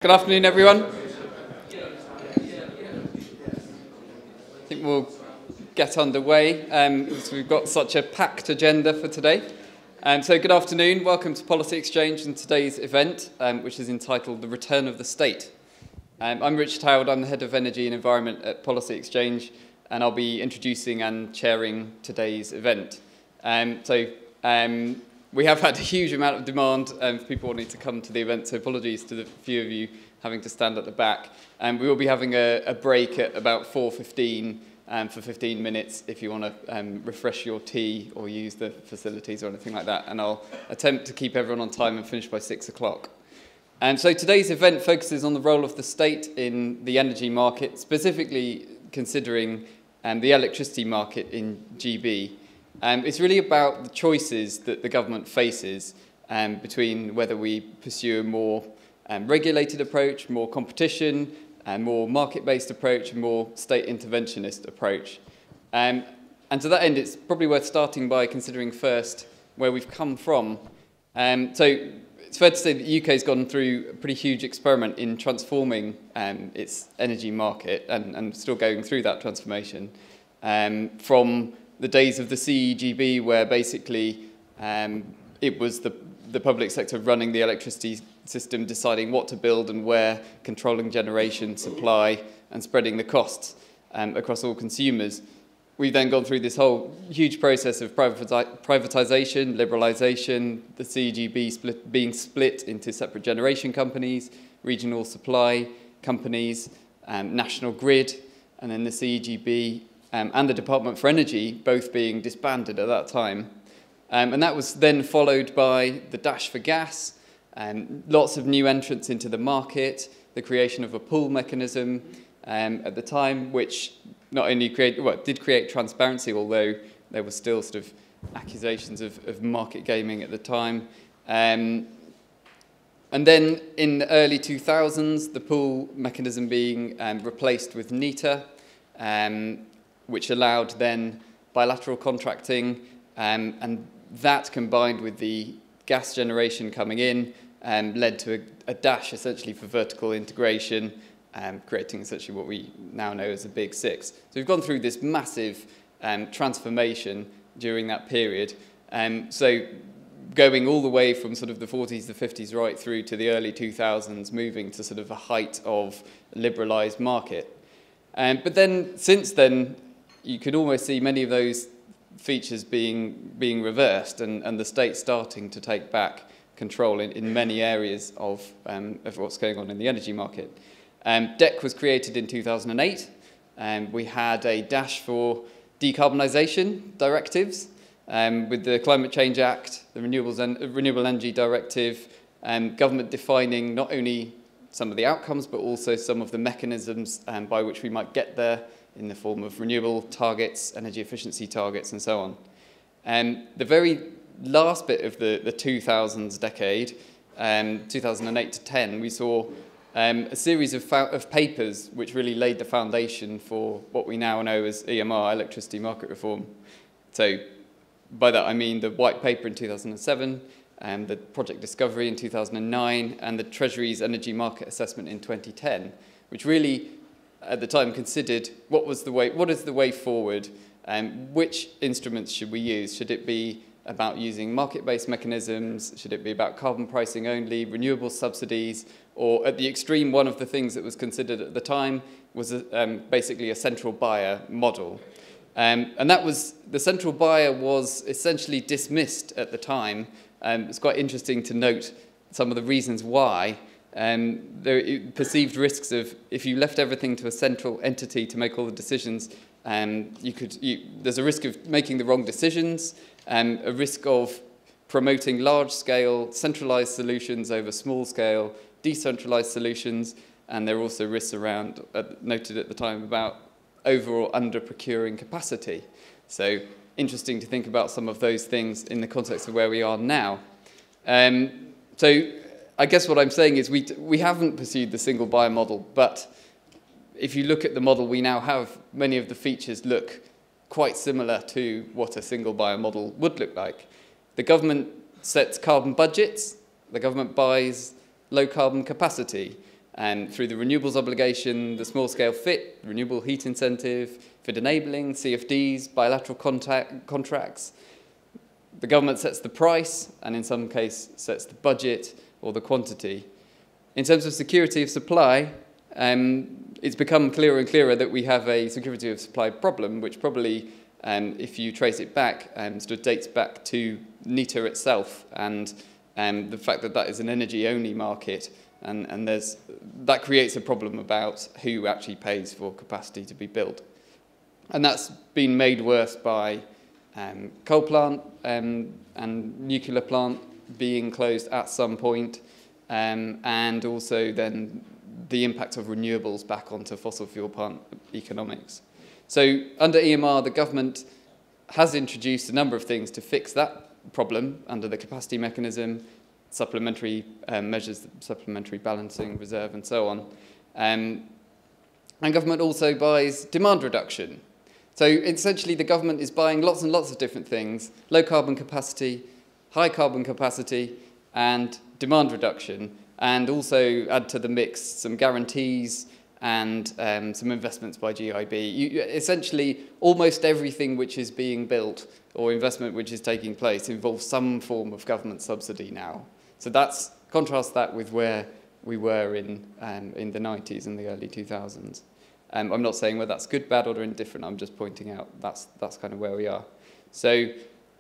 Good afternoon, everyone. I think we'll get underway. So we've got such a packed agenda for today. So good afternoon, welcome to Policy Exchange and today's event, which is entitled The Return of the State. I'm Richard Howard, I'm the Head of Energy and Environment at Policy Exchange, and I'll be introducing and chairing today's event. We have had a huge amount of demand for people wanting to come to the event, so apologies to the few of you having to stand at the back. We will be having a break at about 4:15 for 15 minutes if you want to refresh your tea or use the facilities or anything like that, and I'll attempt to keep everyone on time and finish by 6 o'clock. So today's event focuses on the role of the state in the energy market, specifically considering the electricity market in GB. It's really about the choices that the government faces between whether we pursue a more regulated approach, more competition, a more market-based approach, a more state interventionist approach. And to that end, it's probably worth starting by considering first where we've come from. So it's fair to say that the UK has gone through a pretty huge experiment in transforming its energy market and still going through that transformation from the days of the CEGB, where basically it was the public sector running the electricity system, deciding what to build and where, controlling generation, supply, and spreading the costs across all consumers. We've then gone through this whole huge process of privatisation, liberalisation, the CEGB being split into separate generation companies, regional supply companies, national grid, and then the CEGB and the Department for Energy both being disbanded at that time. And that was then followed by the dash for gas, lots of new entrants into the market, the creation of a pool mechanism at the time, which not only did create transparency, although there were still sort of accusations of market gaming at the time. And then in the early 2000s, the pool mechanism being replaced with NETA, which allowed then bilateral contracting, and that combined with the gas generation coming in led to a dash essentially for vertical integration, creating essentially what we now know as the Big Six. So we've gone through this massive transformation during that period. So going all the way from sort of the 40s, the 50s, right through to the early 2000s, moving to sort of a height of a liberalised market. But then, since then, you could almost see many of those features being reversed and the state starting to take back control in many areas of what's going on in the energy market. DEC was created in 2008, and we had a dash for decarbonisation directives with the Climate Change Act, the Renewable Energy Directive, government defining not only some of the outcomes but also some of the mechanisms by which we might get there in the form of renewable targets, energy efficiency targets, and so on. The very last bit of the 2000s decade, 2008 to 10, we saw a series of papers which really laid the foundation for what we now know as EMR, electricity market reform. So by that I mean the white paper in 2007, the project discovery in 2009, and the Treasury's energy market assessment in 2010, which really at the time considered what is the way forward, which instruments should we use? Should it be about using market-based mechanisms? Should it be about carbon pricing only, renewable subsidies, or at the extreme, one of the things that was considered at the time was basically a central buyer model. And that was, the central buyer was essentially dismissed at the time. It's quite interesting to note some of the reasons why. There perceived risks of, if you left everything to a central entity to make all the decisions, there's a risk of making the wrong decisions, a risk of promoting large-scale centralised solutions over small-scale decentralised solutions, and there are also risks around, noted at the time, about over or under procuring capacity. So interesting to think about some of those things in the context of where we are now. So I guess what I'm saying is we haven't pursued the single buyer model, but if you look at the model we now have, many of the features look quite similar to what a single buyer model would look like. The government sets carbon budgets, the government buys low carbon capacity, through the renewables obligation, the small-scale FIT, renewable heat incentive, FIT enabling, CFDs, bilateral contracts. The government sets the price, and in some case sets the budget or the quantity. In terms of security of supply, it's become clearer and clearer that we have a security of supply problem, which probably, if you trace it back, sort of dates back to NITA itself, and the fact that that is an energy-only market, and that creates a problem about who actually pays for capacity to be built. And that's been made worse by coal plant and nuclear plant being closed at some point, and also then the impact of renewables back onto fossil fuel plant economics. So under EMR, the government has introduced a number of things to fix that problem under the capacity mechanism, supplementary measures, supplementary balancing, reserve, and so on. And government also buys demand reduction. So essentially, the government is buying lots and lots of different things: low carbon capacity, high carbon capacity, and demand reduction, and also add to the mix some guarantees and some investments by GIB. Essentially, almost everything which is being built or investment which is taking place involves some form of government subsidy now. So contrast that with where we were in the 90s and the early 2000s. I'm not saying whether that's good, bad, or indifferent. I'm just pointing out that's kind of where we are. So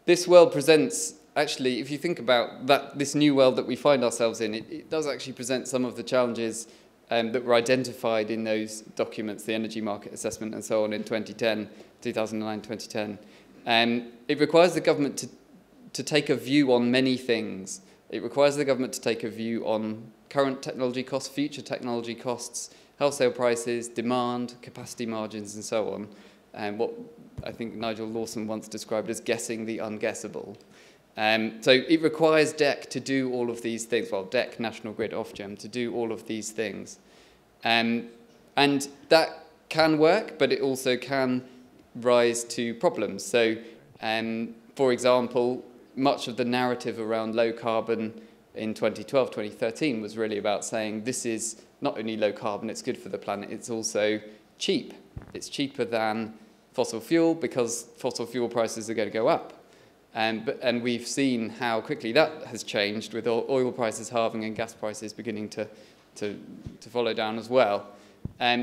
this world presents, actually, if you think about this new world that we find ourselves in, it does actually present some of the challenges that were identified in those documents, the energy market assessment and so on in 2009, 2010. It requires the government to take a view on many things. It requires the government to take a view on current technology costs, future technology costs, wholesale prices, demand, capacity margins, and so on. And what I think Nigel Lawson once described as guessing the unguessable. So it requires DEC to do all of these things, well, DEC, National Grid, Ofgem, to do all of these things. And that can work, but it also can rise to problems. So, for example, much of the narrative around low carbon in 2012, 2013 was really about saying this is not only low carbon, it's good for the planet, it's also cheap. It's cheaper than fossil fuel because fossil fuel prices are going to go up. And we've seen how quickly that has changed with oil prices halving and gas prices beginning to follow down as well.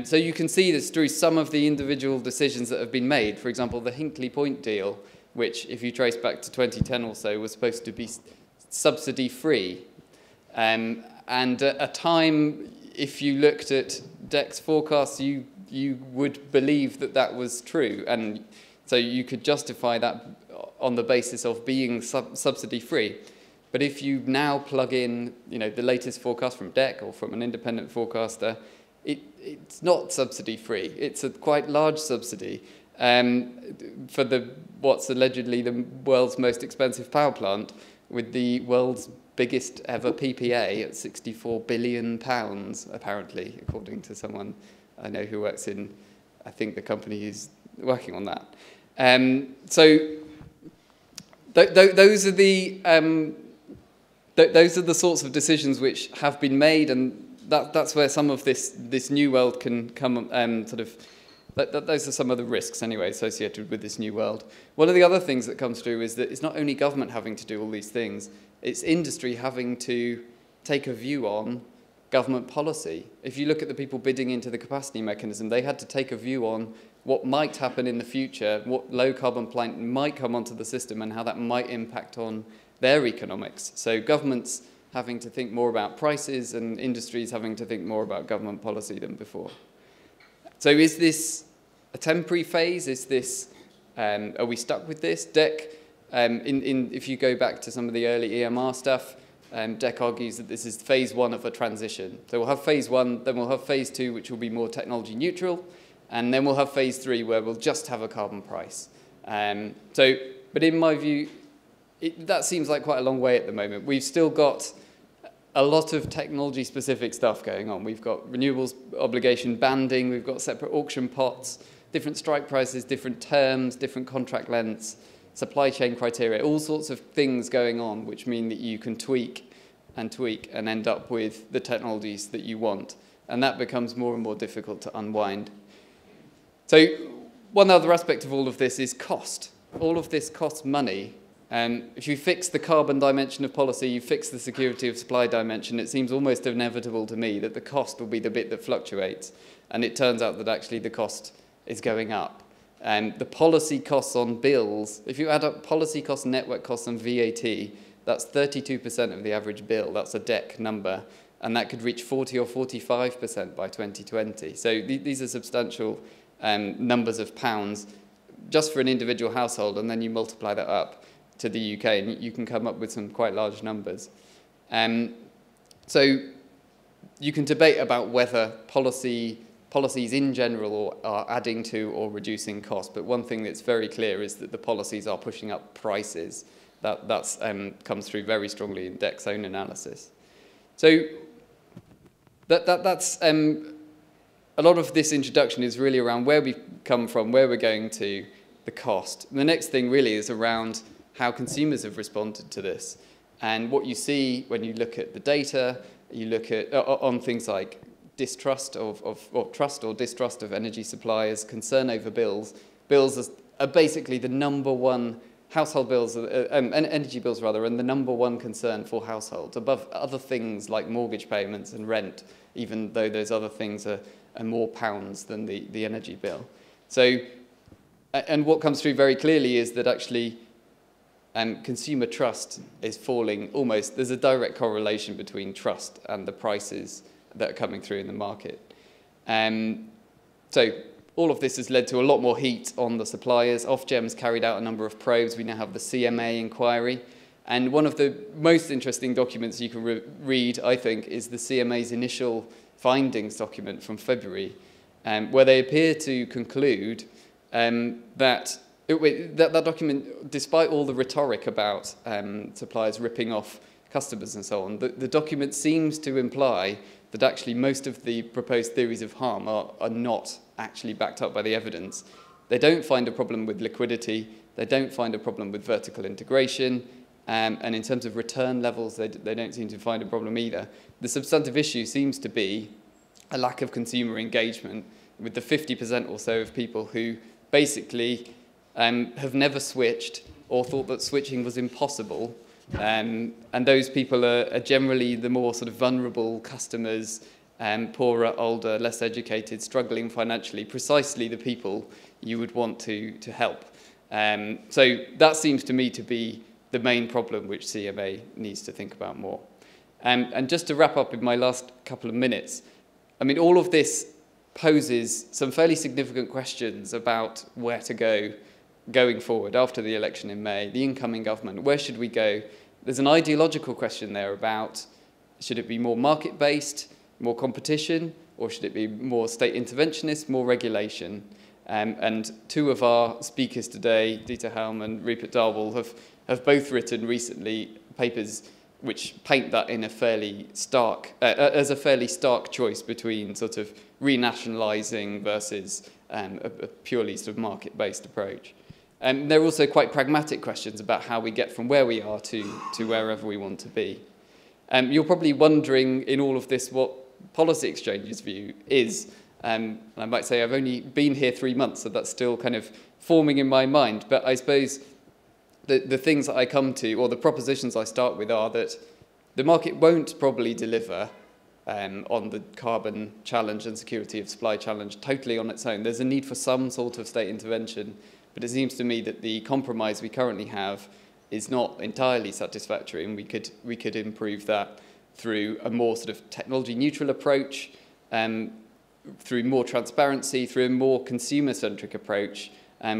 So you can see this through some of the individual decisions that have been made. For example, the Hinkley Point deal, which if you trace back to 2010 or so, was supposed to be subsidy-free. And at a time, if you looked at DEC's forecasts, you would believe that that was true. And so you could justify that on the basis of being subsidy-free. But if you now plug in, the latest forecast from DEC or from an independent forecaster, it's not subsidy-free. It's a quite large subsidy for what's allegedly the world's most expensive power plant, with the world's biggest ever PPA at £64 billion, apparently, according to someone I know who works in, I think, the company who's working on that. So those are the sorts of decisions which have been made, and that's where some of this new world can come. Those are some of the risks, anyway, associated with this new world. One of the other things that comes through is that it's not only government having to do all these things, it's industry having to take a view on government policy. If you look at the people bidding into the capacity mechanism, they had to take a view on what might happen in the future, what low-carbon plant might come onto the system, and how that might impact on their economics. So governments having to think more about prices and industries having to think more about government policy than before. So is this a temporary phase? Is this, are we stuck with this? DEC, if you go back to some of the early EMR stuff, DEC argues that this is phase one of a transition. So we'll have phase one, then we'll have phase two, which will be more technology neutral, and then we'll have phase three, where we'll just have a carbon price. But in my view, that seems like quite a long way at the moment. We've still got a lot of technology-specific stuff going on. We've got renewables obligation banding, we've got separate auction pots, different strike prices, different terms, different contract lengths, supply chain criteria, all sorts of things going on, which mean that you can tweak and end up with the technologies that you want. and that becomes more and more difficult to unwind. So one other aspect of all of this is cost. All of this costs money. If you fix the carbon dimension of policy, you fix the security of supply dimension, it seems almost inevitable to me that the cost will be the bit that fluctuates. And it turns out that actually the cost is going up. The policy costs on bills, if you add up policy costs, network costs and VAT, that's 32% of the average bill. That's a DEC number. And that could reach 40 or 45% by 2020. So these are substantial numbers of pounds just for an individual household, and then you multiply that up to the UK, and you can come up with some quite large numbers. So you can debate about whether policies in general are adding to or reducing cost, but one thing that's very clear is that the policies are pushing up prices. That comes through very strongly in DEC's own analysis. So that's a lot of this introduction is really around where we've come from, where we're going to, the cost. And the next thing really is around how consumers have responded to this. And what you see when you look at the data, you look at on things like distrust or trust or distrust of energy suppliers, concern over bills. Bills are basically the number one, household bills, energy bills rather, and the number one concern for households, above other things like mortgage payments and rent, even though those other things are more pounds than the energy bill. So, and what comes through very clearly is that actually consumer trust is falling almost. There's a direct correlation between trust and the prices that are coming through in the market. So all of this has led to a lot more heat on the suppliers. Ofgem's carried out a number of probes. We now have the CMA inquiry. And one of the most interesting documents you can read, I think, is the CMA's initial findings document from February, where they appear to conclude that document, despite all the rhetoric about suppliers ripping off customers and so on, the document seems to imply that actually most of the proposed theories of harm are not actually backed up by the evidence. They don't find a problem with liquidity, they don't find a problem with vertical integration, and in terms of return levels, they don't seem to find a problem either. The substantive issue seems to be a lack of consumer engagement, with the 50% or so of people who basically have never switched or thought that switching was impossible. And those people are generally the more sort of vulnerable customers, poorer, older, less educated, struggling financially, precisely the people you would want to help. So that seems to me to be the main problem which CMA needs to think about more. And just to wrap up in my last couple of minutes, I mean, all of this poses some fairly significant questions about where to go going forward after the election in May, the incoming government. Where should we go? There's an ideological question there about, should it be more market-based, more competition, or should it be more state interventionist, more regulation? And two of our speakers today, Dieter Helm and Rupert Darwell, have both written recently papers which paint that in a fairly stark, as a fairly stark choice between sort of renationalising versus a purely sort of market-based approach. There are also quite pragmatic questions about how we get from where we are to wherever we want to be. You're probably wondering in all of this what Policy Exchange's view is. I might say I've only been here 3 months, so that's still kind of forming in my mind. But I suppose the things that I come to, or the propositions I start with, are that the market won't probably deliver on the carbon challenge and security of supply challenge totally on its own. There's a need for some sort of state intervention, but it seems to me that the compromise we currently have is not entirely satisfactory, and we could improve that through a more sort of technology-neutral approach, through more transparency, through a more consumer-centric approach,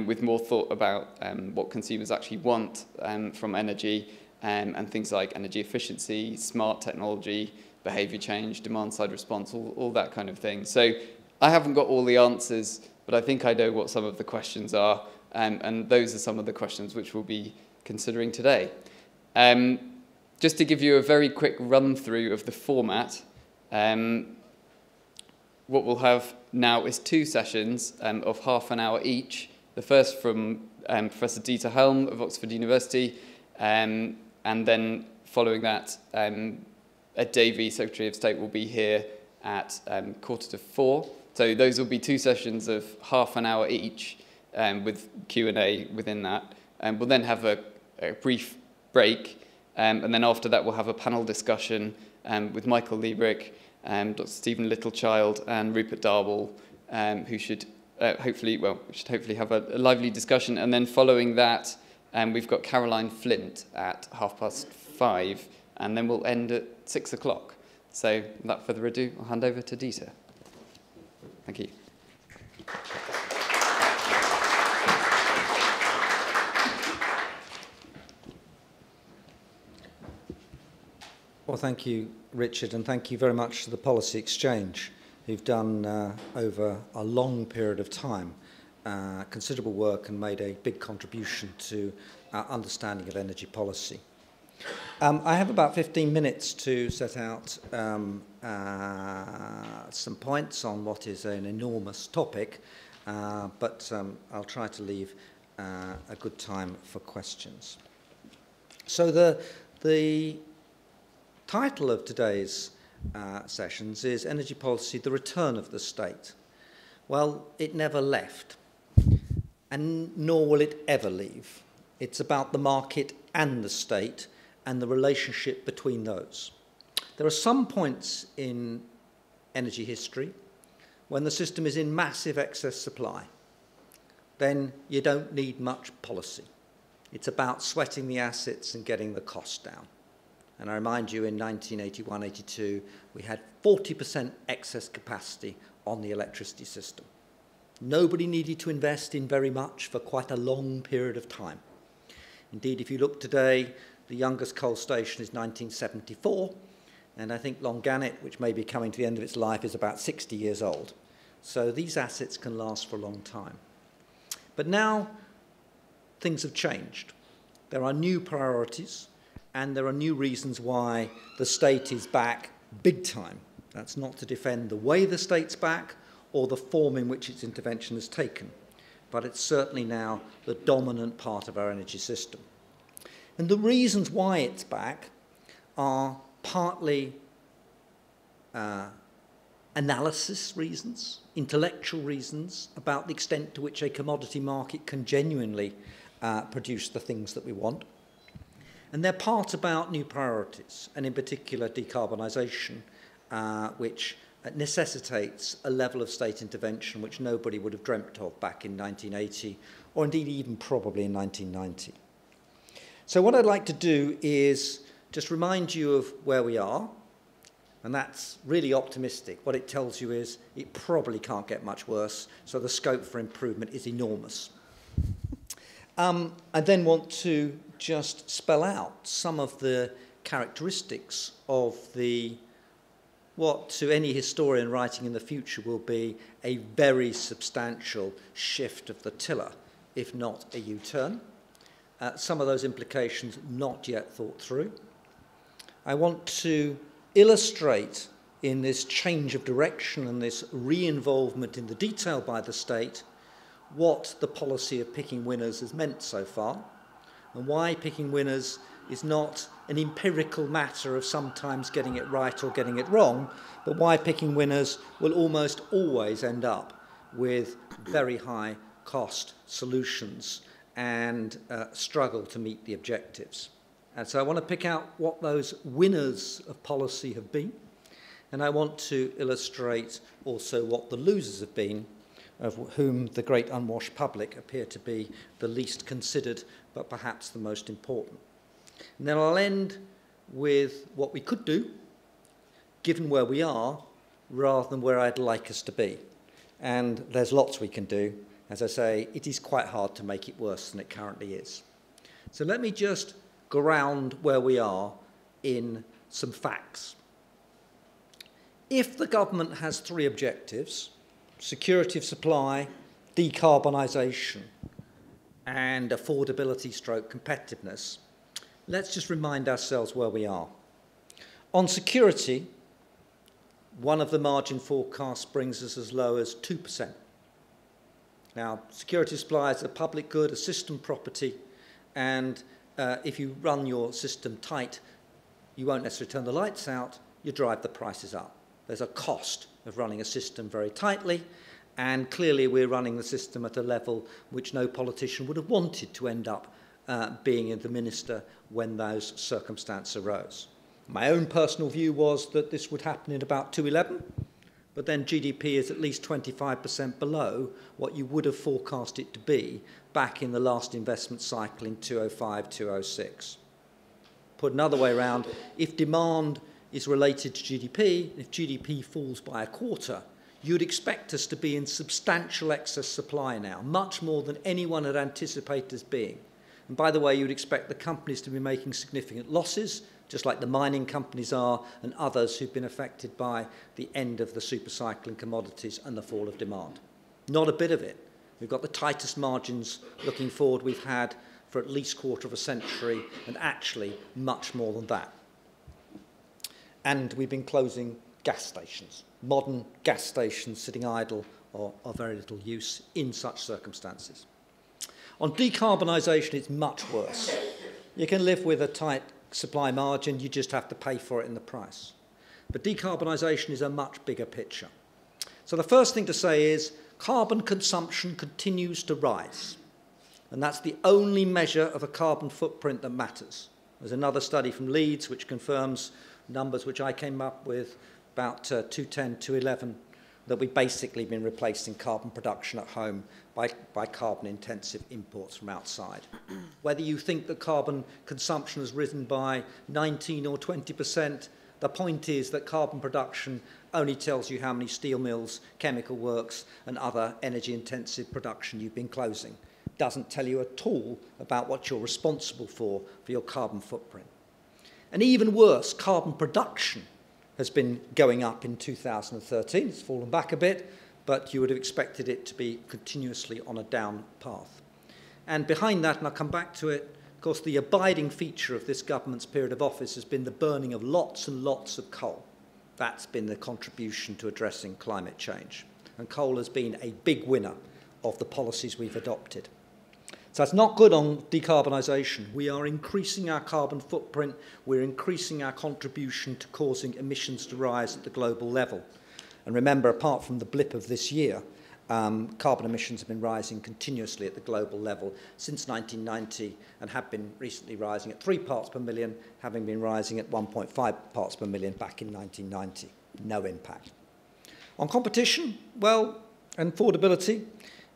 with more thought about what consumers actually want from energy, and things like energy efficiency, smart technology, behaviour change, demand-side response, all that kind of thing. So I haven't got all the answers, but I think I know what some of the questions are, and those are some of the questions which we'll be considering today. Just to give you a very quick run-through of the format, what we'll have now is 2 sessions of half an hour each. The first from Professor Dieter Helm of Oxford University, and then following that, Davey, Secretary of State, will be here at 3:45. So those will be 2 sessions of half an hour each, with Q&A within that. We'll then have a brief break, and then after that we'll have a panel discussion with Michael Liebrich, Dr. Stephen Littlechild and Rupert Darwell, who should hopefully have a lively discussion. And then following that, we've got Caroline Flint at 5:30, and then we'll end at 6 o'clock. So without further ado, I'll hand over to Dieter. Thank you. Well, thank you, Richard, and thank you very much to the Policy Exchange, who've done over a long period of time considerable work and made a big contribution to our understanding of energy policy. I have about 15 minutes to set out some points on what is an enormous topic, but I'll try to leave a good time for questions. So the title of today's sessions is Energy Policy, the Return of the State. Well, it never left, and nor will it ever leave. It's about the market and the state and the relationship between those. There are some points in energy history when the system is in massive excess supply. Then you don't need much policy. It's about sweating the assets and getting the cost down. And I remind you, in 1981-82, we had 40% excess capacity on the electricity system. Nobody needed to invest in very much for quite a long period of time. Indeed, if you look today, the youngest coal station is 1974, and I think Longannet, which may be coming to the end of its life, is about 60 years old. So these assets can last for a long time. But now things have changed. There are new priorities, and there are new reasons why the state is back big time. That's not to defend the way the state's back or the form in which its intervention is taken, but it's certainly now the dominant part of our energy system. And the reasons why it's back are partly analysis reasons, intellectual reasons about the extent to which a commodity market can genuinely produce the things that we want. And they're part about new priorities, and in particular decarbonisation, which necessitates a level of state intervention which nobody would have dreamt of back in 1980, or indeed even probably in 1990. So what I'd like to do is just remind you of where we are, and that's really optimistic. What it tells you is it probably can't get much worse, so the scope for improvement is enormous. I then want to just spell out some of the characteristics of what to any historian writing in the future will be a very substantial shift of the tiller, if not a U-turn. Some of those implications not yet thought through. I want to illustrate in this change of direction and this re-involvement in the detail by the state what the policy of picking winners has meant so far, and why picking winners is not an empirical matter of sometimes getting it right or getting it wrong, but why picking winners will almost always end up with very high cost solutions and struggle to meet the objectives. And so I want to pick out what those winners of policy have been, and I want to illustrate also what the losers have been, of whom the great unwashed public appear to be the least considered, but perhaps the most important. And then I'll end with what we could do, given where we are, rather than where I'd like us to be. And there's lots we can do. As I say, it is quite hard to make it worse than it currently is. So let me just ground where we are in some facts. If the government has three objectives, security of supply, decarbonisation, and affordability/competitiveness, let's just remind ourselves where we are. On security, one of the margin forecasts brings us as low as 2%. Now, security supply is a public good, a system property, and if you run your system tight, you won't necessarily turn the lights out, you drive the prices up. There's a cost of running a system very tightly, and clearly we're running the system at a level which no politician would have wanted to end up being the minister when those circumstances arose. My own personal view was that this would happen in about 2011, but then GDP is at least 25% below what you would have forecast it to be back in the last investment cycle in 2005, 2006. Put another way around, if demand is related to GDP, if GDP falls by a quarter, you'd expect us to be in substantial excess supply now, much more than anyone had anticipated as being. And by the way, you'd expect the companies to be making significant losses, just like the mining companies are and others who've been affected by the end of the super cycle in commodities and the fall of demand. Not a bit of it. We've got the tightest margins looking forward we've had for at least a quarter of a century, and actually much more than that. And we've been closing gas stations. Modern gas stations sitting idle or of very little use in such circumstances. On decarbonisation, it's much worse. You can live with a tight supply margin, you just have to pay for it in the price. But decarbonisation is a much bigger picture. So the first thing to say is carbon consumption continues to rise. And that's the only measure of a carbon footprint that matters. There's another study from Leeds which confirms numbers which I came up with about 2010, 2011, that we've basically been replacing carbon production at home by carbon-intensive imports from outside. Whether you think that carbon consumption has risen by 19 or 20%, the point is that carbon production only tells you how many steel mills, chemical works, and other energy-intensive production you've been closing. It doesn't tell you at all about what you're responsible for your carbon footprint. And even worse, carbon production has been going up in 2013. It's fallen back a bit, but you would have expected it to be continuously on a down path. And behind that, and I'll come back to it, of course, the abiding feature of this government's period of office has been the burning of lots and lots of coal. That's been the contribution to addressing climate change. And coal has been a big winner of the policies we've adopted. So that's not good on decarbonisation. We are increasing our carbon footprint. We're increasing our contribution to causing emissions to rise at the global level. And remember, apart from the blip of this year, carbon emissions have been rising continuously at the global level since 1990 and have been recently rising at 3 parts per million, having been rising at 1.5 parts per million back in 1990. No impact. On competition, well, and affordability,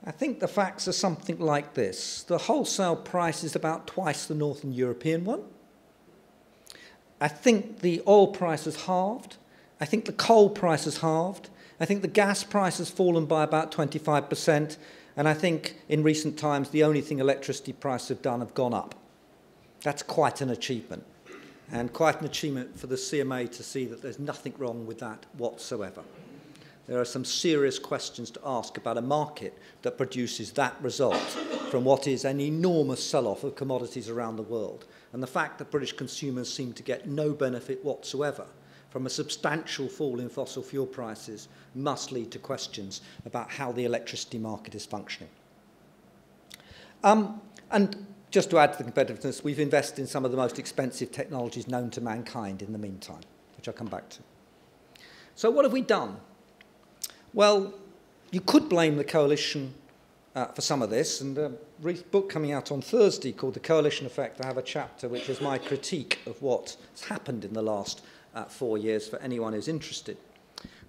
I think the facts are something like this. The wholesale price is about twice the Northern European one. I think the oil price has halved. I think the coal price has halved. I think the gas price has fallen by about 25%. And I think in recent times, the only thing electricity prices have done have gone up. That's quite an achievement. And quite an achievement for the CMA to see that there's nothing wrong with that whatsoever. There are some serious questions to ask about a market that produces that result from what is an enormous sell-off of commodities around the world. And the fact that British consumers seem to get no benefit whatsoever from a substantial fall in fossil fuel prices must lead to questions about how the electricity market is functioning. And just to add to the competitiveness, we've invested in some of the most expensive technologies known to mankind in the meantime, which I'll come back to. So what have we done? Well, you could blame the coalition for some of this, and a book coming out on Thursday called The Coalition Effect, I have a chapter which is my critique of what's happened in the last 4 years for anyone who's interested.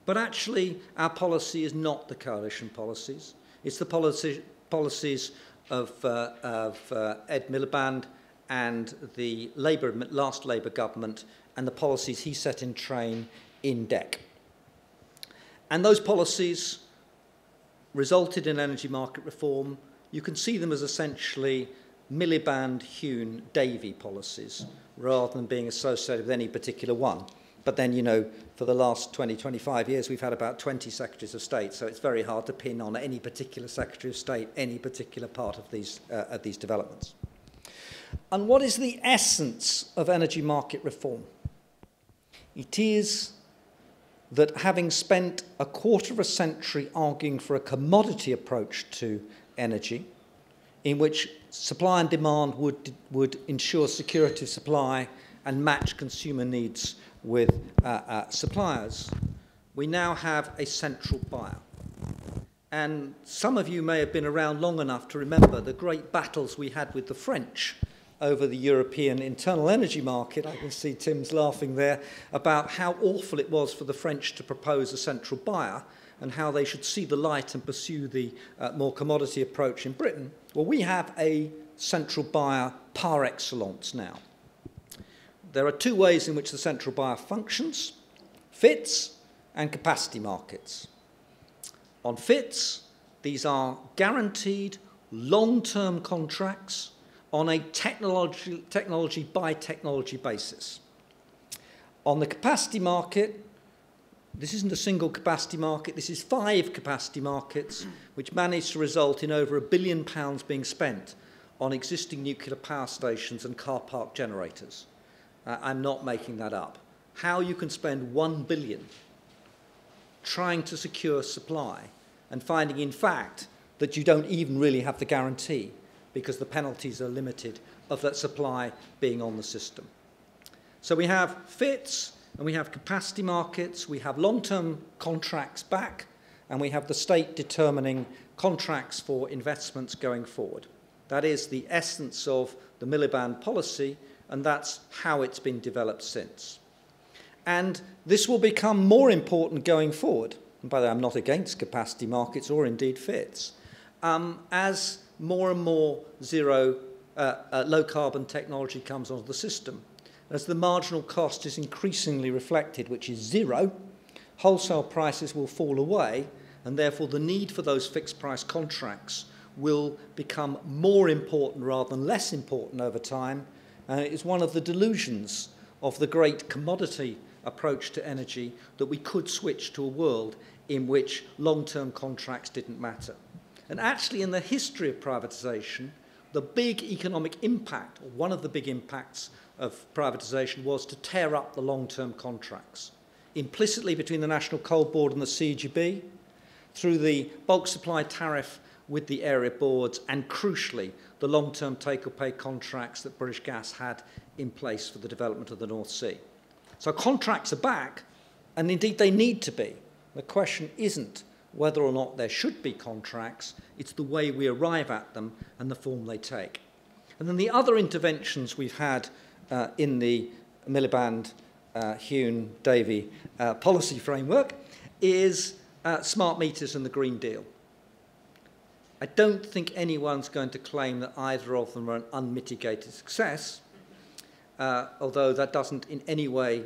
But actually, our policy is not the coalition policies. It's the policies of Ed Miliband and the last Labour government and the policies he set in train in DEC. And those policies resulted in energy market reform. You can see them as essentially Miliband-hewn Davey policies rather than being associated with any particular one. But then, you know, for the last 20, 25 years, we've had about 20 secretaries of state, so it's very hard to pin on any particular secretary of state any particular part of these developments. And what is the essence of energy market reform? It is that having spent a quarter of a century arguing for a commodity approach to energy, in which supply and demand would ensure security of supply and match consumer needs with suppliers, we now have a central buyer. And some of you may have been around long enough to remember the great battles we had with the French over the European internal energy market. I can see Tim's laughing there about how awful it was for the French to propose a central buyer and how they should see the light and pursue the more commodity approach in Britain. Well, we have a central buyer par excellence now. There are two ways in which the central buyer functions: FITs and capacity markets. On FITs, these are guaranteed long-term contracts on a technology by technology basis. On the capacity market, this isn't a single capacity market, this is 5 capacity markets which manage to result in over £1 billion being spent on existing nuclear power stations and car park generators. I'm not making that up. How you can spend £1 billion trying to secure supply and finding, in fact, that you don't even really have the guarantee because the penalties are limited of that supply being on the system. So we have FITs and we have capacity markets, we have long-term contracts back, and we have the state determining contracts for investments going forward. That is the essence of the Miliband policy, and that's how it's been developed since. And this will become more important going forward. And by the way, I'm not against capacity markets or indeed FITs. As more and more low-carbon technology comes onto the system, as the marginal cost is increasingly reflected, which is zero, wholesale prices will fall away, and therefore the need for those fixed-price contracts will become more important rather than less important over time. And it is one of the delusions of the great commodity approach to energy that we could switch to a world in which long-term contracts didn't matter. And actually, in the history of privatisation, the big economic impact, or one of the big impacts of privatisation, was to tear up the long-term contracts. Implicitly between the National Coal Board and the CGB, through the bulk supply tariff with the area boards, and crucially, the long-term take-or-pay contracts that British Gas had in place for the development of the North Sea. So contracts are back, and indeed they need to be. The question isn't whether or not there should be contracts, it's the way we arrive at them and the form they take. And then the other interventions we've had in the Miliband, Hon, Davey policy framework is smart meters and the Green Deal. I don't think anyone's going to claim that either of them are an unmitigated success, although that doesn't in any way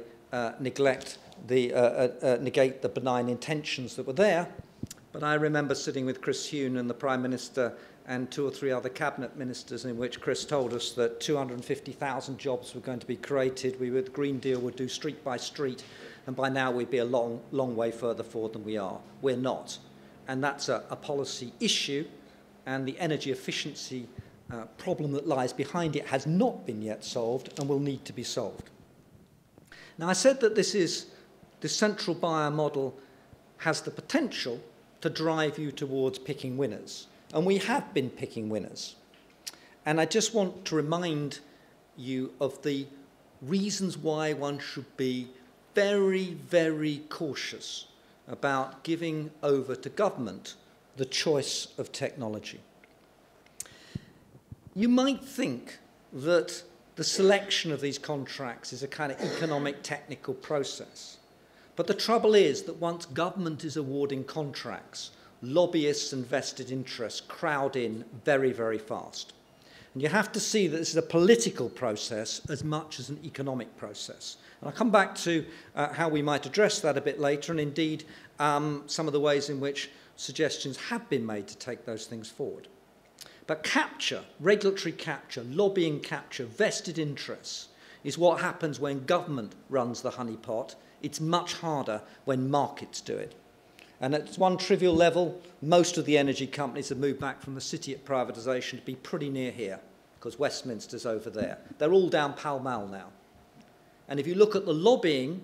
negate the benign intentions that were there. But I remember sitting with Chris Huhne and the Prime Minister and 2 or 3 other cabinet ministers in which Chris told us that 250,000 jobs were going to be created. The Green Deal would do street by street, and by now we'd be a long, long way further forward than we are. We're not. And that's a policy issue, and the energy efficiency problem that lies behind it has not been yet solved and will need to be solved. Now, I said that this central buyer model has the potential to drive you towards picking winners. And we have been picking winners. And I just want to remind you of the reasons why one should be very, very cautious about giving over to government the choice of technology. You might think that the selection of these contracts is a kind of economic technical process. But the trouble is that once government is awarding contracts, lobbyists and vested interests crowd in very, very fast. And you have to see that this is a political process as much as an economic process. And I'll come back to how we might address that a bit later, and indeed some of the ways in which suggestions have been made to take those things forward. But capture, regulatory capture, lobbying capture, vested interests is what happens when government runs the honeypot. It's much harder when markets do it. And at one trivial level, most of the energy companies have moved back from the city at privatisation to be pretty near here, because Westminster's over there. They're all down Pall Mall now. And if you look at the lobbying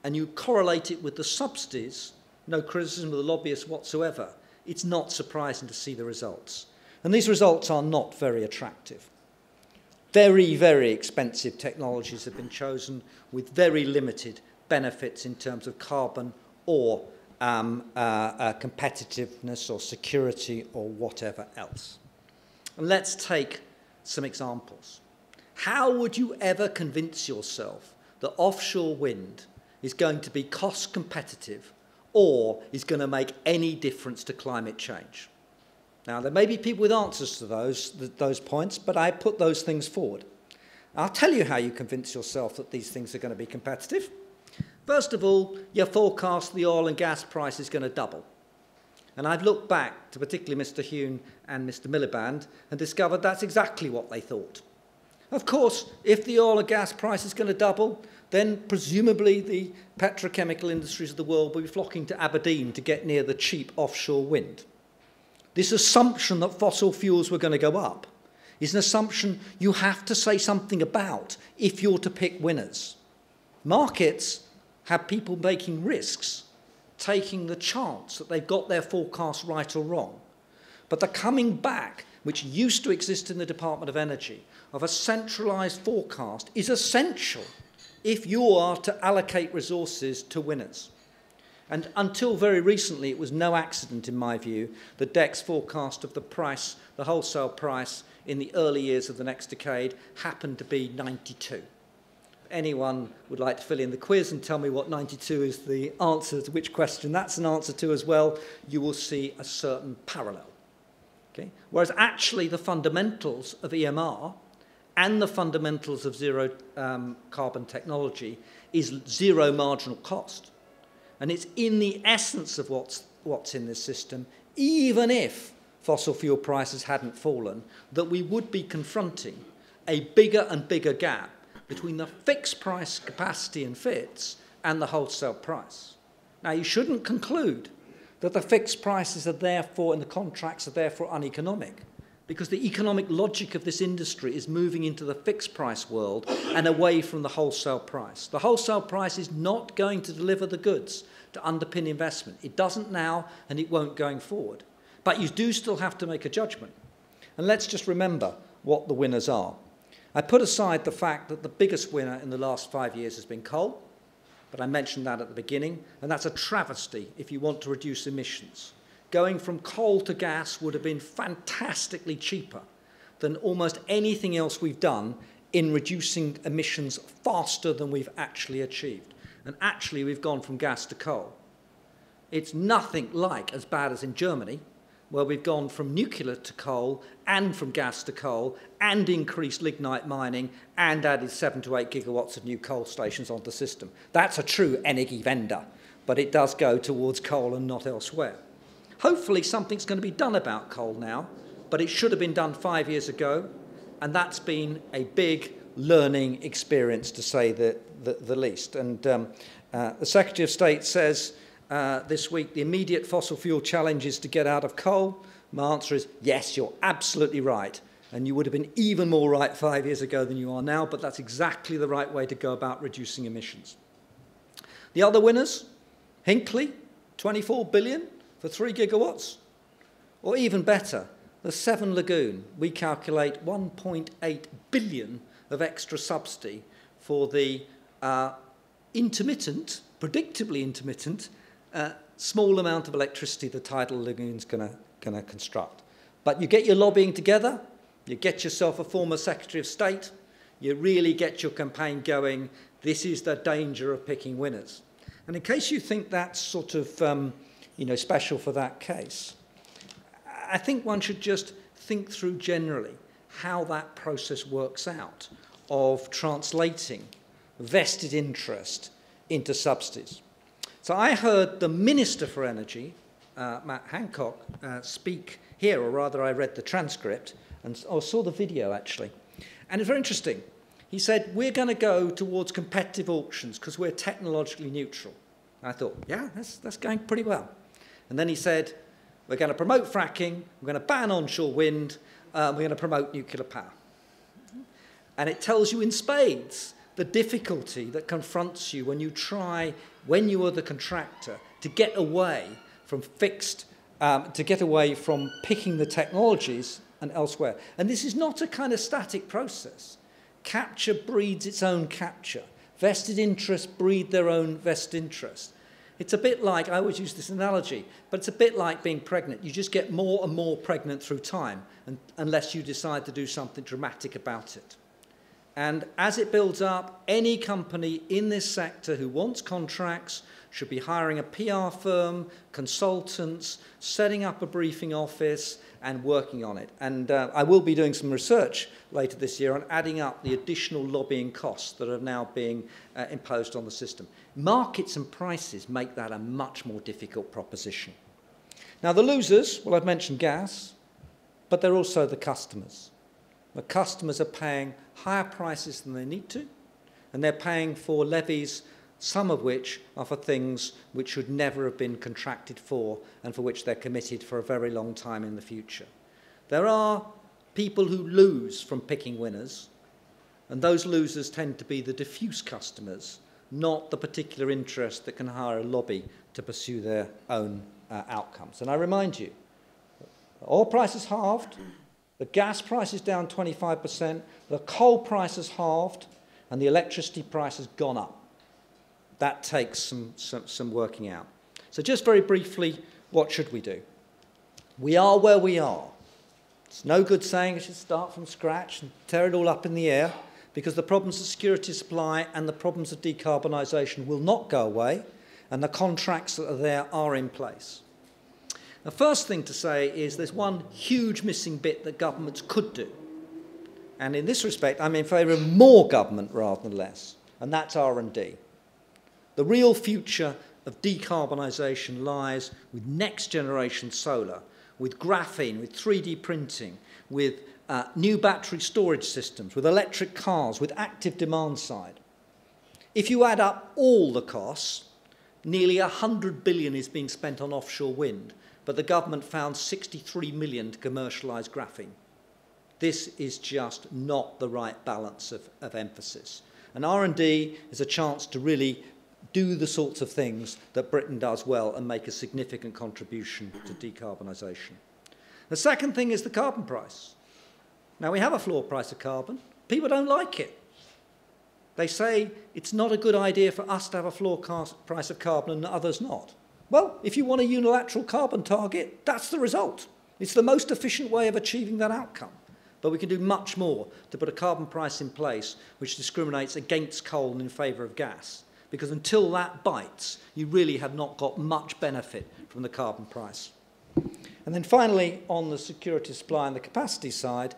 and you correlate it with the subsidies, no criticism of the lobbyists whatsoever, it's not surprising to see the results. And these results are not very attractive. Very, very expensive technologies have been chosen with very limited benefits in terms of carbon or competitiveness or security or whatever else. And let's take some examples. How would you ever convince yourself that offshore wind is going to be cost competitive or is going to make any difference to climate change? Now, there may be people with answers to those points, but I put those things forward. I'll tell you how you convince yourself that these things are going to be competitive. First of all, you forecast the oil and gas price is going to double. And I've looked back to particularly Mr. Hune and Mr. Miliband and discovered that's exactly what they thought. Of course, if the oil and gas price is going to double, then presumably the petrochemical industries of the world will be flocking to Aberdeen to get near the cheap offshore wind. This assumption that fossil fuels were going to go up is an assumption you have to say something about if you're to pick winners. Markets have people making risks, taking the chance that they've got their forecast right or wrong. But the coming back, which used to exist in the Department of Energy, of a centralised forecast is essential if you are to allocate resources to winners. And until very recently, it was no accident, in my view, that DEC's forecast of the price, the wholesale price, in the early years of the next decade happened to be 92. If anyone would like to fill in the quiz and tell me what 92 is the answer to which question that's an answer to as well, you will see a certain parallel. Okay? Whereas actually the fundamentals of EMR and the fundamentals of zero carbon technology is zero marginal cost. And it's in the essence of what's in this system, even if fossil fuel prices hadn't fallen, that we would be confronting a bigger and bigger gap between the fixed price capacity and fits and the wholesale price. Now, you shouldn't conclude that the fixed prices are therefore, and the contracts are therefore uneconomic, because the economic logic of this industry is moving into the fixed price world and away from the wholesale price. The wholesale price is not going to deliver the goods to underpin investment. It doesn't now, and it won't going forward. But you do still have to make a judgment. And let's just remember what the winners are. I put aside the fact that the biggest winner in the last 5 years has been coal, but I mentioned that at the beginning, and that's a travesty if you want to reduce emissions. Going from coal to gas would have been fantastically cheaper than almost anything else we've done in reducing emissions faster than we've actually achieved. And actually, we've gone from gas to coal. It's nothing like as bad as in Germany, where we've gone from nuclear to coal and from gas to coal and increased lignite mining and added 7 to 8 gigawatts of new coal stations onto the system. That's a true Energiewende, but it does go towards coal and not elsewhere. Hopefully something's going to be done about coal now, but it should have been done 5 years ago, and that's been a big learning experience, to say the least. And the Secretary of State says this week, the immediate fossil fuel challenge is to get out of coal. My answer is, yes, you're absolutely right. And you would have been even more right 5 years ago than you are now, but that's exactly the right way to go about reducing emissions. The other winners, Hinkley, 24 billion for 3 gigawatts. Or even better, the Severn Lagoon, we calculate 1.8 billion of extra subsidy for the intermittent, predictably intermittent, small amount of electricity the tidal lagoon's going to construct. But you get your lobbying together, you get yourself a former Secretary of State, you really get your campaign going. This is the danger of picking winners. And in case you think that's sort of special for that case, I think one should just think through generally how that process works out of translating vested interest into subsidies. So I heard the Minister for Energy, Matt Hancock, speak here, or rather I read the transcript and saw the video actually. And it's very interesting. He said, we're going to go towards competitive auctions because we're technologically neutral. And I thought, yeah, that's going pretty well. And then he said, we're going to promote fracking, we're going to ban onshore wind, we're going to promote nuclear power. And it tells you in spades the difficulty that confronts you when you try, when you are the contractor, to get away from picking the technologies and elsewhere. And this is not a kind of static process. Capture breeds its own capture. Vested interests breed their own vested interest. It's a bit like, I always use this analogy, but it's a bit like being pregnant. You just get more and more pregnant through time, unless you decide to do something dramatic about it. And as it builds up, any company in this sector who wants contracts should be hiring a PR firm, consultants, setting up a briefing office, and working on it. And I will be doing some research later this year on adding up the additional lobbying costs that are now being imposed on the system. Markets and prices make that a much more difficult proposition. Now, the losers, well, I've mentioned gas, but they're also the customers. The customers are paying higher prices than they need to, and they're paying for levies, some of which are for things which should never have been contracted for and for which they're committed for a very long time in the future. There are people who lose from picking winners, and those losers tend to be the diffuse customers, not the particular interest that can hire a lobby to pursue their own outcomes. And I remind you, the oil price is halved, the gas price is down 25%, the coal price is halved, and the electricity price has gone up. That takes some working out. So just very briefly, what should we do? We are where we are. It's no good saying we should start from scratch and tear it all up in the air, because the problems of security of supply and the problems of decarbonisation will not go away, and the contracts that are there are in place. The first thing to say is there's one huge missing bit that governments could do. And in this respect, I'm in favour of more government rather than less, and that's R&D. The real future of decarbonisation lies with next-generation solar, with graphene, with 3D printing, with new battery storage systems, with electric cars, with active demand side. If you add up all the costs, nearly 100 billion is being spent on offshore wind, but the government found 63 million to commercialise graphene. This is just not the right balance of emphasis. And R&D is a chance to really do the sorts of things that Britain does well and make a significant contribution to decarbonisation. The second thing is the carbon price. Now, we have a floor price of carbon. People don't like it. They say it's not a good idea for us to have a floor price of carbon and others not. Well, if you want a unilateral carbon target, that's the result. It's the most efficient way of achieving that outcome. But we can do much more to put a carbon price in place which discriminates against coal and in favour of gas. Because until that bites, you really have not got much benefit from the carbon price. And then finally, on the security of supply and the capacity side,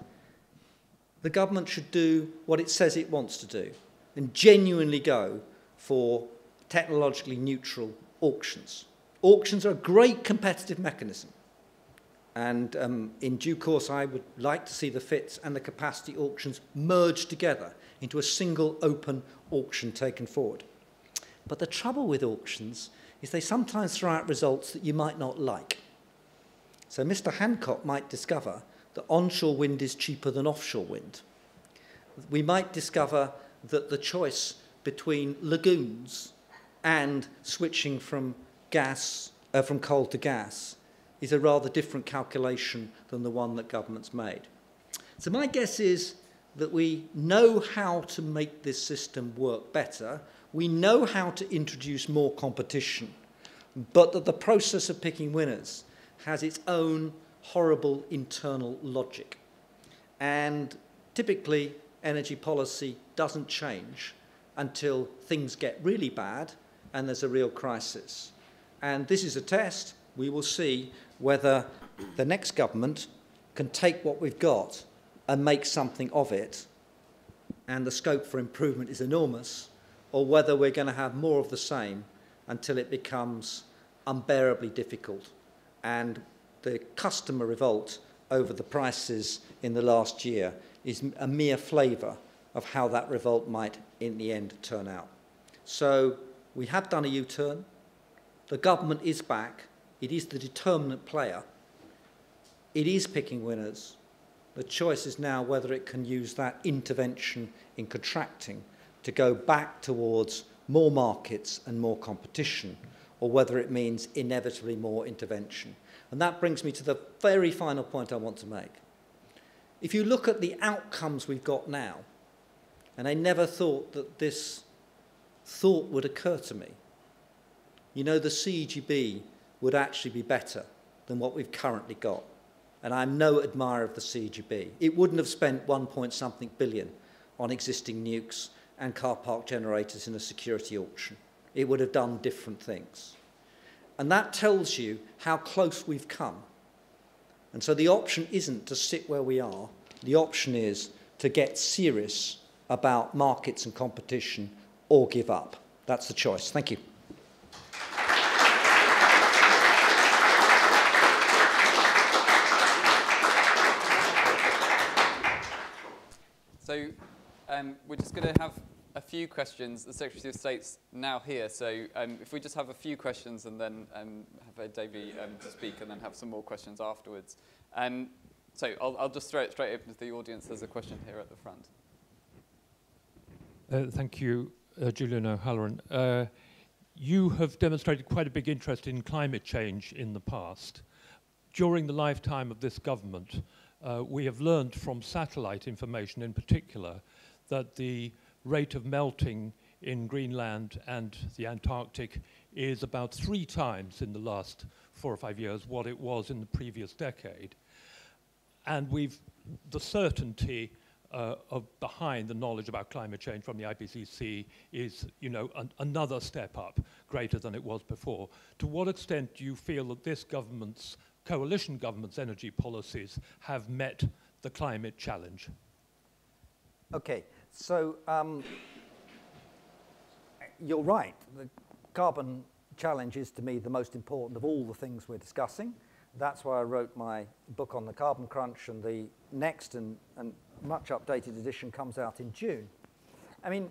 the government should do what it says it wants to do and genuinely go for technologically neutral auctions. Auctions are a great competitive mechanism. And in due course, I would like to see the FITs and the capacity auctions merged together into a single open auction taken forward. But the trouble with auctions is they sometimes throw out results that you might not like. So Mr. Hancock might discover that onshore wind is cheaper than offshore wind. We might discover that the choice between lagoons and switching from coal to gas is a rather different calculation than the one that government's made. So my guess is that we know how to make this system work better. We know how to introduce more competition, but that the process of picking winners has its own horrible internal logic. And typically, energy policy doesn't change until things get really bad and there's a real crisis. And this is a test. We will see whether the next government can take what we've got and make something of it, and the scope for improvement is enormous, or whether we're going to have more of the same until it becomes unbearably difficult. And the customer revolt over the prices in the last year is a mere flavour of how that revolt might, in the end, turn out. So we have done a U-turn. The government is back. It is the determinant player. It is picking winners. The choice is now whether it can use that intervention in contracting to go back towards more markets and more competition, or whether it means inevitably more intervention. And that brings me to the very final point I want to make. If you look at the outcomes we've got now, and I never thought that this thought would occur to me, you know, the CEGB would actually be better than what we've currently got. And I'm no admirer of the CEGB. It wouldn't have spent 1-point-something billion on existing nukes and car park generators in a security auction. It would have done different things. And that tells you how close we've come. And so the option isn't to sit where we are. The option is to get serious about markets and competition or give up. That's the choice. Thank you. So we're just going to have a few questions. The Secretary of State's now here, so if we just have a few questions and then have Davey to speak and then have some more questions afterwards. So I'll just throw it straight open to the audience. There's a question here at the front. Thank you, Julian O'Halloran. You have demonstrated quite a big interest in climate change in the past. During the lifetime of this government, we have learned from satellite information in particular that the rate of melting in Greenland and the Antarctic is about 3 times in the last 4 or 5 years what it was in the previous decade. And the certainty behind the knowledge about climate change from the IPCC is, you know, another step up, greater than it was before. To what extent do you feel that this government's, coalition government's energy policies have met the climate challenge? Okay, so you're right. The carbon challenge is, to me, the most important of all the things we're discussing. That's why I wrote my book on the carbon crunch, and the next and much updated edition comes out in June. I mean,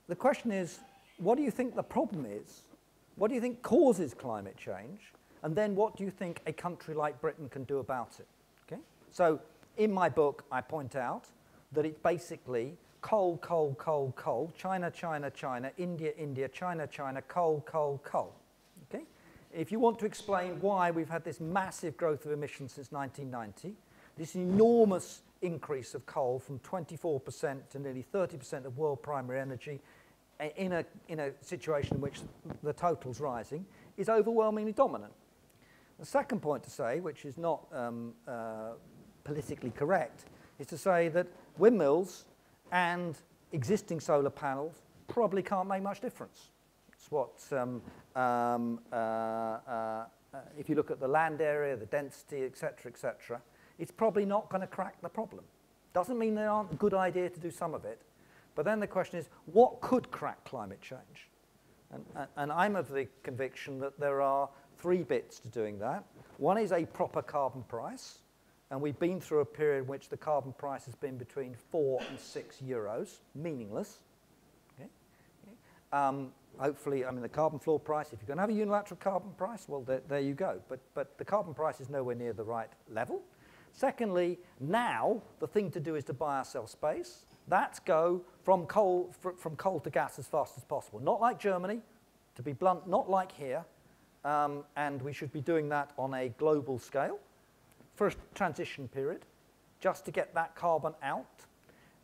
the question is, what do you think the problem is? What do you think causes climate change? And then what do you think a country like Britain can do about it? Okay? So in my book, I point out that it's basically coal, coal, coal, coal, China, China, China, India, India, China, China, coal, coal, coal. Okay? If you want to explain why we've had this massive growth of emissions since 1990, this enormous increase of coal from 24% to nearly 30% of world primary energy in a situation in which the total's rising, is overwhelmingly dominant. The second point to say, which is not politically correct, is to say that windmills and existing solar panels probably can't make much difference. It's what, if you look at the land area, the density, etc., it's probably not going to crack the problem. Doesn't mean there aren't a good idea to do some of it, but then the question is, what could crack climate change? And I'm of the conviction that there are 3 bits to doing that. One is a proper carbon price, and we've been through a period in which the carbon price has been between 4 and 6 euros, meaningless. Okay? Hopefully, I mean, the carbon floor price, if you're going to have a unilateral carbon price, well, there you go. But the carbon price is nowhere near the right level. Secondly, now the thing to do is to buy ourselves space. That's go from coal to gas as fast as possible. Not like Germany, to be blunt, not like here. And we should be doing that on a global scale for a transition period, just to get that carbon out.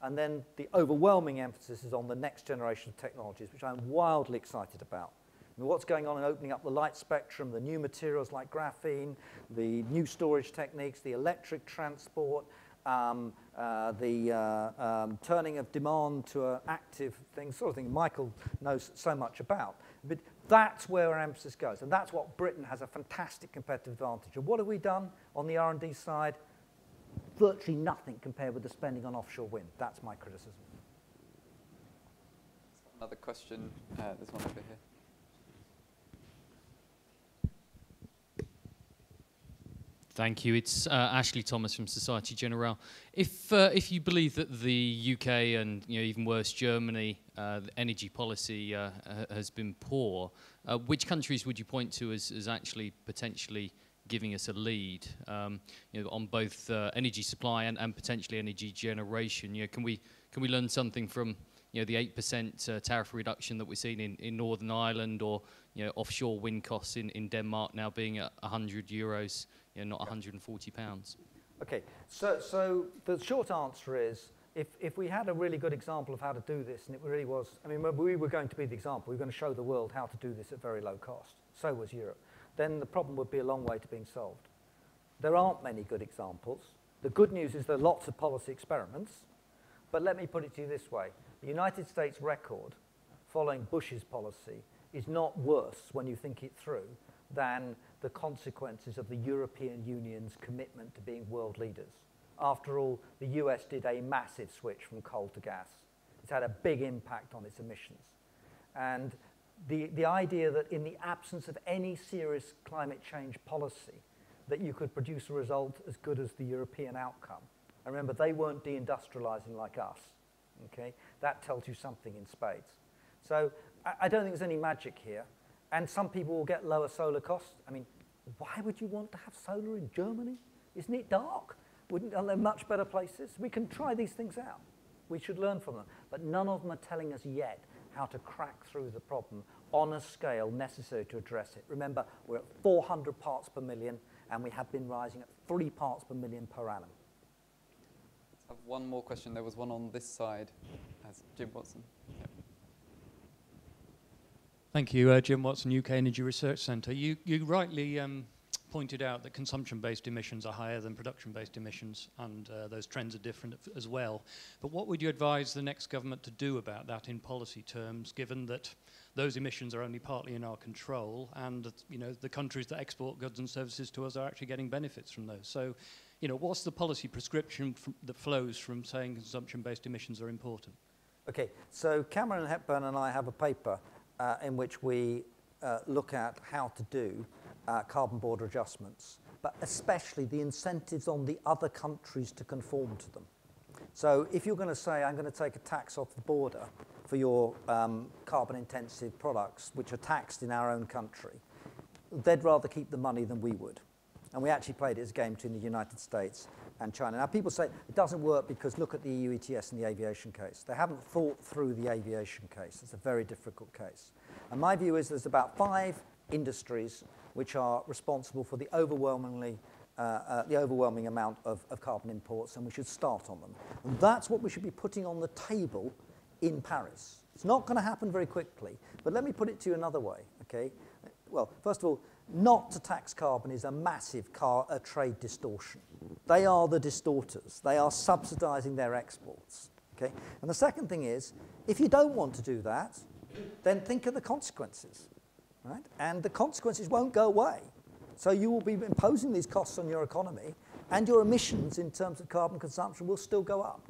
And then the overwhelming emphasis is on the next generation of technologies, which I'm wildly excited about. I mean, what's going on in opening up the light spectrum, the new materials like graphene, the new storage techniques, the electric transport, the turning of demand to an active thing, sort of thing Michael knows so much about. But that's where our emphasis goes, and that's what Britain has a fantastic competitive advantage. And what have we done on the R&D side? Virtually nothing compared with the spending on offshore wind. That's my criticism. Another question. There's one over here. Thank you. It's Ashley Thomas from Societe Generale. If you believe that the UK and even worse Germany, the energy policy has been poor, which countries would you point to as actually potentially giving us a lead on both energy supply and potentially energy generation? Can we learn something from the 8% tariff reduction that we're seeing in Northern Ireland, or offshore wind costs in Denmark now being at €100, not £140? Okay, so the short answer is if we had a really good example of how to do this, and it really was, I mean, we were going to be the example, we were going to show the world how to do this at very low cost, so was Europe, then the problem would be a long way to being solved. There aren't many good examples. The good news is there are lots of policy experiments, but let me put it to you this way. The United States record following Bush's policy is not worse when you think it through than the consequences of the European Union's commitment to being world leaders. After all, the US did a massive switch from coal to gas. It's had a big impact on its emissions. And the idea that in the absence of any serious climate change policy, that you could produce a result as good as the European outcome. And remember, they weren't deindustrializing like us. Okay? That tells you something in spades. So I don't think there's any magic here. And some people will get lower solar costs. I mean, why would you want to have solar in Germany? Isn't it dark? Aren't there much better places? We can try these things out. We should learn from them. But none of them are telling us yet how to crack through the problem on a scale necessary to address it. Remember, we're at 400 parts per million, and we have been rising at 3 parts per million per annum. Let's have one more question. There was one on this side. Jim Watson. Yep. Thank you, Jim Watson, UK Energy Research Centre. You rightly pointed out that consumption-based emissions are higher than production-based emissions, and those trends are different as well. But what would you advise the next government to do about that in policy terms, given that those emissions are only partly in our control, and the countries that export goods and services to us are actually getting benefits from those? So, what's the policy prescription that flows from saying consumption-based emissions are important? Okay, so Cameron Hepburn and I have a paper in which we look at how to do carbon border adjustments, but especially the incentives on the other countries to conform to them. So if you're going to say, I'm going to take a tax off the border for your carbon-intensive products, which are taxed in our own country, they'd rather keep the money than we would. And we actually played it as a game between the United States and China. Now, people say it doesn't work because look at the EU ETS and the aviation case. They haven't thought through the aviation case. It's a very difficult case. And my view is there's about 5 industries which are responsible for the overwhelming amount of carbon imports, and we should start on them. And that's what we should be putting on the table in Paris. It's not going to happen very quickly, but let me put it to you another way, okay? Well, first of all, not to tax carbon is a massive trade distortion. They are the distorters. They are subsidizing their exports, okay? And the second thing is, if you don't want to do that, then think of the consequences, right? And the consequences won't go away. So you will be imposing these costs on your economy, and your emissions in terms of carbon consumption will still go up.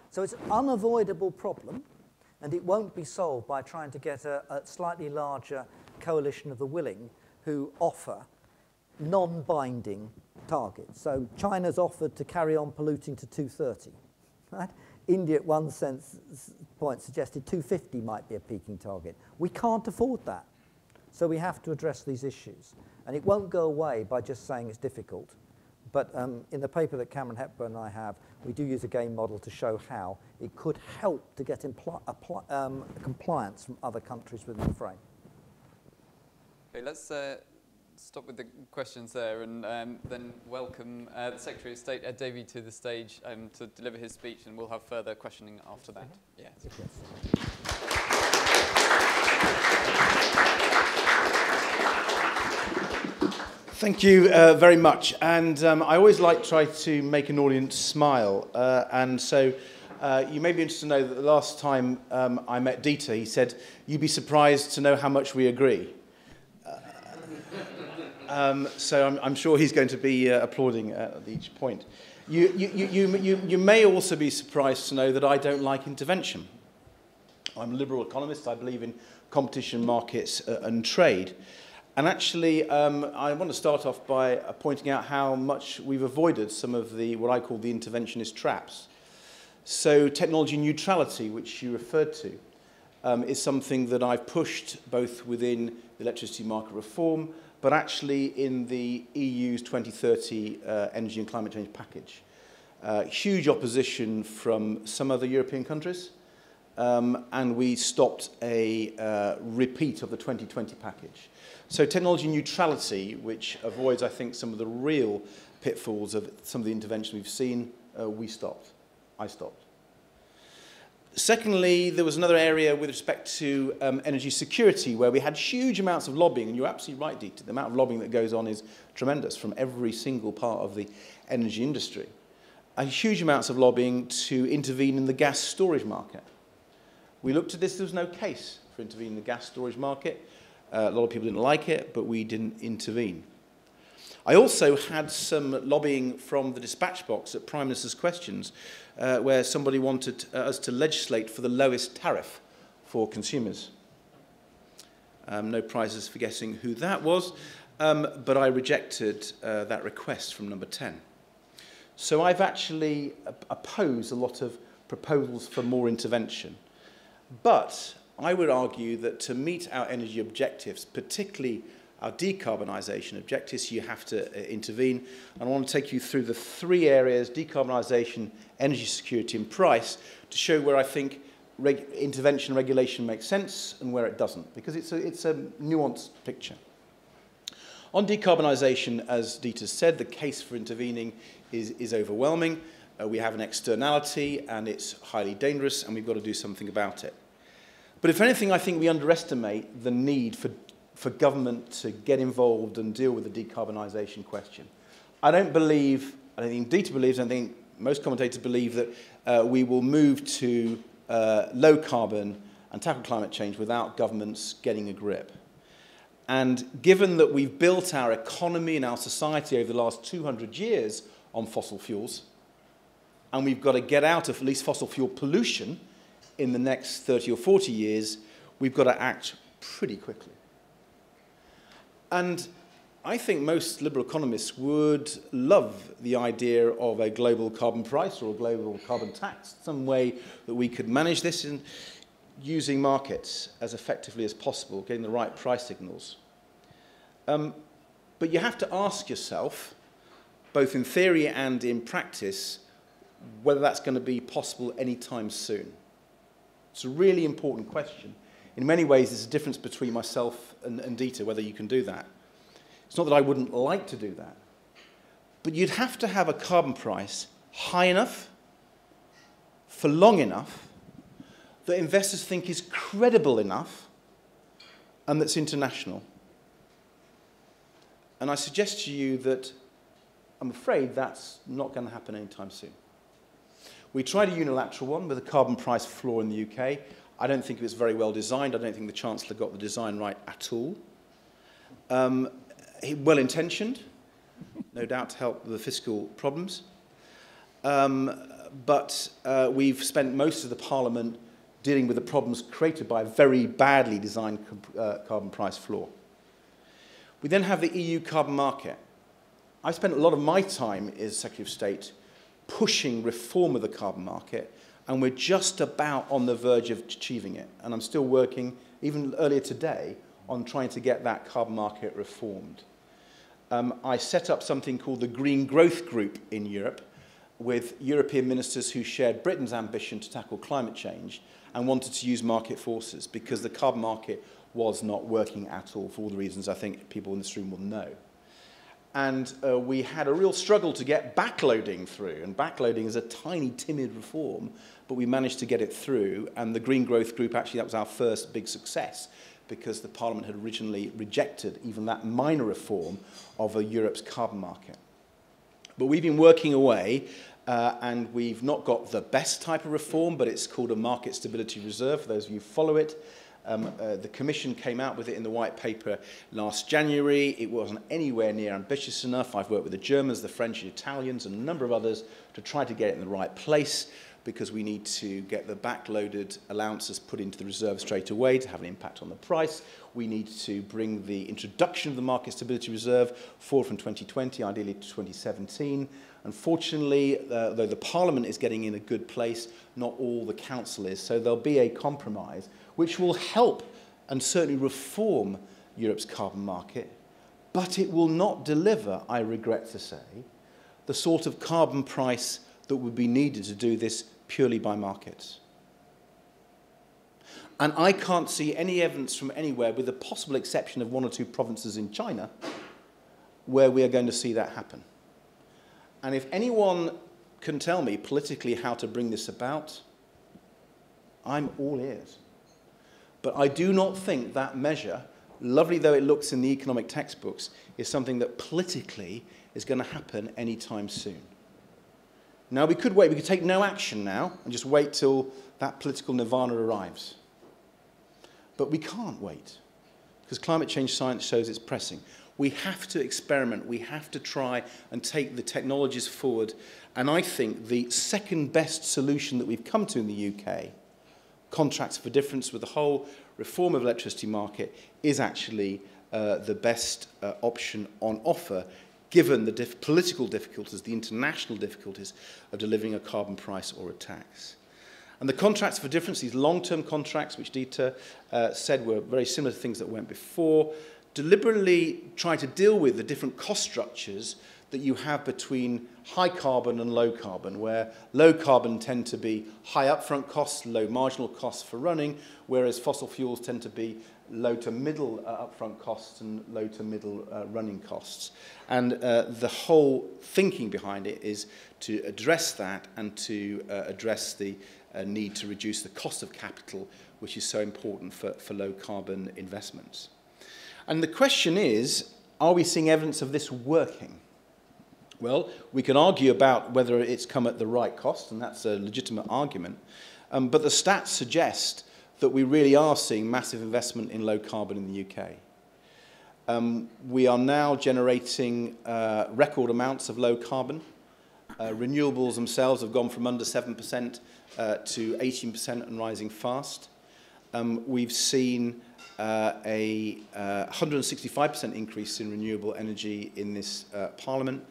So it's an unavoidable problem, and it won't be solved by trying to get a slightly larger coalition of the willing who offer non-binding targets. So China's offered to carry on polluting to 230, right? India at one point suggested 250 might be a peaking target. We can't afford that. So we have to address these issues. And it won't go away by just saying it's difficult. But in the paper that Cameron Hepburn and I have, we do use a game model to show how it could help to get compliance from other countries within the frame. Okay, let's stop with the questions there and then welcome the Secretary of State, Davey, to the stage to deliver his speech, and we'll have further questioning after that. Yeah. Thank you very much. And I always like to try to make an audience smile. And so you may be interested to know that the last time I met Dieter, he said, "You'd be surprised to know how much we agree." So I'm sure he's going to be applauding at each point. You may also be surprised to know that I don't like intervention. I'm a liberal economist. I believe in competition, markets, and trade. And actually, I want to start off by pointing out how much we've avoided some of the, what I call the interventionist traps. So technology neutrality, which you referred to, is something that I've pushed both within the electricity market reform, but actually in the EU's 2030 energy and climate change package. Huge opposition from some other European countries, and we stopped a repeat of the 2020 package. So technology neutrality, which avoids, I think, some of the real pitfalls of some of the intervention we've seen, we stopped. I stopped. Secondly, there was another area with respect to energy security where we had huge amounts of lobbying, and you're absolutely right, Dieter, the amount of lobbying that goes on is tremendous from every single part of the energy industry. Huge amounts of lobbying to intervene in the gas storage market. We looked at this, there was no case for intervening in the gas storage market. A lot of people didn't like it, but we didn't intervene. I also had some lobbying from the dispatch box at Prime Minister's Questions, where somebody wanted us to legislate for the lowest tariff for consumers. No prizes for guessing who that was, but I rejected that request from number 10. So I've actually opposed a lot of proposals for more intervention. But I would argue that to meet our energy objectives, particularly our decarbonisation objectives, you have to intervene. And I want to take you through the 3 areas, decarbonisation, energy security and price, to show where I think intervention regulation makes sense and where it doesn't, because it's a nuanced picture. On decarbonisation, as Dieter said, the case for intervening is overwhelming. We have an externality and it's highly dangerous and we've got to do something about it. But if anything, I think we underestimate the need for government to get involved and deal with the decarbonisation question. I don't think Dieter believes, I think most commentators believe that we will move to low carbon and tackle climate change without governments getting a grip. And given that we've built our economy and our society over the last 200 years on fossil fuels, and we've got to get out of at least fossil fuel pollution in the next 30 or 40 years, we've got to act pretty quickly. And I think most liberal economists would love the idea of a global carbon price or a global carbon tax, some way that we could manage this in using markets as effectively as possible, getting the right price signals. But you have to ask yourself, both in theory and in practice, whether that's going to be possible anytime soon. It's a really important question. In many ways, there's a difference between myself and Dieter, whether you can do that. It's not that I wouldn't like to do that, but you'd have to have a carbon price high enough, for long enough, that investors think is credible enough, and that's international. And I suggest to you that I'm afraid that's not going to happen anytime soon. We tried a unilateral one with a carbon price floor in the UK. I don't think it was very well designed. I don't think the Chancellor got the design right at all. Well-intentioned, no doubt to help with the fiscal problems. But we've spent most of the Parliament dealing with the problems created by a very badly designed carbon price floor. We then have the EU carbon market. I spent a lot of my time as Secretary of State pushing reform of the carbon market, and we're just about on the verge of achieving it. And I'm still working, even earlier today, on trying to get that carbon market reformed. I set up something called the Green Growth Group in Europe with European ministers who shared Britain's ambition to tackle climate change and wanted to use market forces because the carbon market was not working at all for all the reasons I think people in this room will know. And we had a real struggle to get backloading through, and backloading is a tiny, timid reform, but we managed to get it through, and the Green Growth Group, actually that was our first big success, because the Parliament had originally rejected even that minor reform of Europe's carbon market. But we've been working away, and we've not got the best type of reform, but it's called a market stability reserve, for those of you who follow it. The Commission came out with it in the White Paper last January. It wasn't anywhere near ambitious enough. I've worked with the Germans, the French, the Italians, and a number of others to try to get it in the right place, because we need to get the backloaded allowances put into the reserve straight away to have an impact on the price. We need to bring the introduction of the Market Stability Reserve forward from 2020, ideally to 2017. Unfortunately, though the Parliament is getting in a good place, not all the Council is. So there'll be a compromise which will help and certainly reform Europe's carbon market, but it will not deliver, I regret to say, the sort of carbon price that would be needed to do this purely by markets. And I can't see any evidence from anywhere, with the possible exception of 1 or 2 provinces in China, where we are going to see that happen. And if anyone can tell me politically how to bring this about, I'm all ears. But I do not think that measure, lovely though it looks in the economic textbooks, is something that politically is going to happen anytime soon. Now, we could wait. We could take no action now and just wait till that political nirvana arrives. But we can't wait, because climate change science shows it's pressing. We have to experiment. We have to try and take the technologies forward. And I think the second best solution that we've come to in the UK, contracts for difference with the whole reform of the electricity market, is actually the best option on offer, given the political difficulties, the international difficulties of delivering a carbon price or a tax. And the contracts for difference, these long-term contracts, which Dieter said were very similar to things that went before, deliberately try to deal with the different cost structures that you have between high carbon and low carbon, where low carbon tend to be high upfront costs, low marginal costs for running, whereas fossil fuels tend to be low to middle upfront costs and low to middle running costs. And the whole thinking behind it is to address that and to address the need to reduce the cost of capital, which is so important for low carbon investments. And the question is, are we seeing evidence of this working? Well, we can argue about whether it's come at the right cost, and that's a legitimate argument. But the stats suggest that we really are seeing massive investment in low carbon in the UK. We are now generating record amounts of low carbon. Renewables themselves have gone from under 7% to 18% and rising fast. We've seen a 165% increase in renewable energy in this Parliament.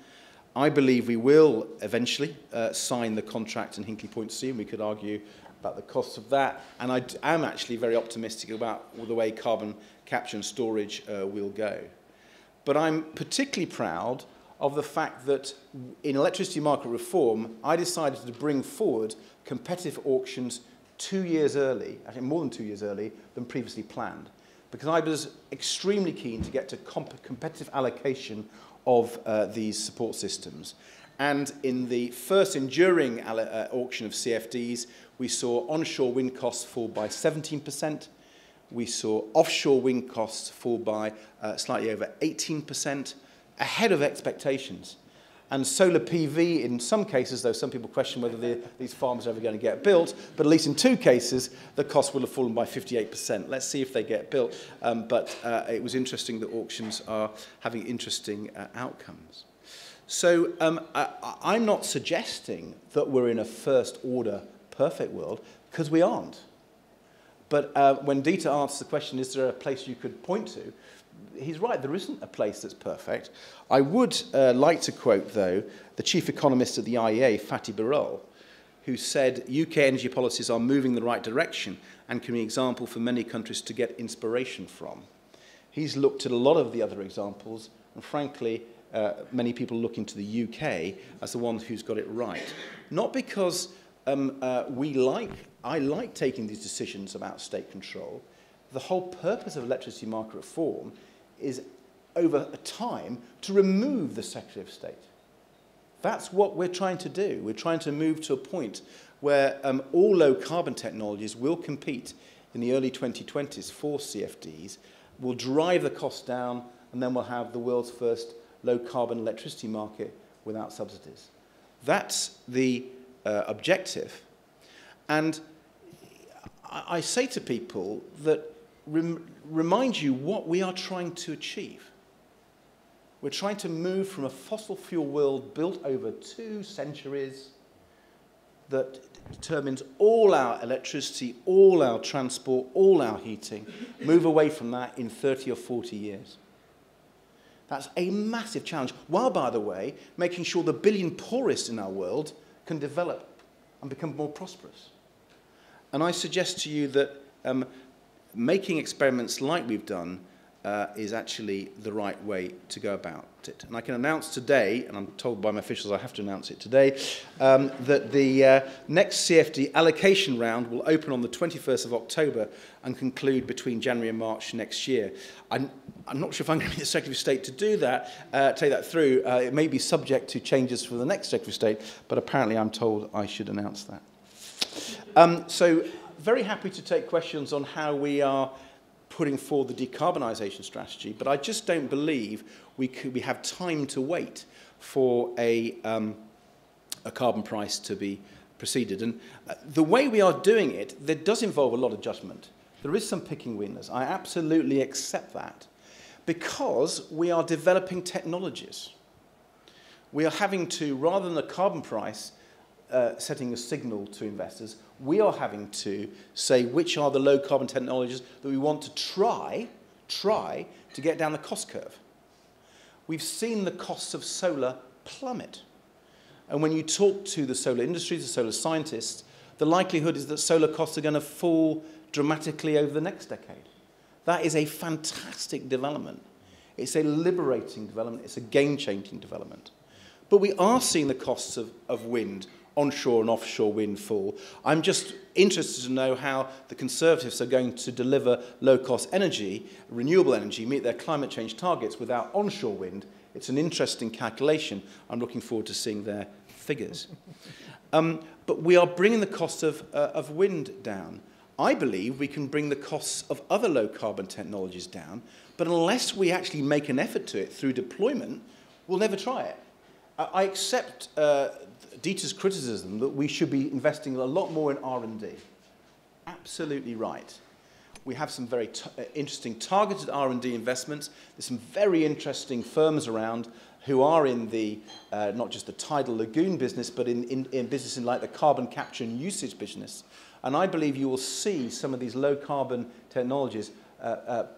I believe we will eventually sign the contract in Hinkley Point C, and we could argue about the costs of that. And I am actually very optimistic about the way carbon capture and storage will go. But I'm particularly proud of the fact that in electricity market reform, I decided to bring forward competitive auctions 2 years early, actually more than 2 years early, than previously planned, because I was extremely keen to get to competitive allocation of these support systems. And in the first enduring auction of CFDs, we saw onshore wind costs fall by 17%. We saw offshore wind costs fall by slightly over 18%, ahead of expectations. And solar PV, in some cases, though some people question whether these farms are ever going to get built, but at least in 2 cases, the cost will have fallen by 58%. Let's see if they get built. But it was interesting that auctions are having interesting outcomes. So I'm not suggesting that we're in a first-order perfect world, because we aren't. But when Dieter asks the question, is there a place you could point to, he's right, there isn't a place that's perfect. I would like to quote, though, the chief economist at the IEA, Fatih Birol, who said UK energy policies are moving in the right direction and can be an example for many countries to get inspiration from. He's looked at a lot of the other examples, and frankly, many people look into the UK as the one who's got it right. Not because I like taking these decisions about state control. The whole purpose of electricity market reform is, over time, to remove the Secretary of State. That's what we're trying to do. We're trying to move to a point where all low-carbon technologies will compete in the early 2020s for CFDs, will drive the cost down, and then we'll have the world's first low-carbon electricity market without subsidies. That's the objective. And I say to people that remind you what we are trying to achieve. We're trying to move from a fossil fuel world built over 2 centuries that determines all our electricity, all our transport, all our heating, move away from that in 30 or 40 years. That's a massive challenge, while, by the way, making sure the billion poorest in our world can develop and become more prosperous. And I suggest to you that making experiments like we've done is actually the right way to go about it. And I can announce today, and I'm told by my officials I have to announce it today, that the next CFD allocation round will open on the 21st of October and conclude between January and March next year. I'm not sure if I'm going to be the Secretary of State to do that, take that through. It may be subject to changes for the next Secretary of State, but apparently I'm told I should announce that. So very happy to take questions on how we are putting forward the decarbonisation strategy, but I just don't believe we have time to wait for a carbon price to be preceded. And the way we are doing it, that does involve a lot of judgment. There is some picking winners. I absolutely accept that, because we are developing technologies. We are having to, rather than a carbon price setting a signal to investors, we are having to say which are the low carbon technologies that we want to try to get down the cost curve. We've seen the costs of solar plummet. And when you talk to the solar industries, the solar scientists, the likelihood is that solar costs are going to fall dramatically over the next decade. That is a fantastic development. It's a liberating development. It's a game-changing development. But we are seeing the costs of wind, onshore and offshore wind, fall. I'm just interested to know how the Conservatives are going to deliver low-cost energy, renewable energy, meet their climate change targets without onshore wind. It's an interesting calculation. I'm looking forward to seeing their figures. But we are bringing the cost of wind down. I believe we can bring the costs of other low-carbon technologies down, but unless we actually make an effort to it through deployment, we'll never try it. I accept Dieter's criticism that we should be investing a lot more in R&D. Absolutely right. We have some very interesting targeted R&D investments. There's some very interesting firms around who are in the, not just the tidal lagoon business, but in business in like the carbon capture and usage business. And I believe you will see some of these low carbon technologies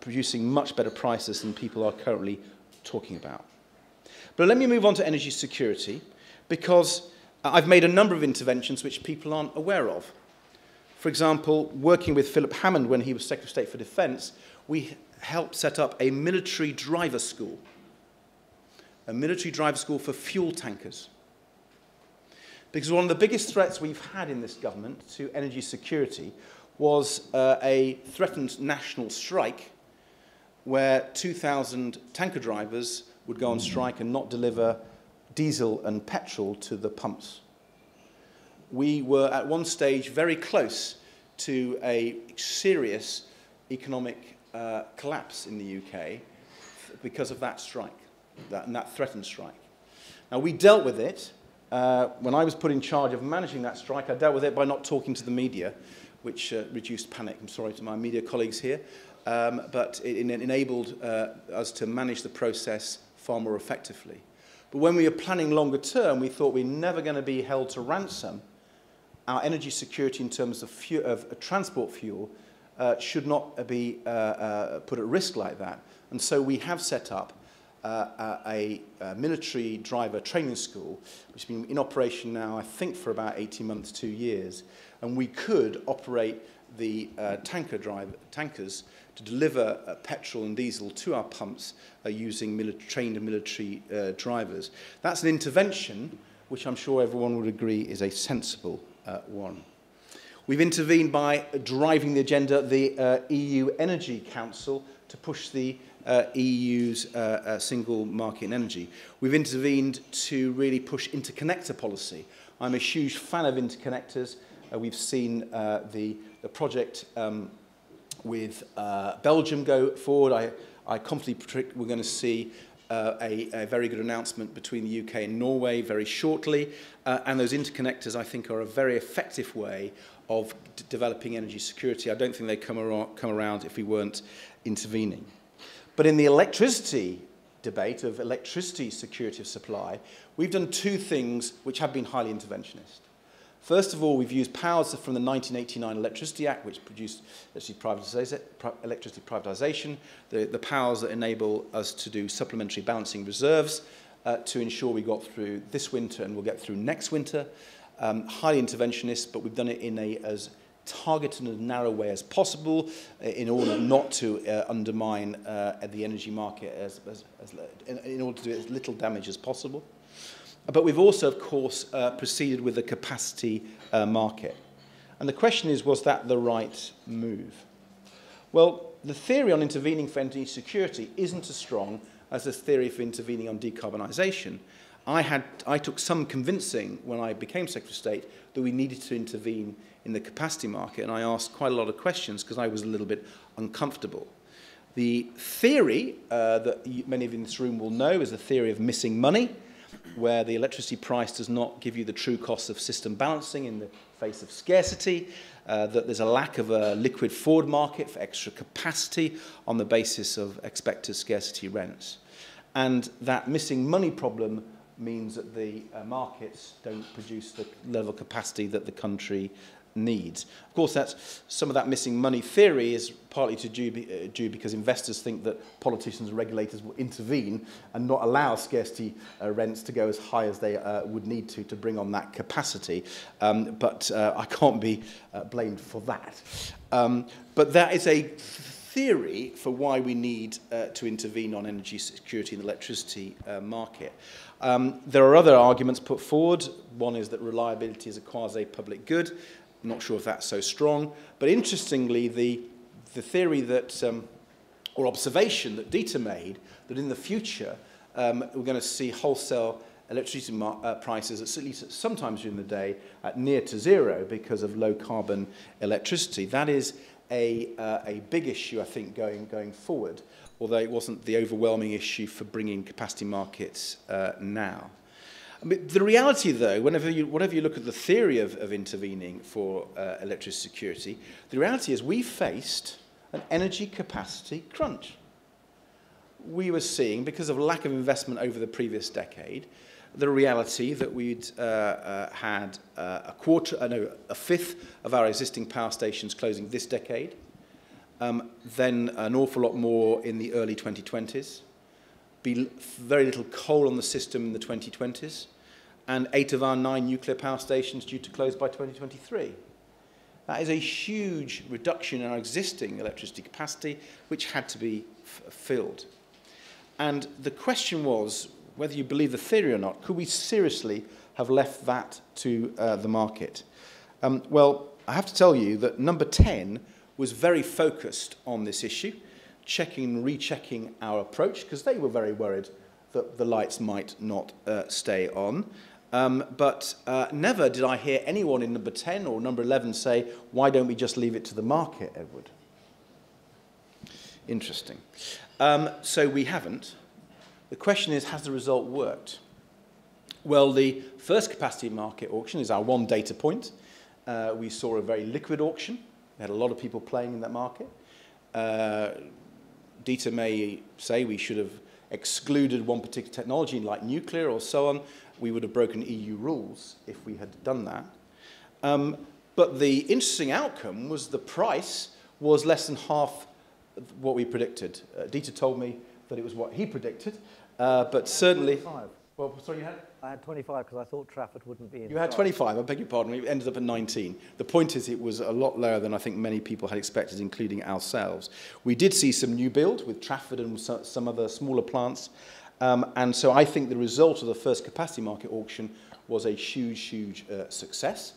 producing much better prices than people are currently talking about. But let me move on to energy security, because I've made a number of interventions which people aren't aware of. For example, working with Philip Hammond when he was Secretary of State for Defence, we helped set up a military driver school. A military driver school for fuel tankers. Because one of the biggest threats we've had in this government to energy security was a threatened national strike where 2,000 tanker drivers would go on strike and not deliver diesel and petrol to the pumps. We were at one stage very close to a serious economic collapse in the UK because of that strike, that threatened strike. Now, we dealt with it. When I was put in charge of managing that strike, I dealt with it by not talking to the media, which reduced panic. I'm sorry to my media colleagues here. But it enabled us to manage the process far more effectively. But when we were planning longer term, we thought we're never going to be held to ransom. Our energy security in terms of transport fuel should not be put at risk like that. And so we have set up a military driver training school, which has been in operation now, I think, for about 18 months, 2 years. And we could operate the tankers to deliver petrol and diesel to our pumps using trained military drivers. That's an intervention which I'm sure everyone would agree is a sensible one. We've intervened by driving the agenda of the EU Energy Council to push the EU's single market in energy. We've intervened to really push interconnector policy. I'm a huge fan of interconnectors. We've seen the project with Belgium go forward. I confidently predict we're going to see a very good announcement between the UK and Norway very shortly. And those interconnectors, I think, are a very effective way of developing energy security. I don't think they'd come around if we weren't intervening. But in the electricity debate of electricity security of supply, we've done two things which have been highly interventionist. First of all, we've used powers from the 1989 Electricity Act, which produced electricity privatisation, the powers that enable us to do supplementary balancing reserves to ensure we got through this winter and we'll get through next winter. Highly interventionist, but we've done it in as targeted and narrow way as possible in order not to undermine the energy market, in order to do as little damage as possible. But we've also, of course, proceeded with the capacity market. And the question is, was that the right move? Well, the theory on intervening for energy security isn't as strong as the theory for intervening on decarbonisation. I took some convincing when I became Secretary of State that we needed to intervene in the capacity market, and I asked quite a lot of questions because I was a little bit uncomfortable. The theory that many of you in this room will know is the theory of missing money, where the electricity price does not give you the true cost of system balancing in the face of scarcity, that there's a lack of a liquid forward market for extra capacity on the basis of expected scarcity rents. And that missing money problem means that the markets don't produce the level of capacity that the country needs. Of course, some of that missing money theory is partly due because investors think that politicians and regulators will intervene and not allow scarcity rents to go as high as they would need to bring on that capacity. But I can't be blamed for that. But that is a theory for why we need to intervene on energy security in the electricity market. There are other arguments put forward. One is that reliability is a quasi-public good. I'm not sure if that's so strong. But interestingly, the theory that, or observation that Dieter made, that in the future we're going to see wholesale electricity prices, at least sometimes during the day, at near to zero because of low carbon electricity. That is a big issue, I think, going forward, although it wasn't the overwhelming issue for bringing capacity markets now. I mean, the reality, though, whenever you look at the theory of intervening for electricity security, the reality is we faced an energy capacity crunch. We were seeing, because of lack of investment over the previous decade, the reality that we'd had a fifth of our existing power stations closing this decade, then an awful lot more in the early 2020s, be very little coal on the system in the 2020s, and 8 of our 9 nuclear power stations due to close by 2023. That is a huge reduction in our existing electricity capacity, which had to be filled. And the question was, whether you believe the theory or not, could we seriously have left that to the market? Well, I have to tell you that number 10 was very focused on this issue, checking and rechecking our approach, because they were very worried that the lights might not stay on. But never did I hear anyone in number 10 or number 11 say, why don't we just leave it to the market, Edward? Interesting. So we haven't. The question is, has the result worked? Well, the first capacity market auction is our one data point. We saw a very liquid auction. We had a lot of people playing in that market. Dieter may say we should have excluded one particular technology like nuclear or so on. We would have broken EU rules if we had done that. But the interesting outcome was the price was less than half what we predicted. Dieter told me that it was what he predicted, but certainly... 25. Well, sorry, you had? I had 25 because I thought Trafford wouldn't be in. You had 25, I beg your pardon. We ended up at 19. The point is it was a lot lower than I think many people had expected, including ourselves. We did see some new build with Trafford and some other smaller plants. And so I think the result of the first capacity market auction was a huge, huge success.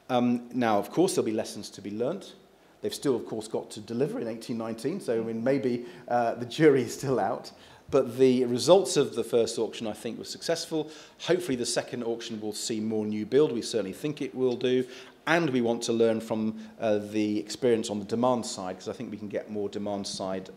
Now, of course, there'll be lessons to be learnt. They've still, of course, got to deliver in 1819, so I mean, maybe the jury is still out. But the results of the first auction, I think, were successful. Hopefully the second auction will see more new build. We certainly think it will do. And we want to learn from the experience on the demand side, because I think we can get more demand side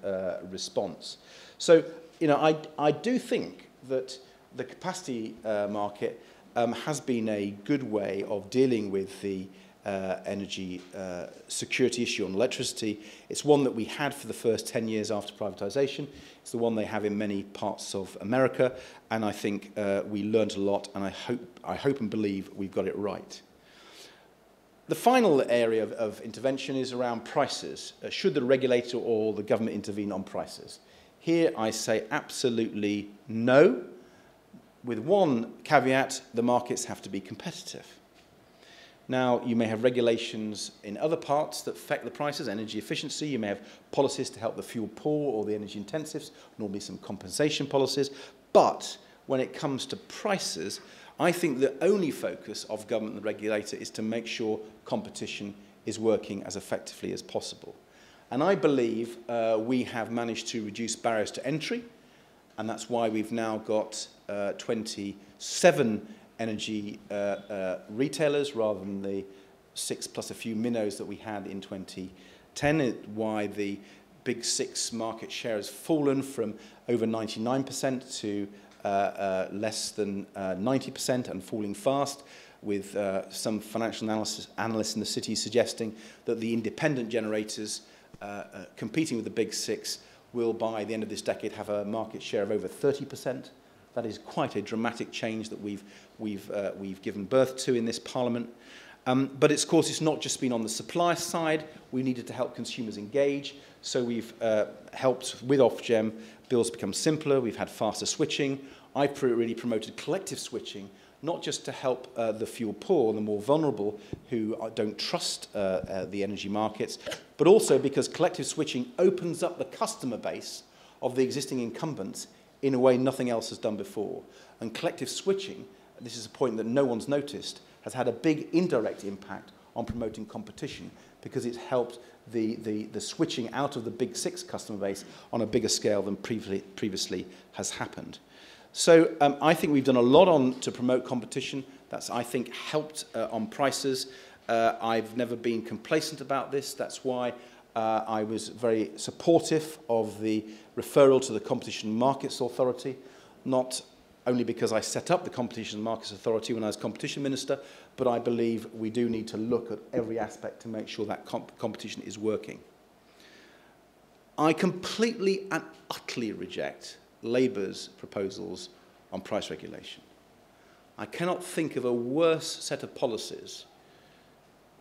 response. So, you know, I do think that the capacity market has been a good way of dealing with the energy security issue on electricity. It's one that we had for the first 10 years after privatisation. It's the one they have in many parts of America, and I think we learned a lot, and I hope and believe we've got it right. The final area of intervention is around prices. Should the regulator or the government intervene on prices? Here I say absolutely no, with one caveat: the markets have to be competitive. Now, you may have regulations in other parts that affect the prices, energy efficiency. You may have policies to help the fuel poor or the energy intensives, normally some compensation policies. But when it comes to prices, I think the only focus of government and the regulator is to make sure competition is working as effectively as possible. And I believe we have managed to reduce barriers to entry and that's why we've now got 27 energy retailers rather than the 6 plus a few minnows that we had in 2010, why the big 6 market share has fallen from over 99% to less than 90% and falling fast, with some financial analysts in the city suggesting that the independent generators competing with the big 6 will, by the end of this decade, have a market share of over 30%. That is quite a dramatic change that we've given birth to in this Parliament. But of course, it's not just been on the supply side. We needed to help consumers engage. So we've helped with Ofgem bills become simpler. We've had faster switching. I've really promoted collective switching, not just to help the fuel poor, the more vulnerable who don't trust the energy markets, but also because collective switching opens up the customer base of the existing incumbents in a way nothing else has done before. And collective switching, this is a point that no one's noticed, has had a big indirect impact on promoting competition, because it's helped the switching out of the big 6 customer base on a bigger scale than previously has happened. So I think we've done a lot to promote competition. That's, I think, helped on prices. I've never been complacent about this. That's why I was very supportive of the referral to the Competition and Markets Authority, not only because I set up the Competition and Markets Authority when I was Competition Minister, but I believe we do need to look at every aspect to make sure that competition is working. I completely and utterly reject Labour's proposals on price regulation. I cannot think of a worse set of policies.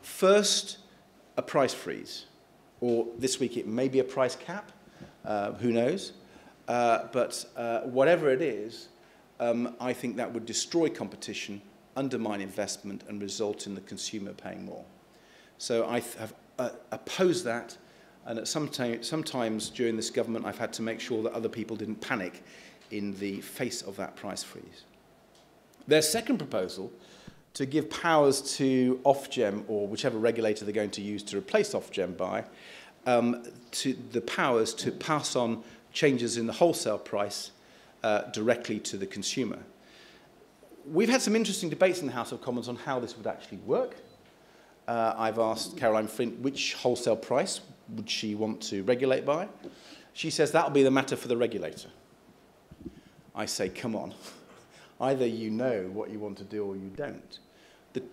First, a price freeze, or this week it may be a price cap, who knows, but whatever it is, I think that would destroy competition, undermine investment, and result in the consumer paying more. So I have opposed that, and sometimes during this government I've had to make sure that other people didn't panic in the face of that price freeze. Their second proposal, to give powers to Ofgem, or whichever regulator they're going to use to replace Ofgem by, to the powers to pass on changes in the wholesale price directly to the consumer. We've had some interesting debates in the House of Commons on how this would actually work. I've asked Caroline Flint which wholesale price would she want to regulate by. She says that'll be the matter for the regulator. I say, come on. Either you know what you want to do or you don't.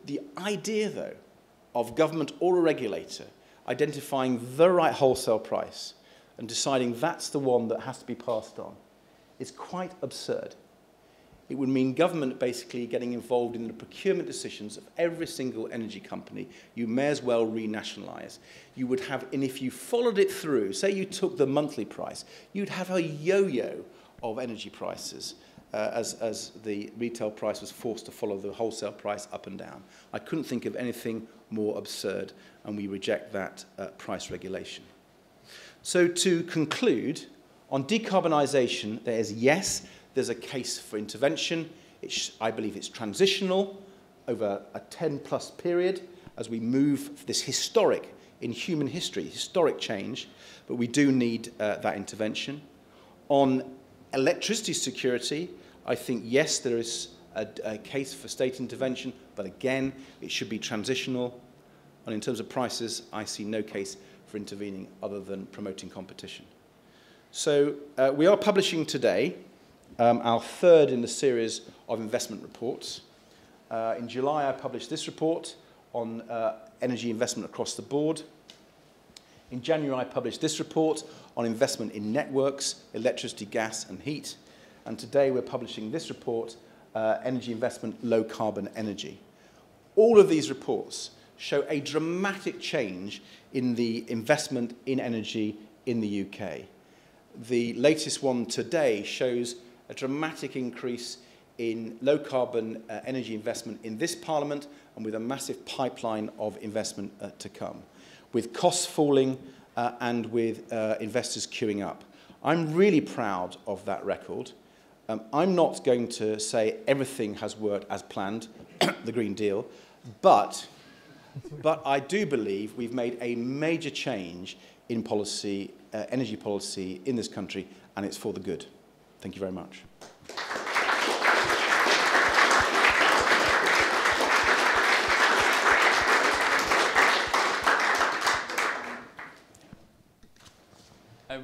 The idea, though, of government or a regulator identifying the right wholesale price and deciding that's the one that has to be passed on is quite absurd. It would mean government basically getting involved in the procurement decisions of every single energy company. You may as well renationalise. You would have, and if you followed it through, say you took the monthly price, you'd have a yo-yo of energy prices as the retail price was forced to follow the wholesale price up and down. I couldn't think of anything more absurd, and we reject that price regulation. So to conclude, on decarbonisation, there is, yes, there's a case for intervention. I believe it's transitional over a 10-plus period as we move this historic, in human history, historic change, but we do need that intervention. On electricity security, I think, yes, there is a case for state intervention, but again, it should be transitional. And in terms of prices, I see no case for intervening other than promoting competition. So we are publishing today our third in the series of investment reports. In July, I published this report on energy investment across the board. In January, I published this report on investment in networks, electricity, gas, and heat. And today, we're publishing this report, energy investment, low carbon energy. All of these reports show a dramatic change in the investment in energy in the UK. The latest one today shows a dramatic increase in low-carbon energy investment in this Parliament, and with a massive pipeline of investment to come, with costs falling and with investors queuing up. I'm really proud of that record. I'm not going to say everything has worked as planned, the Green Deal, but I do believe we've made a major change in policy, energy policy in this country, and it's for the good. Thank you very much.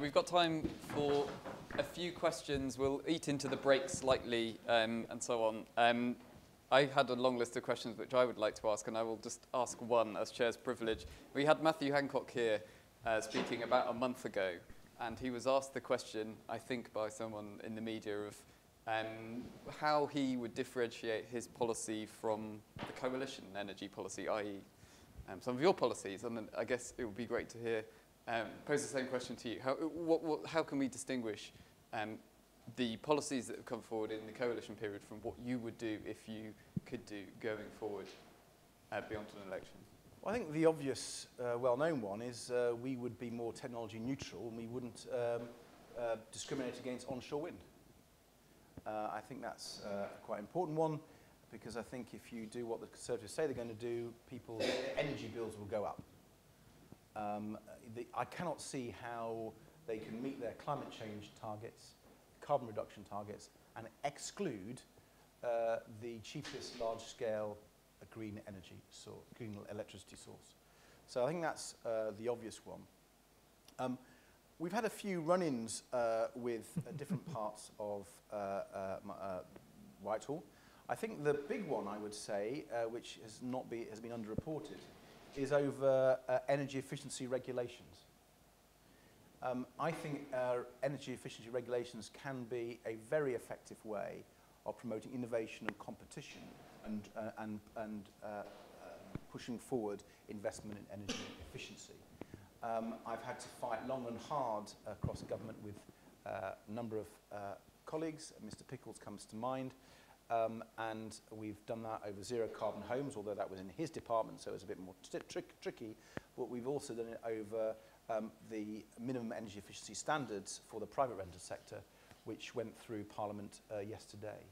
We've got time for a few questions. We'll eat into the break slightly and so on. I had a long list of questions which I would like to ask, and I will just ask one as chair's privilege. We had Matthew Hancock here speaking about a month ago, and he was asked the question, I think by someone in the media, of how he would differentiate his policy from the coalition energy policy, i.e. Some of your policies. And I guess it would be great to hear, pose the same question to you. How can we distinguish the policies that have come forward in the coalition period from what you would do if you could do going forward beyond an election? Well, I think the obvious, well-known one is we would be more technology neutral and we wouldn't discriminate against onshore wind. I think that's a quite important one, because I think if you do what the Conservatives say they're going to do, people's energy bills will go up. I cannot see how they can meet their climate change targets, carbon reduction targets, and exclude the cheapest large-scale green energy source, green electricity source. So I think that's the obvious one. We've had a few run-ins with different parts of Whitehall. I think the big one, I would say, which has been underreported, is over energy efficiency regulations. I think energy efficiency regulations can be a very effective way of promoting innovation and competition and pushing forward investment in energy efficiency. I've had to fight long and hard across government with a number of colleagues. Mr. Pickles comes to mind. And we've done that over zero carbon homes, although that was in his department, so it was a bit more tricky. But we've also done it over the minimum energy efficiency standards for the private rental sector, which went through Parliament yesterday.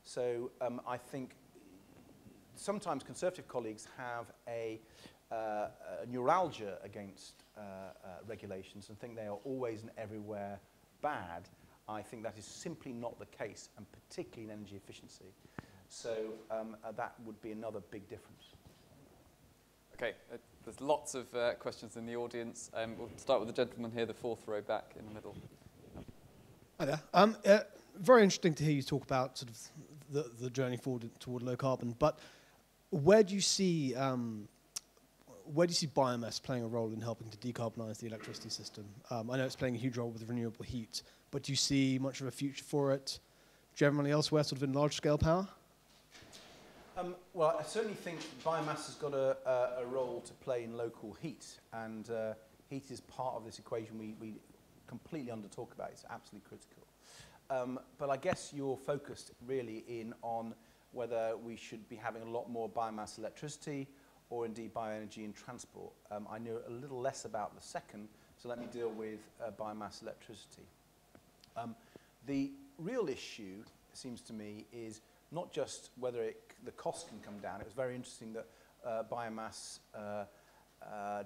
So I think sometimes Conservative colleagues have a neuralgia against regulations and think they are always and everywhere bad. I think that is simply not the case, and particularly in energy efficiency. So that would be another big difference. Okay, there's lots of questions in the audience. We'll start with the gentleman here, the fourth row back in the middle. Hi there. Very interesting to hear you talk about sort of the journey forward toward low carbon. But where do you see biomass playing a role in helping to decarbonise the electricity system? I know it's playing a huge role with renewable heat, but do you see much of a future for it generally elsewhere, sort of in large-scale power? Well, I certainly think biomass has got a role to play in local heat, and heat is part of this equation we completely under-talk about. It's absolutely critical. But I guess you're focused really in on whether we should be having a lot more biomass electricity or indeed bioenergy in transport. I know a little less about the second, so let me deal with biomass electricity. The real issue, it seems to me, is not just whether the cost can come down. It was very interesting that biomass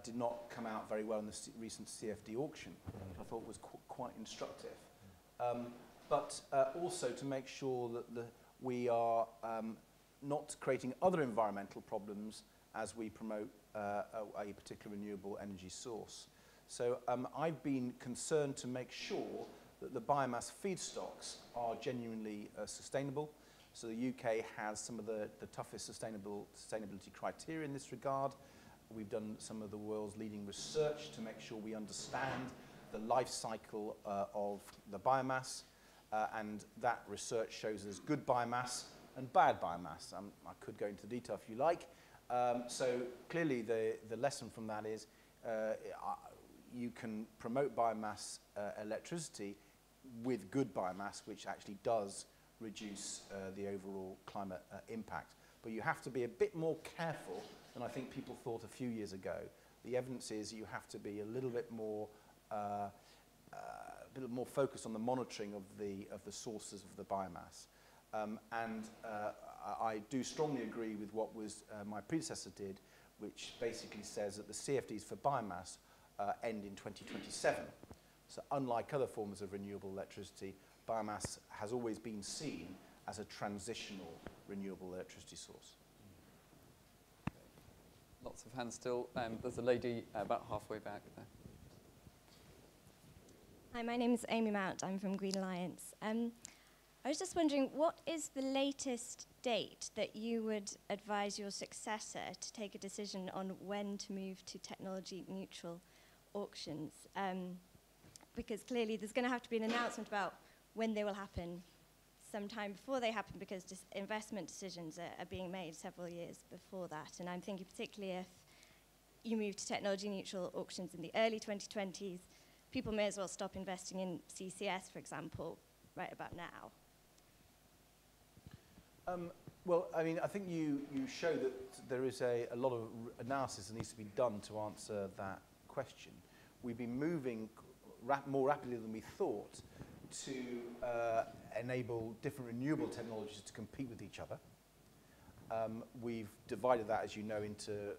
did not come out very well in the recent CFD auction, which I thought was quite instructive. But also to make sure that we are not creating other environmental problems as we promote a particular renewable energy source. So I've been concerned to make sure that the biomass feedstocks are genuinely sustainable. So the UK has some of the toughest sustainability criteria in this regard. We've done some of the world's leading research to make sure we understand the life cycle of the biomass, and that research shows us good biomass and bad biomass. I could go into detail if you like. So clearly the lesson from that is you can promote biomass electricity with good biomass, which actually does reduce the overall climate impact. But you have to be a bit more careful than I think people thought a few years ago. The evidence is you have to be a little bit more focused on the monitoring of the sources of the biomass. I do strongly agree with what my predecessor did, which basically says that the CFDs for biomass end in 2027. So unlike other forms of renewable electricity, biomass has always been seen as a transitional renewable electricity source. Lots of hands still. There's a lady about halfway back there. Hi, my name is Amy Mount. I'm from Green Alliance. I was just wondering, what is the latest date that you would advise your successor to take a decision on when to move to technology-neutral auctions? Because clearly there's going to have to be an announcement about when they will happen sometime before they happen, because investment decisions are being made several years before that. And I'm thinking particularly if you move to technology-neutral auctions in the early 2020s, people may as well stop investing in CCS, for example, right about now. Well, I mean, I think you show that there is a lot of analysis that needs to be done to answer that question. We've been moving more rapidly than we thought to enable different renewable technologies to compete with each other. We've divided that, as you know, into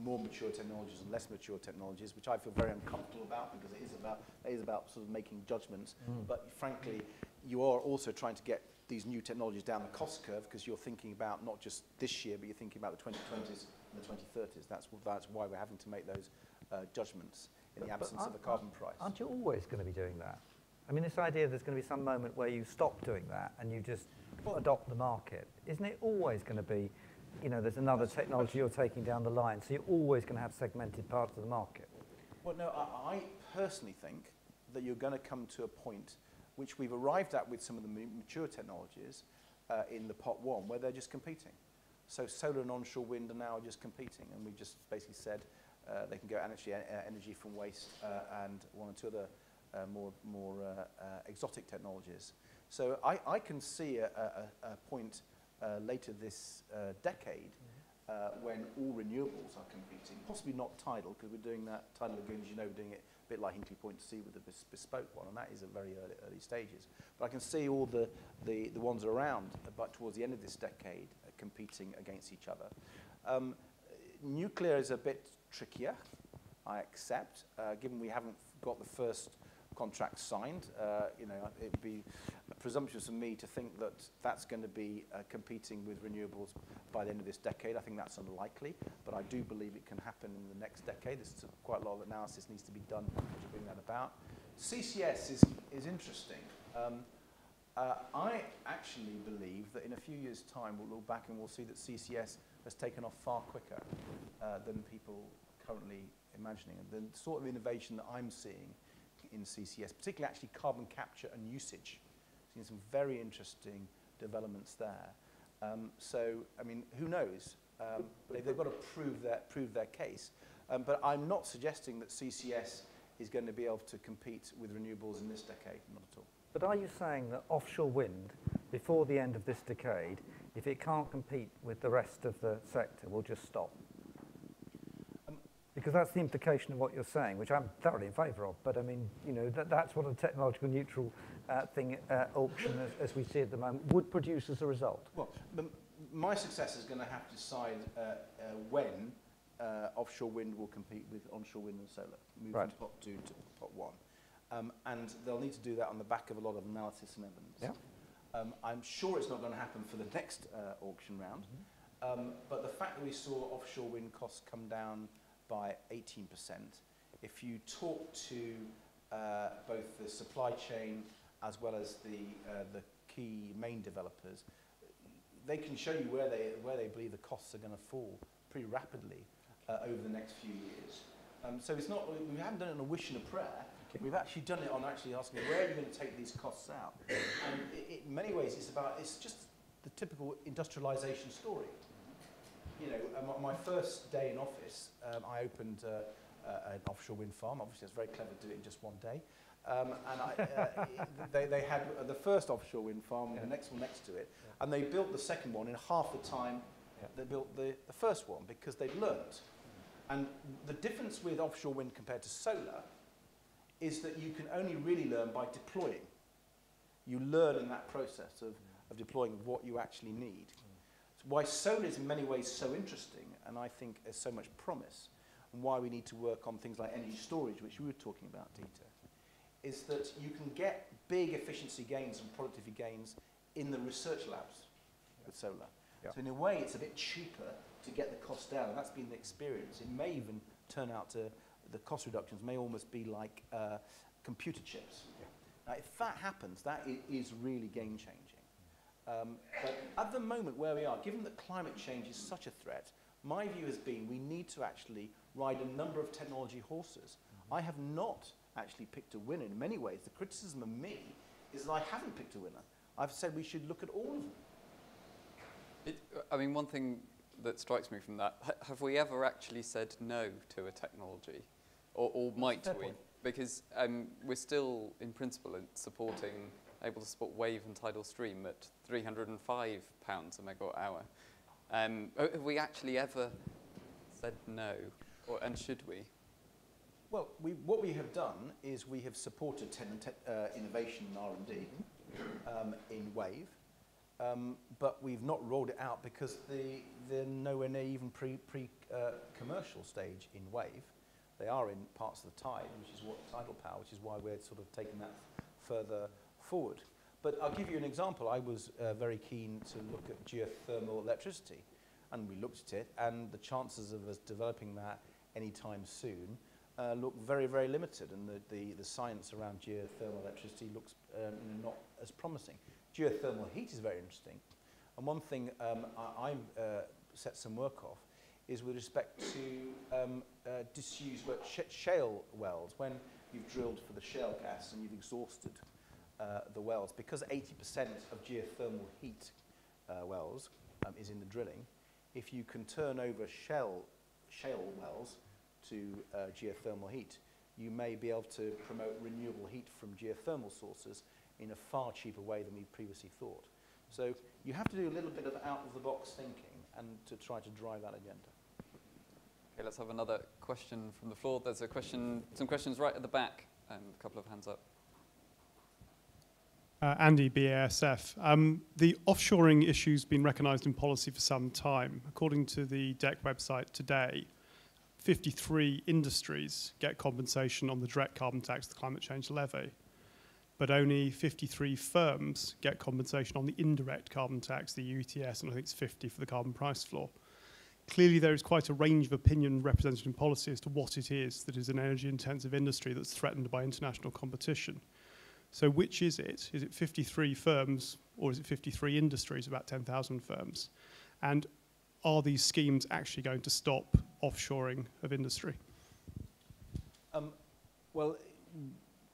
more mature technologies and less mature technologies, which I feel very uncomfortable about, because it is about sort of making judgments. But frankly, you are also trying to get these new technologies down the cost curve, because you're thinking about not just this year, but you're thinking about the 2020s and the 2030s. That's why we're having to make those judgments in the absence of a carbon price. Aren't you always going to be doing that? I mean, this idea there's going to be some moment where you stop doing that and you just adopt the market. Isn't it always going to be, you know, there's another technology you're taking down the line, so you're always going to have segmented parts of the market? Well, no, I personally think that you're going to come to a point which we've arrived at with some of the mature technologies in the pot one, where they're just competing. So solar and onshore wind are now just competing, and we've just basically said they can go energy from waste and one or two other more exotic technologies. So I can see a point later this decade when all renewables are competing, possibly not tidal, because we're doing that, tidal lagoons, you know, we're doing it a bit like Hinkley Point to Sea with the bespoke one, and that is at very early stages. But I can see all the ones around, but towards the end of this decade, competing against each other. Nuclear is a bit trickier, I accept, given we haven't got the first contract signed. You know, it'd be presumptuous of me to think that that's going to be competing with renewables by the end of this decade. I think that's unlikely, but I do believe it can happen in the next decade. There's quite a lot of analysis needs to be done to bring that about. CCS is interesting. I actually believe that in a few years' time we'll look back and we'll see that CCS has taken off far quicker than people currently imagining. And the sort of innovation that I'm seeing in CCS, particularly actually carbon capture and usage, seeing some very interesting developments there. So, I mean, who knows? They've got to prove their case. But I'm not suggesting that CCS is going to be able to compete with renewables in this decade, not at all. But are you saying that offshore wind, before the end of this decade, if it can't compete with the rest of the sector, will just stop? Because that's the implication of what you're saying, which I'm thoroughly in favour of. But I mean, you know, that's what a technological neutral auction, as we see at the moment, would produce as a result. Well, my successor is going to have to decide when offshore wind will compete with onshore wind and solar, move from pot 2 to pot 1. And they'll need to do that on the back of a lot of analysis and evidence. Yeah. I'm sure it's not going to happen for the next auction round. But the fact that we saw offshore wind costs come down by 18%. If you talk to both the supply chain as well as the key main developers, they can show you where they believe the costs are going to fall pretty rapidly over the next few years. So it's not, we haven't done it on a wish and a prayer. We've actually done it on actually asking, where are you going to take these costs out? And in many ways, it's just the typical industrialization story. You know, my first day in office, I opened an offshore wind farm. Obviously, it's very clever to do it in just one day. And they had the first offshore wind farm, the next one next to it, and they built the second one in half the time they built the first one, because they'd learnt. And the difference with offshore wind compared to solar is that you can only really learn by deploying. You learn in that process of deploying what you actually need. Why solar is in many ways so interesting, and I think there's so much promise, and why we need to work on things like energy storage, which we were talking about, Dieter, is that you can get big efficiency gains and productivity gains in the research labs with solar. Yeah. So in a way, it's a bit cheaper to get the cost down, and that's been the experience. It may even turn out to, the cost reductions may almost be like computer chips. Yeah. Now, if that happens, that is really game-changing. But at the moment where we are, given that climate change is such a threat, my view has been we need to actually ride a number of technology horses. I have not actually picked a winner. In many ways, the criticism of me is that I haven't picked a winner. I've said we should look at all of them. I mean, one thing that strikes me from that, have we ever actually said no to a technology? Or might Fair we? point. Because we're still, in principle, able to support wave and tidal stream at £305 a megawatt hour. Have we actually ever said no, and should we? Well, what we have done is we have supported innovation and R&D in wave, but we've not rolled it out because they're nowhere near even pre-commercial stage in wave. They are in parts of the tide, which is what tidal power, which is why we're sort of taking that further forward. But I'll give you an example. I was very keen to look at geothermal electricity, and we looked at it, and the chances of us developing that anytime soon look very, very limited, and the science around geothermal electricity looks not as promising. Geothermal heat is very interesting, and one thing I've set some work off is with respect to disused shale wells. When you've drilled for the shale gas and you've exhausted the wells, because 80% of geothermal heat wells is in the drilling, if you can turn over shale wells to geothermal heat, you may be able to promote renewable heat from geothermal sources in a far cheaper way than we previously thought. So you have to do a little bit of out-of-the-box thinking and to try to drive that agenda. Okay, let's have another question from the floor. There's some questions right at the back. A couple of hands up. Andy, BASF. The offshoring issue's been recognised in policy for some time. According to the DEC website today, 53 industries get compensation on the direct carbon tax, the climate change levy, but only 53 firms get compensation on the indirect carbon tax, the ETS, and I think it's 50 for the carbon price floor. Clearly, there is quite a range of opinion represented in policy as to what it is that is an energy-intensive industry that's threatened by international competition. So which is it? Is it 53 firms, or is it 53 industries, about 10,000 firms? And are these schemes actually going to stop offshoring of industry? Well,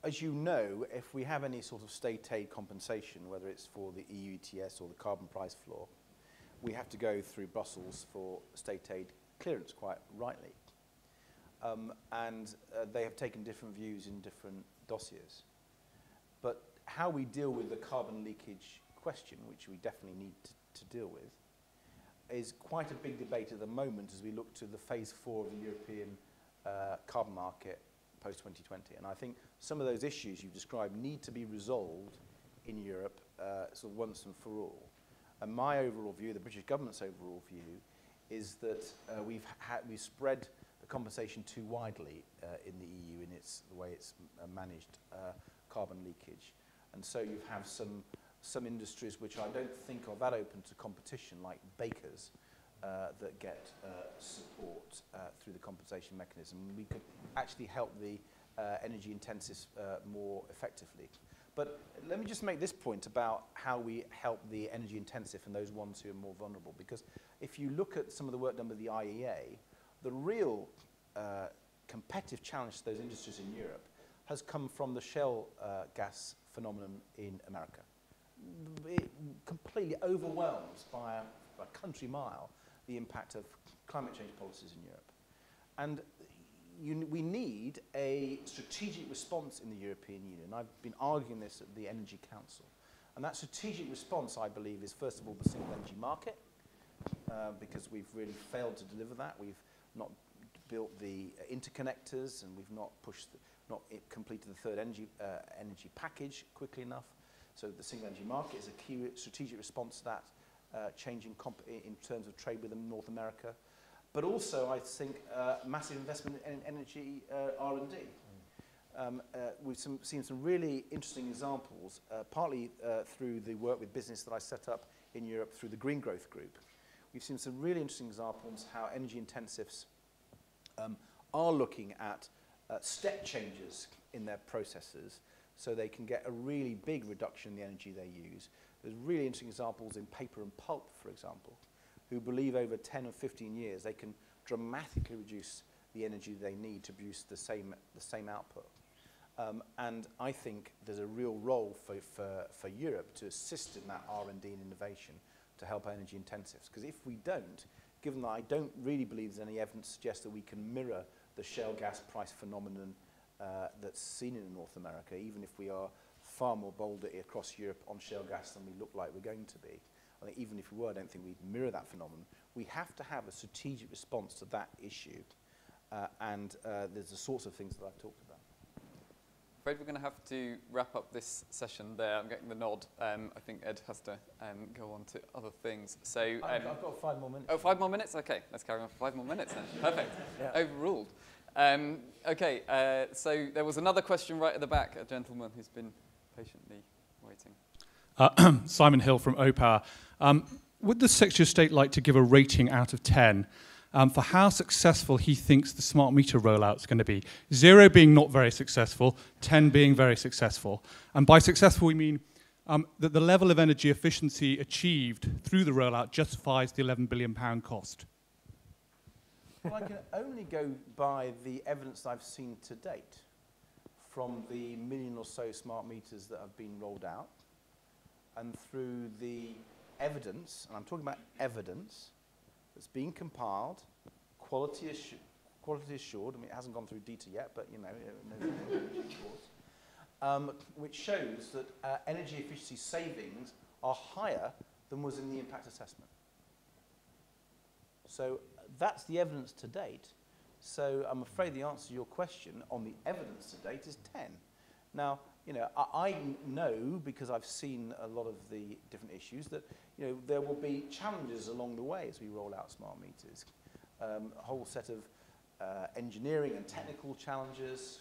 as you know, if we have any sort of state aid compensation, whether it's for the EU ETS or the carbon price floor, we have to go through Brussels for state aid clearance, quite rightly. And they have taken different views in different dossiers. But how we deal with the carbon leakage question, which we definitely need to deal with, is quite a big debate at the moment as we look to the phase 4 of the European carbon market post-2020. And I think some of those issues you've described need to be resolved in Europe sort of once and for all. And my overall view, the British government's overall view, is that we've spread the compensation too widely in the EU in the way it's managed carbon leakage. And so you have some industries which I don't think are that open to competition, like bakers, that get support through the compensation mechanism. We could actually help the energy intensives more effectively. But let me just make this point about how we help the energy intensive and those ones who are more vulnerable. Because if you look at some of the work done by the IEA, the real competitive challenge to those industries in Europe has come from the shale gas phenomenon in America. It completely overwhelms by a country mile the impact of climate change policies in Europe. And we need a strategic response in the European Union. I've been arguing this at the Energy Council. And that strategic response, I believe, is first of all the single energy market, because we've really failed to deliver that. We've not built the interconnectors, and we've not completed the third energy package quickly enough. So the single energy market is a key strategic response to that changing in terms of trade with North America. But also, I think, massive investment in energy R&D. we've seen some really interesting examples, partly through the work with business that I set up in Europe through the Green Growth Group. We've seen some really interesting examples how energy intensives are looking at step changes in their processes so they can get a really big reduction in the energy they use. There's really interesting examples in paper and pulp, for example, who believe over 10 or 15 years they can dramatically reduce the energy they need to produce the same output. And I think there's a real role for Europe to assist in that R&D and innovation to help energy intensives. Because if we don't, given that I don't really believe there's any evidence to suggest that we can mirror the shale gas price phenomenon that's seen in North America, even if we are far more bolder across Europe on shale gas than we look like we're going to be. I think even if we were, I don't think we'd mirror that phenomenon. We have to have a strategic response to that issue. And there's the sorts of things that I've talked about. I'm afraid we're going to have to wrap up this session there. I'm getting the nod. I think Ed has to go on to other things. So I've got 5 more minutes. Oh, 5 more minutes? Okay, let's carry on for 5 more minutes then. Perfect. Yeah. Overruled. Okay, so there was another question right at the back, a gentleman who's been patiently waiting. Simon Hill from OPower. Would the Secretary of State like to give a rating out of 10 for how successful he thinks the smart meter rollout is going to be? 0 being not very successful, 10 being very successful. And by successful, we mean that the level of energy efficiency achieved through the rollout justifies the £11 billion cost. Well, I can only go by the evidence I've seen to date from the million or so smart meters that have been rolled out, and through the evidence, and I'm talking about evidence, that's being compiled, quality assured. I mean, it hasn't gone through Dieter yet, but you know, which shows that energy efficiency savings are higher than was in the impact assessment. So that's the evidence to date. So I'm afraid the answer to your question on the evidence to date is 10. Now, you know, I know, because I've seen a lot of the different issues, that you know, there will be challenges along the way as we roll out smart meters. A whole set of engineering and technical challenges.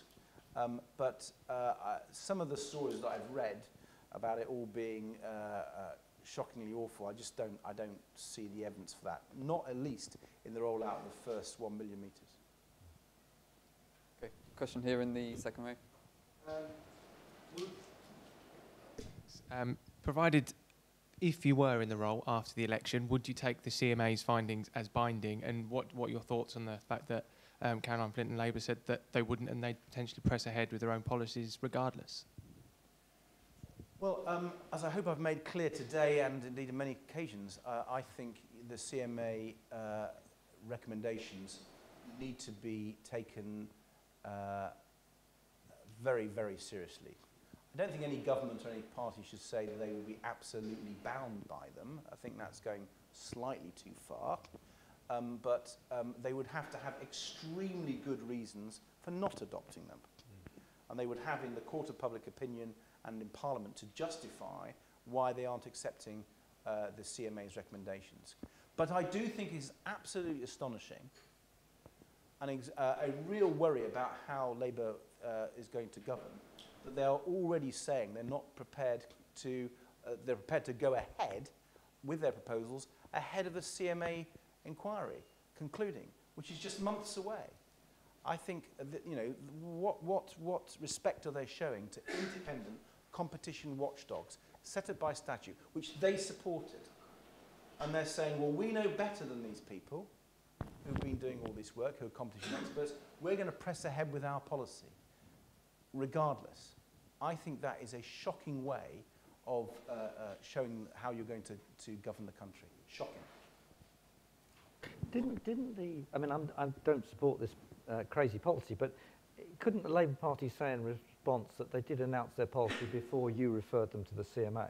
But some of the stories that I've read about it all being shockingly awful, I don't see the evidence for that. Not at least in the rollout of the first 1 million meters. Okay, question here in the second row. Provided, if you were in the role after the election, would you take the CMA's findings as binding? And what are your thoughts on the fact that Caroline Flint and Labour said that they wouldn't, and they'd potentially press ahead with their own policies regardless? Well, as I hope I've made clear today, and indeed on many occasions, I think the CMA recommendations need to be taken very, very seriously. I don't think any government or any party should say that they will be absolutely bound by them. I think that's going slightly too far. But they would have to have extremely good reasons for not adopting them. And they would have in the court of public opinion and in Parliament to justify why they aren't accepting the CMA's recommendations. But I do think it's absolutely astonishing and a real worry about how Labour is going to govern, that they are already saying they're not prepared to, they're prepared to go ahead with their proposals ahead of the CMA inquiry concluding, which is just months away. I think that, you know, what respect are they showing to independent competition watchdogs set up by statute, which they supported? And they're saying, well, we know better than these people who've been doing all this work, who are competition experts. We're going to press ahead with our policy, regardless. I think that is a shocking way of showing how you're going to govern the country. Shocking. Didn't the, I mean, I don't support this crazy policy, but couldn't the Labour Party say in response that they did announce their policy before you referred them to the CMA?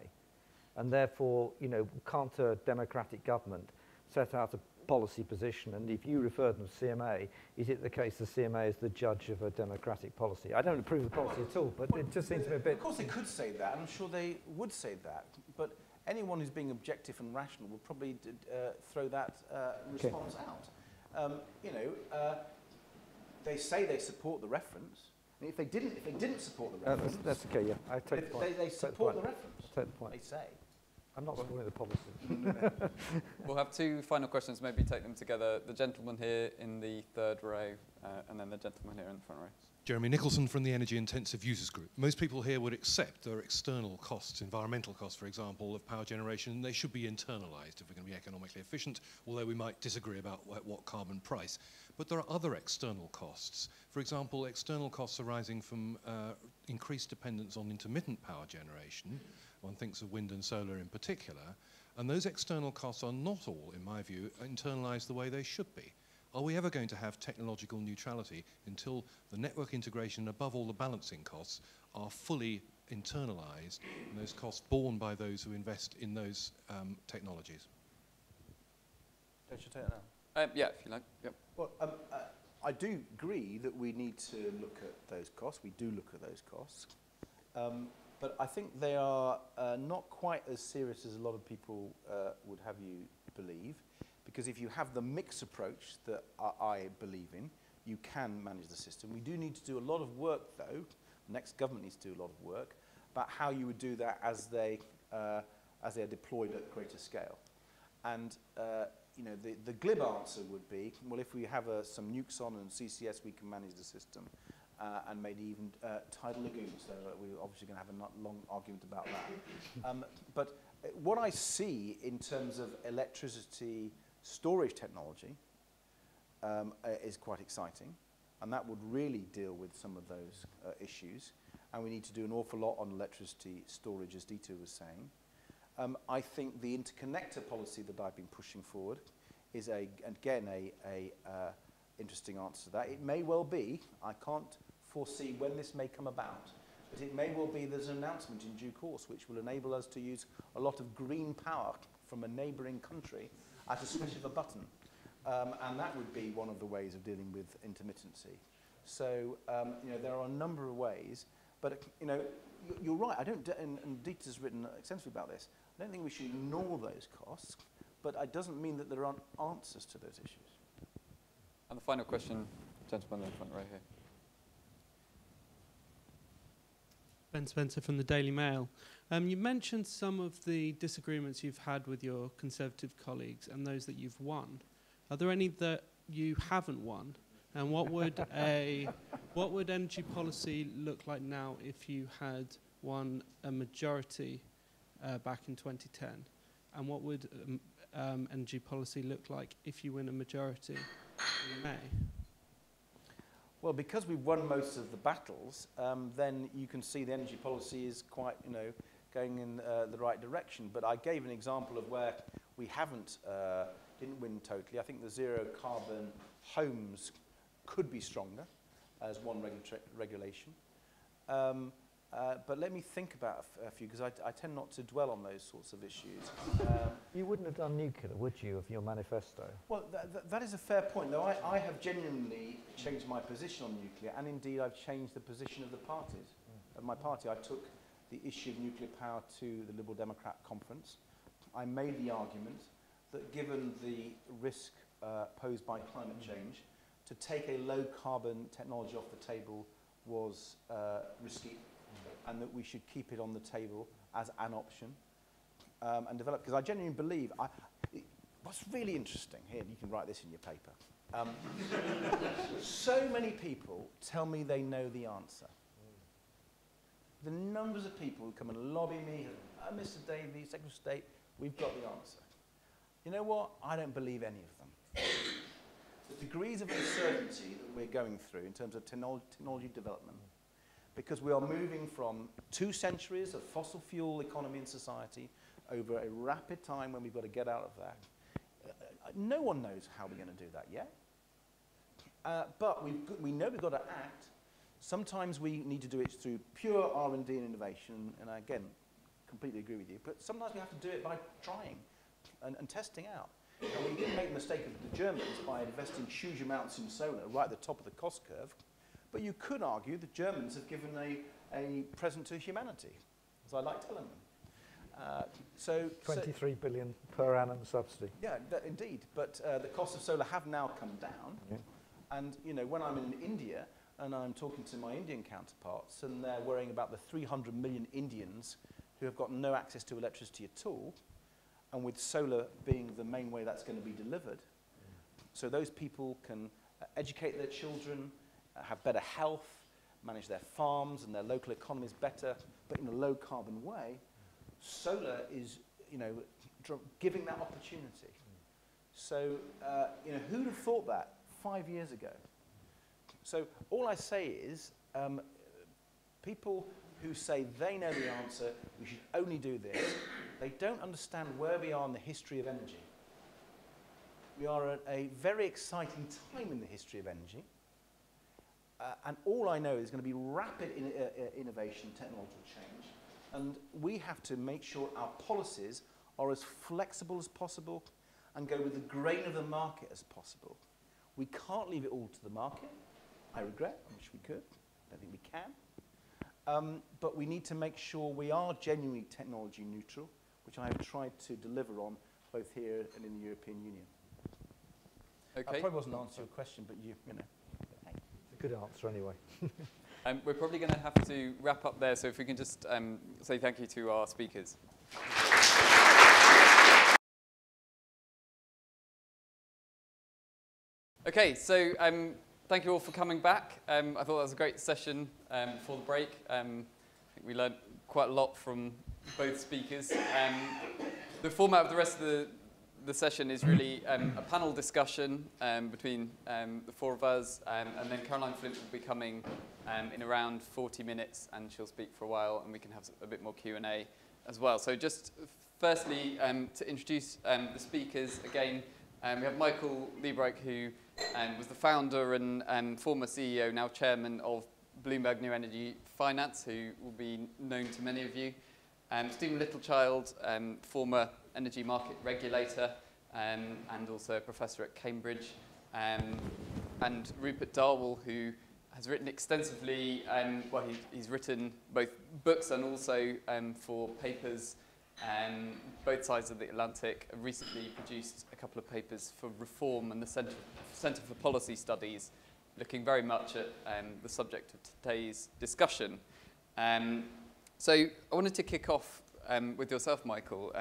And therefore, you know, can't a democratic government set out a policy position, and if you refer them to CMA, is it the case the CMA is the judge of a democratic policy? I don't approve of the policy at all, but it just seems to be a bit... Of course they could say that, and I'm sure they would say that, but anyone who's being objective and rational would probably throw that response out. You know, they say they support the reference. mean, if they didn't support the reference, that's okay. Yeah, I take the point. They support the reference. Take the point. They say. I'm not supporting the policy. We'll have two final questions, maybe take them together. The gentleman here in the third row, and then the gentleman here in the front row. Jeremy Nicholson from the Energy Intensive Users Group. Most people here would accept there are external costs, environmental costs, for example, of power generation. They should be internalised if we're going to be economically efficient, although we might disagree about what carbon price. But there are other external costs. For example, external costs arising from increased dependence on intermittent power generation. One thinks of wind and solar in particular. And those external costs are not all, in my view, internalised the way they should be. Are we ever going to have technological neutrality until the network integration, above all the balancing costs, are fully internalised and those costs borne by those who invest in those technologies? Don't you take that now? Yeah, if you like. Yep. Well, I do agree that we need to look at those costs. We do look at those costs. But I think they are not quite as serious as a lot of people would have you believe. Because if you have the mix approach that I believe in, you can manage the system. We do need to do a lot of work, though. The next government needs to do a lot of work about how you would do that as they are deployed at greater scale. And you know, the glib answer would be, well, if we have some nukes on and CCS, we can manage the system, and maybe even tidal lagoons. So we're obviously going to have a long argument about that. But what I see in terms of electricity storage technology is quite exciting, and that would really deal with some of those issues. And we need to do an awful lot on electricity storage, as Dieter was saying. I think the interconnector policy that I've been pushing forward is, again, a interesting answer to that. It may well be, I can't foresee when this may come about, but it may well be there's an announcement in due course which will enable us to use a lot of green power from a neighbouring country at a switch of a button. And that would be one of the ways of dealing with intermittency. So, you know, there are a number of ways, but, you know, you're right, and Dieter's written extensively about this, I don't think we should ignore those costs, but it doesn't mean that there aren't answers to those issues. And the final question, gentleman in the front row here. Ben Spencer from the Daily Mail. You mentioned some of the disagreements you've had with your Conservative colleagues and those that you've won. Are there any that you haven't won? And what would energy policy look like now if you had won a majority back in 2010? And what would energy policy look like if you win a majority in May? Well, because we've won most of the battles, then you can see the energy policy is quite, you know, going in the right direction. But I gave an example of where we didn't win totally. I think the zero carbon homes could be stronger as one regulation. But let me think about a few, because I tend not to dwell on those sorts of issues. You wouldn't have done nuclear, would you, of your manifesto? Well, that is a fair point, though. I have genuinely changed my position on nuclear, and indeed I've changed the position of the parties. Of my party, I took the issue of nuclear power to the Liberal Democrat conference. I made the argument that given the risk posed by climate change, to take a low-carbon technology off the table was risky, and that we should keep it on the table as an option and develop. Because I genuinely believe, what's really interesting, here, you can write this in your paper. So many people tell me they know the answer. The numbers of people who come and lobby me, Mr. Davey, Secretary of State, we've got the answer. You know what? I don't believe any of them. The degrees of uncertainty that we're going through in terms of technology development, because we are moving from 2 centuries of fossil fuel economy and society over a rapid time when we've got to get out of that. No one knows how we're going to do that yet. But we know we've got to act. Sometimes we need to do it through pure R&D and innovation, and I, again, completely agree with you. But sometimes we have to do it by trying and testing out. And we did make the mistake of the Germans by investing huge amounts in solar right at the top of the cost curve. But you could argue the Germans have given a present to humanity, as I like telling them. 23 billion per annum subsidy. Yeah, indeed. But the cost of solar have now come down. Yeah. And you know, when I'm in India, and I'm talking to my Indian counterparts, and they're worrying about the 300 million Indians who have got no access to electricity at all, and with solar being the main way that's going to be delivered. So those people can educate their children, have better health, manage their farms and their local economies better, but in a low carbon way. Solar is, giving that opportunity. So, who'd have thought that 5 years ago? So all I say is, people who say they know the answer, we should only do this, they don't understand where we are in the history of energy. We are at a very exciting time in the history of energy. And all I know is going to be rapid innovation, technological change. And we have to make sure our policies are as flexible as possible and go with the grain of the market as possible. We can't leave it all to the market. I regret, I wish we could. I don't think we can. But we need to make sure we are genuinely technology neutral, which I have tried to deliver on both here and in the European Union. Okay. I probably wasn't answering your question, but you know. It's a good answer anyway. We're probably going to have to wrap up there, so if we can just say thank you to our speakers. Okay, so thank you all for coming back. I thought that was a great session before the break. I think we learned quite a lot from both speakers. The format of the rest of the session is really a panel discussion between the four of us, and then Caroline Flint will be coming in around 40 minutes, and she'll speak for a while, and we can have a bit more Q&A as well. So just firstly, to introduce the speakers again, we have Michael Liebreich, who was the founder and former CEO, now chairman of Bloomberg New Energy Finance, who will be known to many of you. Stephen Littlechild, former energy market regulator and also a professor at Cambridge. And Rupert Darwell, who has written extensively, he's written both books and also for papers both sides of the Atlantic. Recently produced a couple of papers for Reform and the Centre for Policy Studies, looking very much at the subject of today's discussion. So I wanted to kick off with yourself, Michael.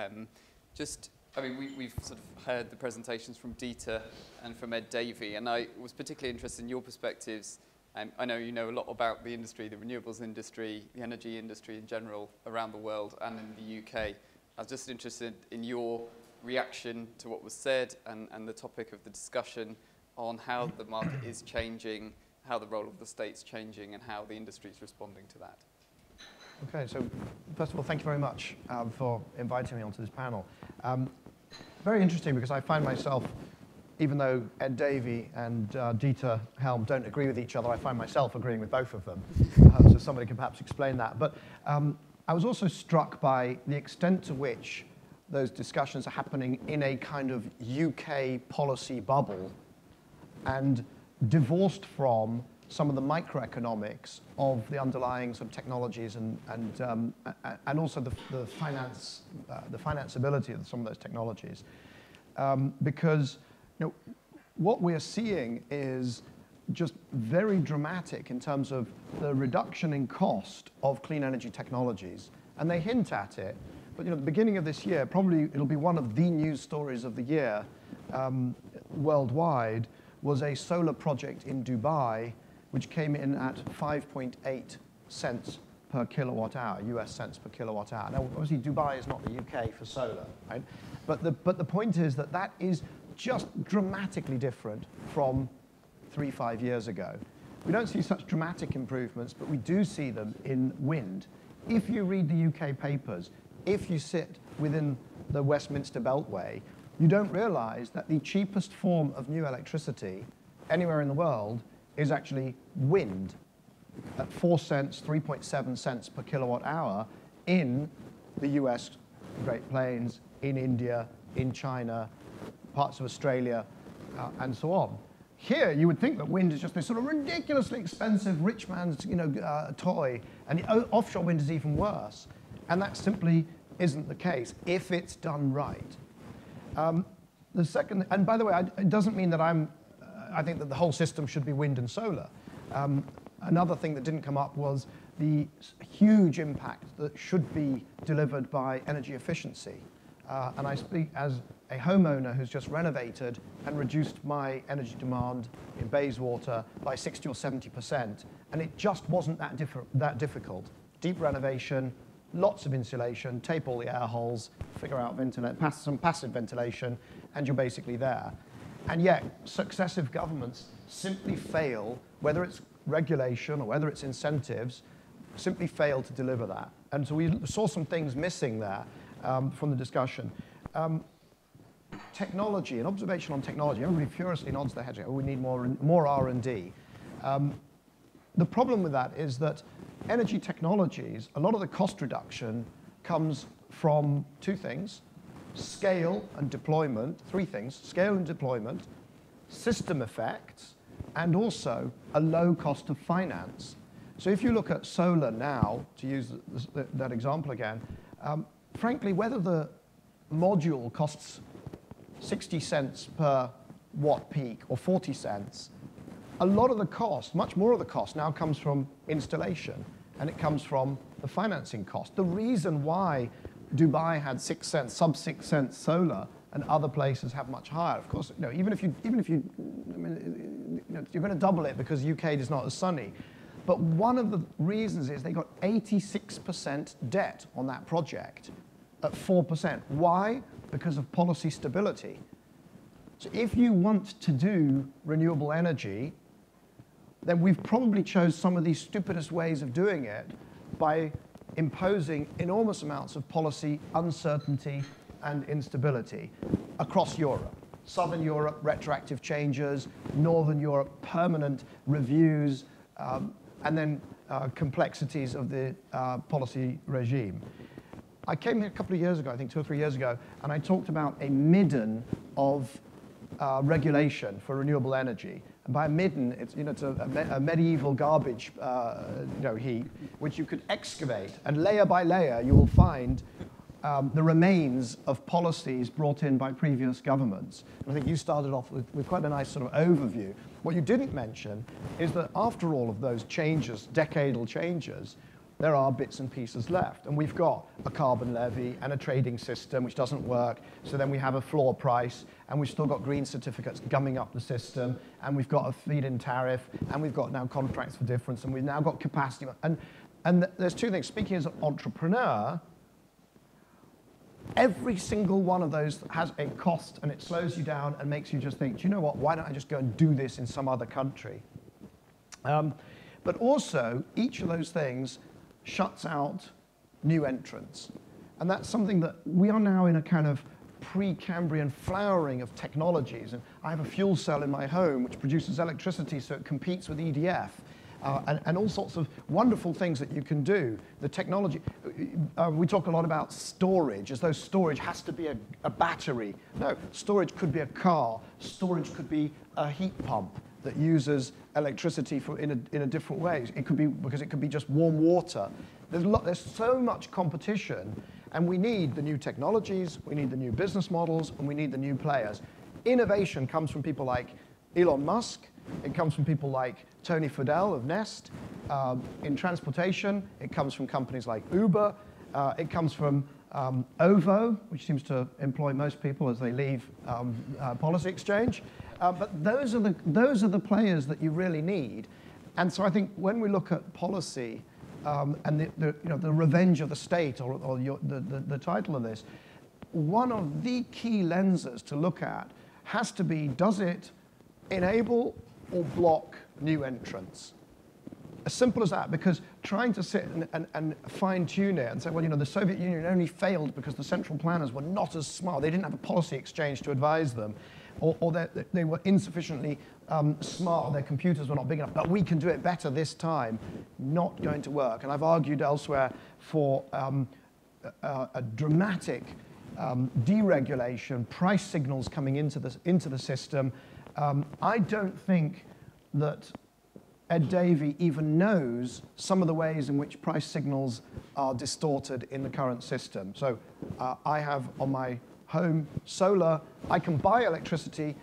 We've sort of heard the presentations from Dieter and from Ed Davey, and I was particularly interested in your perspectives. I know you know a lot about the industry, the renewables industry, the energy industry in general around the world and in the UK. I was just interested in your reaction to what was said and the topic of the discussion on how the market is changing, how the role of the state's changing, and how the industry is responding to that. Okay, so first of all, thank you very much for inviting me onto this panel. Very interesting, because I find myself, even though Ed Davey and Dieter Helm don't agree with each other, I find myself agreeing with both of them. So somebody can perhaps explain that. But I was also struck by the extent to which those discussions are happening in a kind of UK policy bubble and divorced from some of the microeconomics of the underlying sort of technologies and also the financeability of some of those technologies, because what we're seeing is just very dramatic in terms of the reduction in cost of clean energy technologies, and they hint at it. But at the beginning of this year, probably it'll be one of the news stories of the year worldwide, was a solar project in Dubai, which came in at 5.8 cents per kilowatt hour, US cents per kilowatt hour. Now, obviously, Dubai is not the UK for solar, right? But the point is that that is just dramatically different from 3-5 years ago. We don't see such dramatic improvements, but we do see them in wind. If you read the UK papers, if you sit within the Westminster Beltway, you don't realize that the cheapest form of new electricity anywhere in the world is actually wind at 4 cents, 3.7 cents per kilowatt hour in the US Great Plains, in India, in China, parts of Australia, and so on. Here, you would think that wind is just this sort of ridiculously expensive rich man's toy, and the offshore wind is even worse. And that simply isn't the case if it's done right. The second, and by the way, it doesn't mean that I think that the whole system should be wind and solar. Another thing that didn't come up was the huge impact that should be delivered by energy efficiency. And I speak as a homeowner who's just renovated and reduced my energy demand in Bayswater by 60 or 70%, and it just wasn't that difficult. Deep renovation, lots of insulation, tape all the air holes, figure out some passive ventilation, and you're basically there. And yet, successive governments simply fail, whether it's regulation or whether it's incentives, simply fail to deliver that. And so we saw some things missing there from the discussion. Technology, an observation on technology. Everybody furiously nods their heads. Oh, we need more R&D. The problem with that is that energy technologies, a lot of the cost reduction comes from two things: scale and deployment, three things: scale and deployment, system effects, and also a low cost of finance. So if you look at solar now, to use that example again, frankly, whether the module costs 60 cents per watt peak or 40 cents, a lot of the cost, much more of the cost now comes from installation, and it comes from the financing cost. The reason why Dubai had 6 cents, sub 6 cents solar, and other places have much higher. Of course, you know, even if you, I mean, you know, you're going to double it because UK is not as sunny. But one of the reasons is they got 86% debt on that project at 4%. Why? Because of policy stability. So if you want to do renewable energy, then we've probably chose some of these stupidest ways of doing it by imposing enormous amounts of policy uncertainty and instability across Europe. Southern Europe, retroactive changes; Northern Europe, permanent reviews, and then complexities of the policy regime. I came here a couple of years ago, I think 2 or 3 years ago, and I talked about a midden of regulation for renewable energy. And by a midden, it's, you know, it's a medieval garbage heap, which you could excavate, and layer by layer you will find the remains of policies brought in by previous governments. And I think you started off with quite a nice sort of overview. What you didn't mention is that after all of those changes, decadal changes, there are bits and pieces left. And we've got a carbon levy and a trading system which doesn't work. So then we have a floor price, and we've still got green certificates gumming up the system, and we've got a feed-in tariff, and we've got now contracts for difference, and we've now got capacity. And there's two things. Speaking as an entrepreneur, every single one of those has a cost, and it slows you down and makes you just think, do you know what, why don't I just go and do this in some other country? But also, each of those things shuts out new entrants. And that's something that we are now in a kind of pre-Cambrian flowering of technologies. And I have a fuel cell in my home which produces electricity so it competes with EDF. And all sorts of wonderful things that you can do. The technology, we talk a lot about storage, as though storage has to be a battery. No, storage could be a car. Storage could be a heat pump that uses electricity in a different way. It could be, because it could be just warm water. There's so much competition, and we need the new technologies, we need the new business models, and we need the new players. Innovation comes from people like Elon Musk. It comes from people like Tony Fadell of Nest. In transportation, it comes from companies like Uber. It comes from OVO, which seems to employ most people as they leave Policy Exchange. But those are the players that you really need. And so I think when we look at policy and the revenge of the state, or the title of this, one of the key lenses to look at has to be, does it enable or block new entrants? As simple as that, because trying to sit and fine-tune it and say, well, you know, the Soviet Union only failed because the central planners were not as smart. They didn't have a policy exchange to advise them, or they were insufficiently smart, or their computers were not big enough. But we can do it better this time. Not going to work. And I've argued elsewhere for a dramatic deregulation, price signals coming into the system. I don't think that Ed Davey even knows some of the ways in which price signals are distorted in the current system. So I have on my home solar, I can buy electricity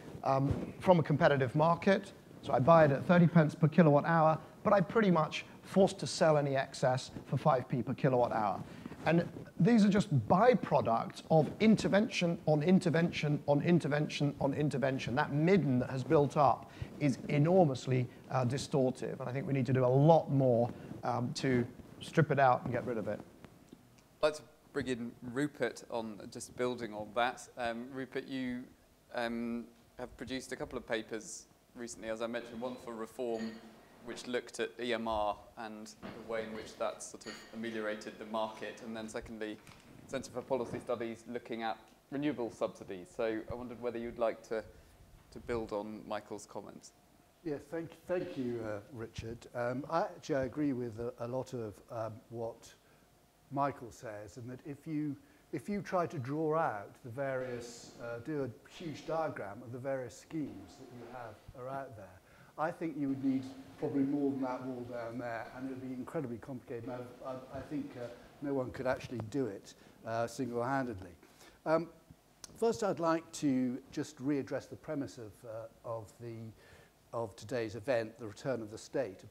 from a competitive market. So I buy it at 30 pence per kilowatt hour. but I'm pretty much forced to sell any excess for 5p per kilowatt hour. And these are just byproducts of intervention on intervention on intervention on intervention. That midden that has built up is enormously distortive, and I think we need to do a lot more to strip it out and get rid of it. I'd like to bring in Rupert on just building on that. Rupert, you have produced a couple of papers recently, as I mentioned, one for Reform, which looked at EMR and the way in which that sort of ameliorated the market, and then secondly, Centre for Policy Studies looking at renewable subsidies. So I wondered whether you'd like to build on Michael's comments. Yes, thank you, Richard. I agree with a lot of what Michael says, and that if you try to draw out the various, do a huge diagram of the various schemes that you have are out there, I think you would need probably more than that wall down there, and it would be incredibly complicated. And I think no one could actually do it single-handedly. First, I'd like to just readdress the premise of today's event, the return of the state,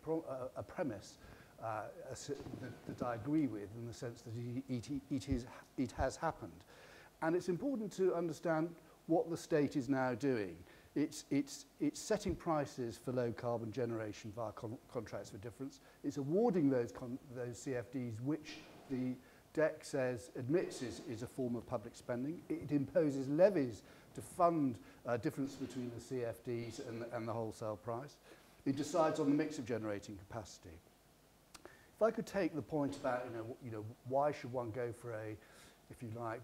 a premise that I agree with in the sense that it has happened. And it's important to understand what the state is now doing. It's setting prices for low carbon generation via contracts for difference. It's awarding those CFDs, which the DEC says admits is a form of public spending. It imposes levies to fund difference between the CFDs and the wholesale price. It decides on the mix of generating capacity. If I could take the point about, why should one go for if you like,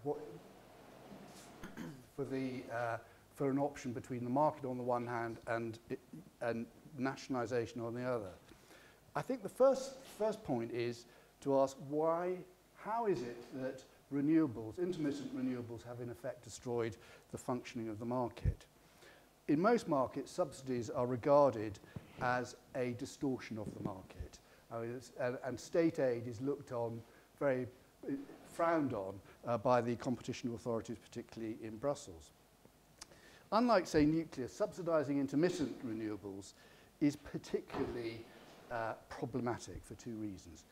for an option between the market on the one hand and nationalisation on the other. I think the first point is to ask how is it that renewables, intermittent renewables, have in effect destroyed the functioning of the market? In most markets, subsidies are regarded as a distortion of the market. And state aid is looked on, very frowned on by the competition authorities, particularly in Brussels. Unlike, say, nuclear, subsidising intermittent renewables is particularly problematic for two reasons.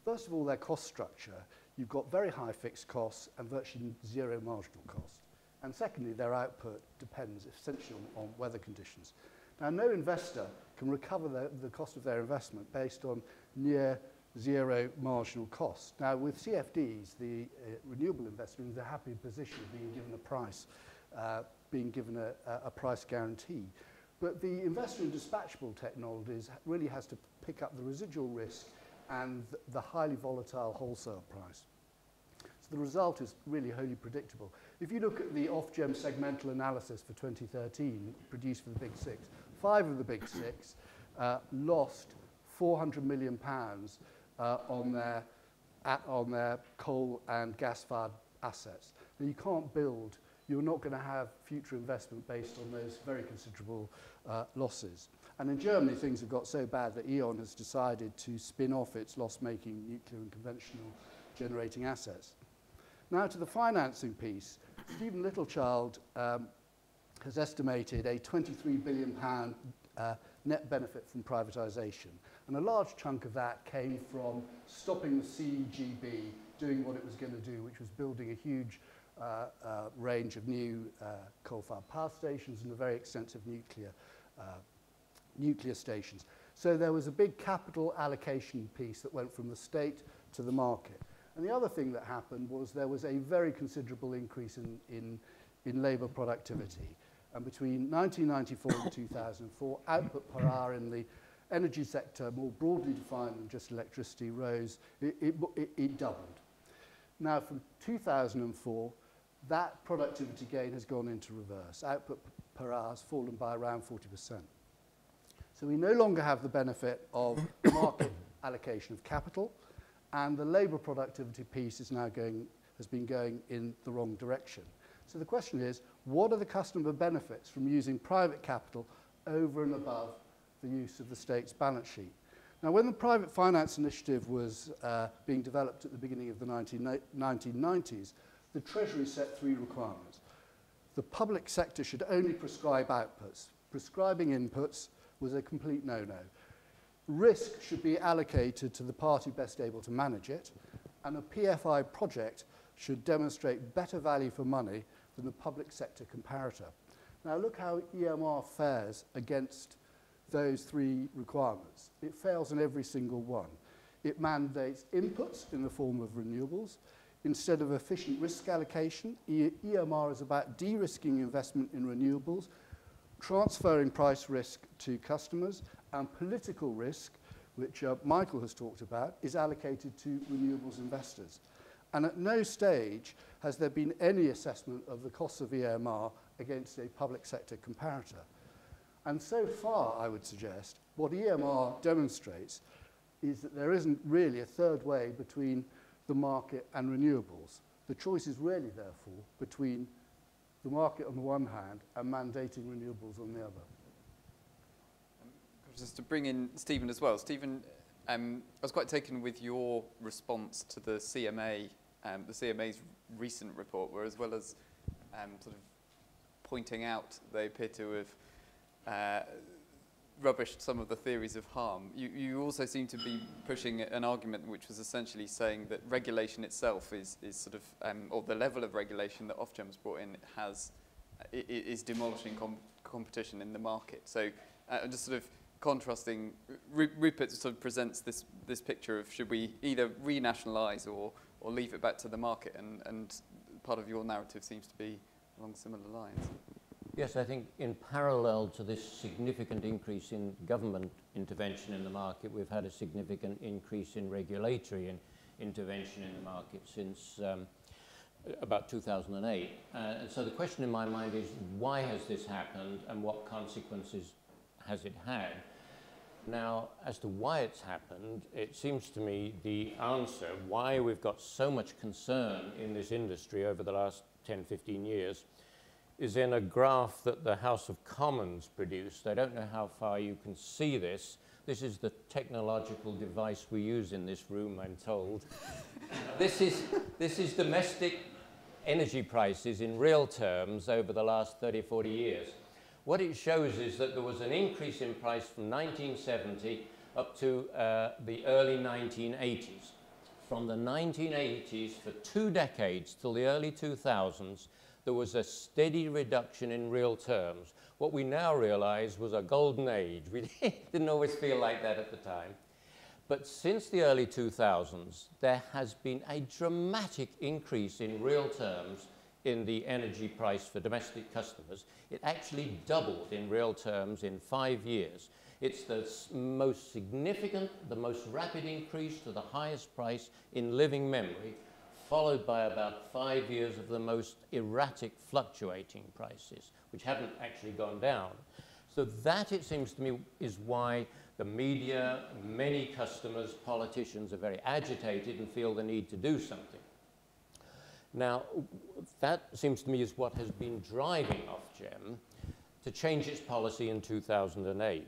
First of all, their cost structure. You've got very high fixed costs and virtually zero marginal cost. And secondly, their output depends essentially on weather conditions. Now, no investor can recover the cost of their investment based on near zero marginal cost. Now, with CFDs, the renewable investor is in a happy position of being given a price, being given a price guarantee. But the investor in dispatchable technologies really has to pick up the residual risk and the highly volatile wholesale price. So the result is really wholly predictable. If you look at the Ofgem segmental analysis for 2013 produced for the Big Six, 5 of the Big Six lost £400 million on their coal and gas-fired assets. Now, you can't build, you're not going to have future investment based on those very considerable losses. And in Germany, things have got so bad that E.ON has decided to spin off its loss-making nuclear and conventional generating assets. Now to the financing piece. Stephen Littlechild has estimated a £23 billion net benefit from privatisation. And a large chunk of that came from stopping the CGB doing what it was going to do, which was building a huge range of new coal-fired power stations and a very extensive nuclear stations. So there was a big capital allocation piece that went from the state to the market. And the other thing that happened was there was a very considerable increase in labour productivity. And between 1994 and 2004, output per hour in the energy sector, more broadly defined than just electricity, rose. It doubled. Now, from 2004, that productivity gain has gone into reverse. Output per hour has fallen by around 40%. So we no longer have the benefit of market allocation of capital, and the labour productivity piece is now has been going in the wrong direction. So the question is, what are the customer benefits from using private capital over and above the use of the state's balance sheet? Now, when the private finance initiative was being developed at the beginning of the 1990s, the Treasury set 3 requirements. The public sector should only prescribe outputs. Prescribing inputs was a complete no-no. risk should be allocated to the party best able to manage it, and a PFI project should demonstrate better value for money than the public sector comparator. Now look how EMR fares against those three requirements. It fails in every single one. It mandates inputs in the form of renewables. Instead of efficient risk allocation, EMR is about de-risking investment in renewables, transferring price risk to customers, and political risk, which Michael has talked about, is allocated to renewables investors. And at no stage has there been any assessment of the costs of EMR against a public sector comparator. And so far, I would suggest, what EMR demonstrates is that there isn't really a third way between the market and renewables. The choice is really, therefore, between the market on the one hand and mandating renewables on the other. Just to bring in Stephen as well. Stephen, I was quite taken with your response to the CMA's recent report, where as well as sort of pointing out they appear to have rubbished some of the theories of harm, you also seem to be pushing an argument which was essentially saying that regulation itself is sort of, or the level of regulation that Ofgem's brought in is demolishing competition in the market. So just sort of contrasting, Rupert sort of presents this picture of should we either renationalise or leave it back to the market, and part of your narrative seems to be along similar lines. Yes, I think in parallel to this significant increase in government intervention in the market, we've had a significant increase in regulatory intervention in the market since about 2008. And so the question in my mind is, why has this happened and what consequences has it had? Now, as to why it's happened, it seems to me the answer, why we've got so much concern in this industry over the last 10, 15 years, is in a graph that the House of Commons produced. I don't know how far you can see this. This is the technological device we use in this room, I'm told. This is domestic energy prices in real terms over the last 30, 40 years. What it shows is that there was an increase in price from 1970 up to the early 1980s. From the 1980s for 2 decades till the early 2000s, there was a steady reduction in real terms. What we now realize was a golden age. We didn't always feel like that at the time. But since the early 2000s, there has been a dramatic increase in real terms in the energy price for domestic customers. It actually doubled in real terms in 5 years. It's the most significant, the most rapid increase to the highest price in living memory, followed by about 5 years of the most erratic fluctuating prices, which haven't actually gone down. So that, it seems to me, is why the media, many customers, politicians are very agitated and feel the need to do something. Now, that seems to me is what has been driving Ofgem to change its policy in 2008.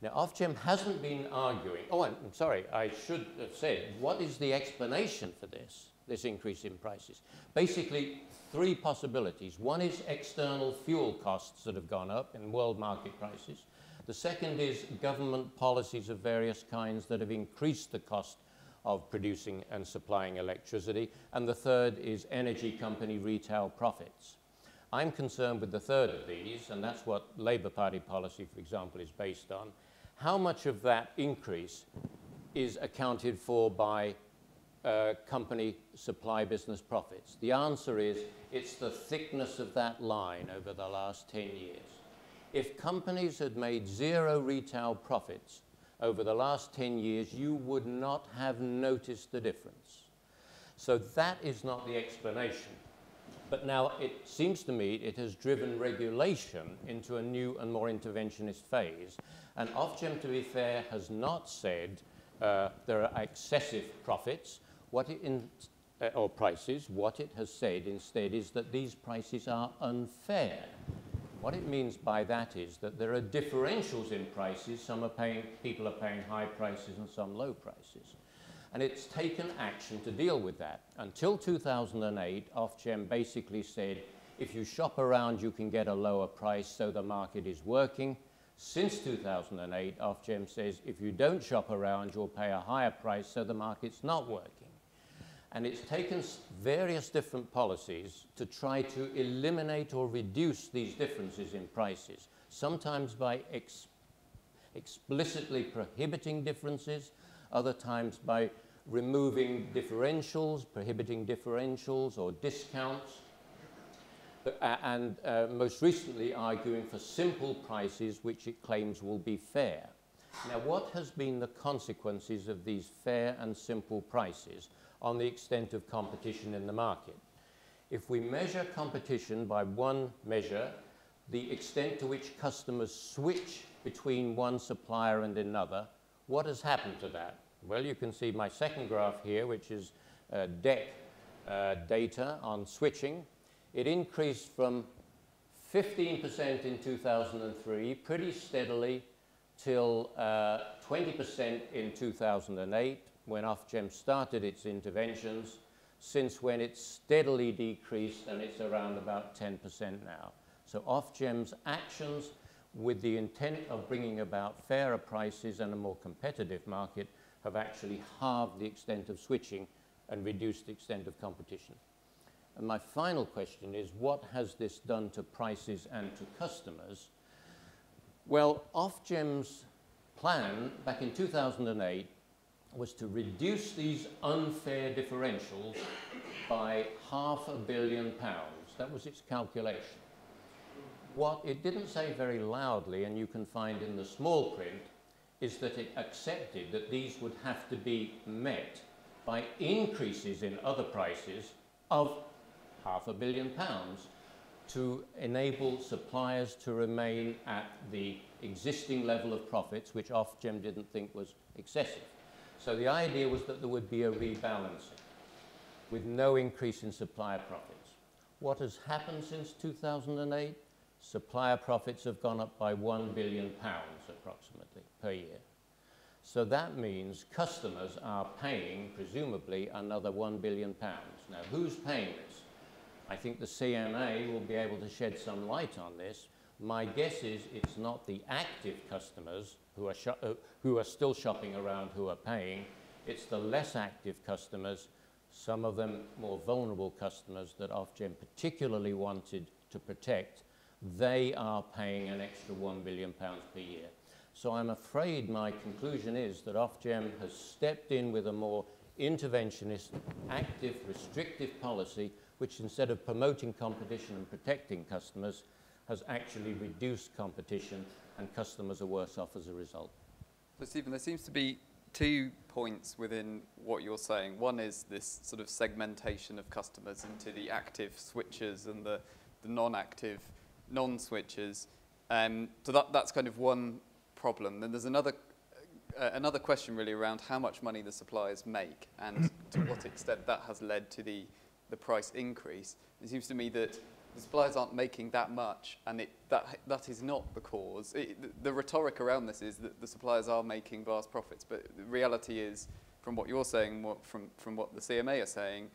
Now, Ofgem hasn't been arguing, I'm sorry, I should have said, what is the explanation for this increase in prices? Basically, 3 possibilities. One is external fuel costs that have gone up in world market prices. The second is government policies of various kinds that have increased the cost of producing and supplying electricity. And the third is energy company retail profits. I'm concerned with the third of these, and that's what Labour Party policy, for example, is based on. How much of that increase is accounted for by company supply business profits? The answer is it's the thickness of that line over the last 10 years. If companies had made 0 retail profits over the last 10 years, you would not have noticed the difference. So that is not the explanation. But now it seems to me it has driven regulation into a new and more interventionist phase. And Ofgem, to be fair, has not said there are excessive profits or prices. What it has said instead is that these prices are unfair. What it means by that is that there are differentials in prices. People are paying high prices and some low prices. And it's taken action to deal with that. Until 2008, Ofgem basically said, if you shop around, you can get a lower price, so the market is working. Since 2008, Ofgem says if you don't shop around, you'll pay a higher price, so the market's not working. And it's taken various different policies to try to eliminate or reduce these differences in prices, sometimes by explicitly prohibiting differences, other times by removing differentials, prohibiting differentials or discounts, and most recently arguing for simple prices which it claims will be fair. Now, what has been the consequences of these fair and simple prices on the extent of competition in the market? If we measure competition by one measure, the extent to which customers switch between one supplier and another, what has happened to that? Well, you can see my second graph here, which is DEC data on switching. It increased from 15% in 2003 pretty steadily till 20% in 2008, when Ofgem started its interventions, since when it's steadily decreased, and it's around about 10% now. So Ofgem's actions with the intent of bringing about fairer prices and a more competitive market have actually halved the extent of switching and reduced the extent of competition. And my final question is, what has this done to prices and to customers? Well, Ofgem's plan back in 2008 was to reduce these unfair differentials by £500 million. That was its calculation. What it didn't say very loudly, and you can find in the small print, is that it accepted that these would have to be met by increases in other prices of £500 million to enable suppliers to remain at the existing level of profits, which Ofgem didn't think was excessive. So the idea was that there would be a rebalancing with no increase in supplier profits. What has happened since 2008? Supplier profits have gone up by £1 billion approximately per year. So that means customers are paying, presumably, another £1 billion. Now, who's paying this? I think the CMA will be able to shed some light on this. My guess is it's not the active customers who are still shopping around who are paying. It's the less active customers, some of them more vulnerable customers that Ofgem particularly wanted to protect. They are paying an extra £1 billion per year. So I'm afraid my conclusion is that Ofgem has stepped in with a more interventionist, active, restrictive policy, which instead of promoting competition and protecting customers, has actually reduced competition, and customers are worse off as a result. So Stephen, there seems to be 2 points within what you're saying. One is this sort of segmentation of customers into the active switchers and the non-active non-switchers. So that's kind of one problem. Then there's another question really around how much money the suppliers make and to what extent that has led to the price increase. It seems to me that the suppliers aren't making that much, and that is not the cause. The rhetoric around this is that the suppliers are making vast profits, but the reality is, from what you're saying, from what the CMA are saying,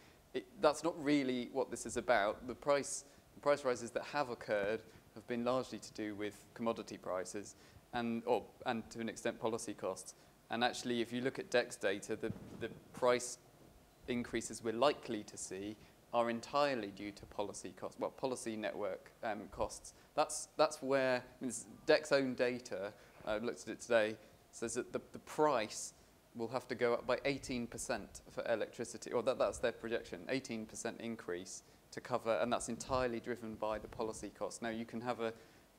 that's not really what this is about. The price rises that have occurred have been largely to do with commodity prices and to an extent policy costs. And actually, if you look at DEC's data, the price increases we're likely to see are entirely due to policy costs, well, policy network costs. That's where, DEC's own data, I looked at it today, says that the price will have to go up by 18% for electricity, or that's their projection, 18% increase to cover, and that's entirely driven by the policy costs. Now, you can have a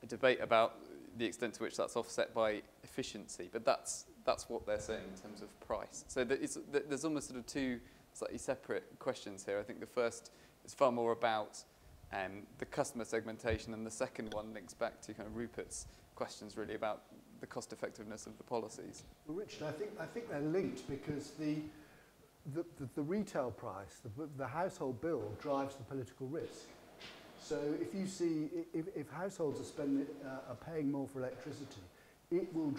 debate about the extent to which that's offset by efficiency, but that's what they're saying in terms of price. So there's almost sort of 2 slightly separate questions here. I think the first is far more about the customer segmentation, and the second one links back to kind of Rupert's questions really about the cost effectiveness of the policies. Well, Richard, I think they're linked because the retail price, the household bill drives the political risk. So if you see, if households are paying more for electricity, it will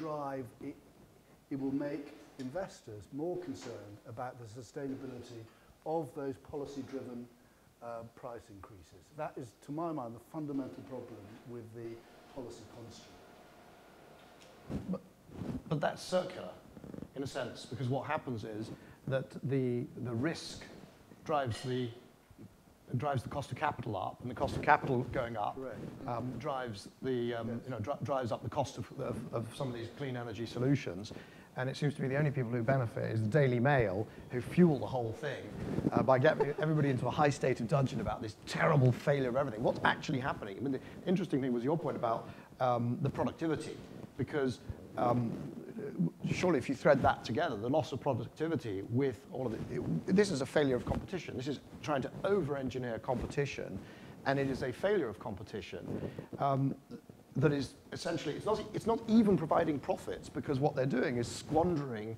make investors more concerned about the sustainability of those policy-driven price increases. That is, to my mind, the fundamental problem with the policy construct. but that's circular, in a sense, because what happens is that the risk drives the cost of capital up, and the cost of capital going up drives drives up the cost of some of these clean energy solutions. And it seems to me the only people who benefit is the Daily Mail, who fuel the whole thing by getting everybody into a high state of dudgeon about this terrible failure of everything. What's actually happening? I mean, the interesting thing was your point about the productivity, because surely if you thread that together, the loss of productivity with all of it, this is a failure of competition. This is trying to over-engineer competition, and it is a failure of competition that is essentially, it's not even providing profits, because what they're doing is squandering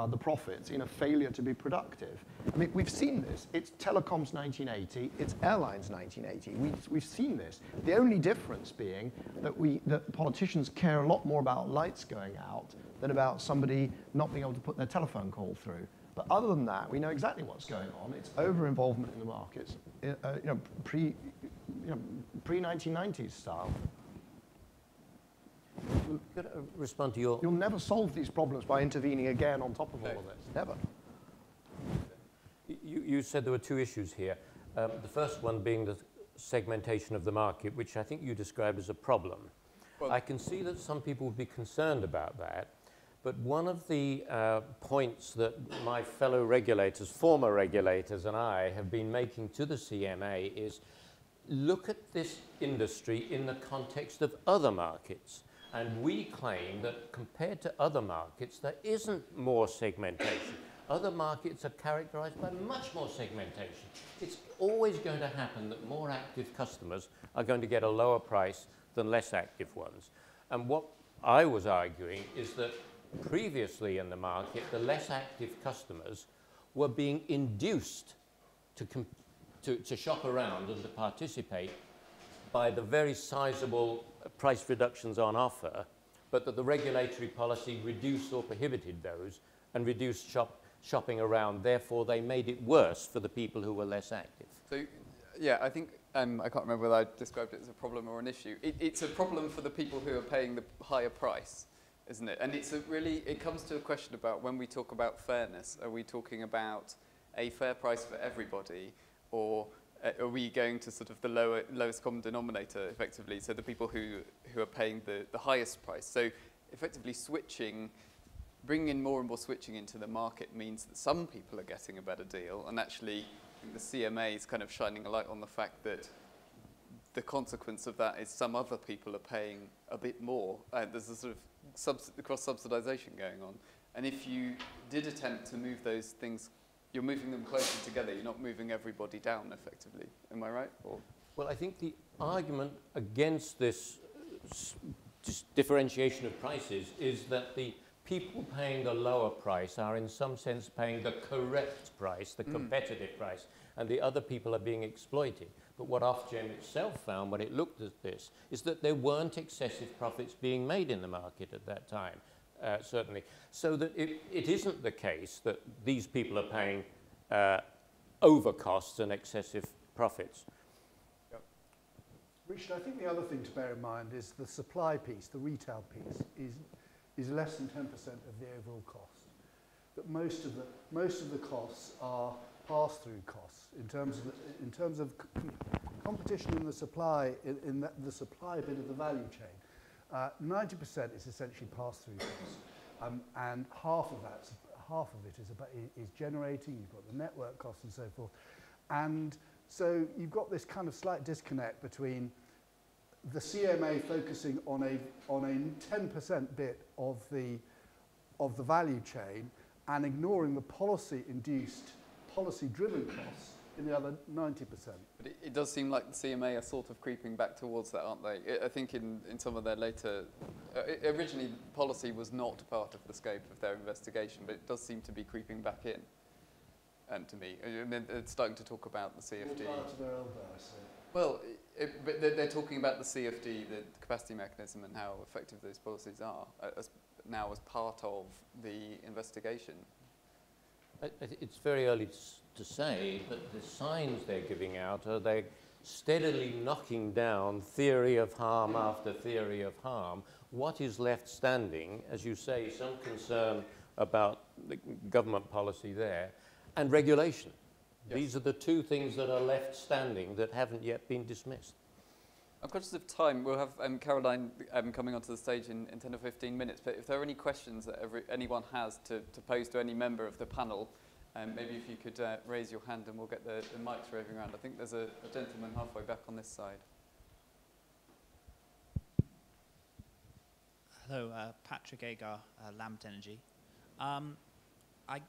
the profits in a failure to be productive. I mean, we've seen this. It's telecoms 1980, it's airlines 1980. We've seen this. The only difference being that politicians care a lot more about lights going out than about somebody not being able to put their telephone call through. But other than that, we know exactly what's going on. It's over-involvement in the markets, pre-1990s style. Could I respond to your... You'll never solve these problems by intervening again on top of all of this. Never. You said there were two issues here. The first one being the segmentation of the market, which I think you described as a problem. Well, I can see that some people would be concerned about that, but one of the points that my fellow regulators, former regulators, and I have been making to the CMA is look at this industry in the context of other markets. And we claim that compared to other markets, there isn't more segmentation. Other markets are characterized by much more segmentation. It's always going to happen that more active customers are going to get a lower price than less active ones. And what I was arguing is that previously in the market, the less active customers were being induced to shop around and to participate by the very sizable price reductions on offer, but that the regulatory policy reduced or prohibited those and reduced shopping around. Therefore, they made it worse for the people who were less active. So, yeah, I think, I can't remember whether I described it as a problem or an issue. It's a problem for the people who are paying the higher price, isn't it? And it comes to a question about when we talk about fairness, are we talking about a fair price for everybody, or are we going to sort of the lowest common denominator, effectively, so the people who are paying the highest price? So effectively bringing in more and more switching into the market means that some people are getting a better deal, and actually I think the CMA is kind of shining a light on the fact that the consequence of that is some other people are paying a bit more. There's a sort of cross-subsidization going on. And if you did attempt to move those things, you're moving them closer together. You're not moving everybody down, effectively. Am I right? Or? Well, I think the argument against this differentiation of prices is that the people paying the lower price are in some sense paying the correct price, the competitive price, and the other people are being exploited. But what Ofgem itself found when it looked at this is that there weren't excessive profits being made in the market at that time. Certainly. So that it isn't the case that these people are paying over costs and excessive profits. Yep. Richard, I think the other thing to bear in mind is the supply piece, the retail piece, is less than 10% of the overall cost. That most of the costs are pass-through costs in terms of competition in the supply the supply bit of the value chain. 90% is essentially pass-through costs, and half of it is generating. You've got the network costs and so forth, and so you've got this kind of slight disconnect between the CMA focusing on a 10% bit of the value chain and ignoring the policy-induced, policy-driven costs in the other 90%. But it does seem like the CMA are sort of creeping back towards that, aren't they? I think in some of their later... originally, policy was not part of the scope of their investigation, but it does seem to be creeping back in, to me. I mean, it's starting to talk about the CFD. More part of their elbow, I say. Well, but they're talking about the CFD, the capacity mechanism, and how effective those policies are, now as part of the investigation. It's very early to say, but the signs they're giving out are they're steadily knocking down theory of harm after theory of harm, what is left standing, as you say, some concern about the government policy there, and regulation. Yes. These are the two things that are left standing that haven't yet been dismissed. I'm conscious of time. We'll have Caroline coming onto the stage in 10 or 15 minutes, but if there are any questions that anyone has to pose to any member of the panel, maybe if you could raise your hand and we'll get the mics roving around. I think there's a gentleman halfway back on this side. Hello, Patrick Agar, Lambert Energy. I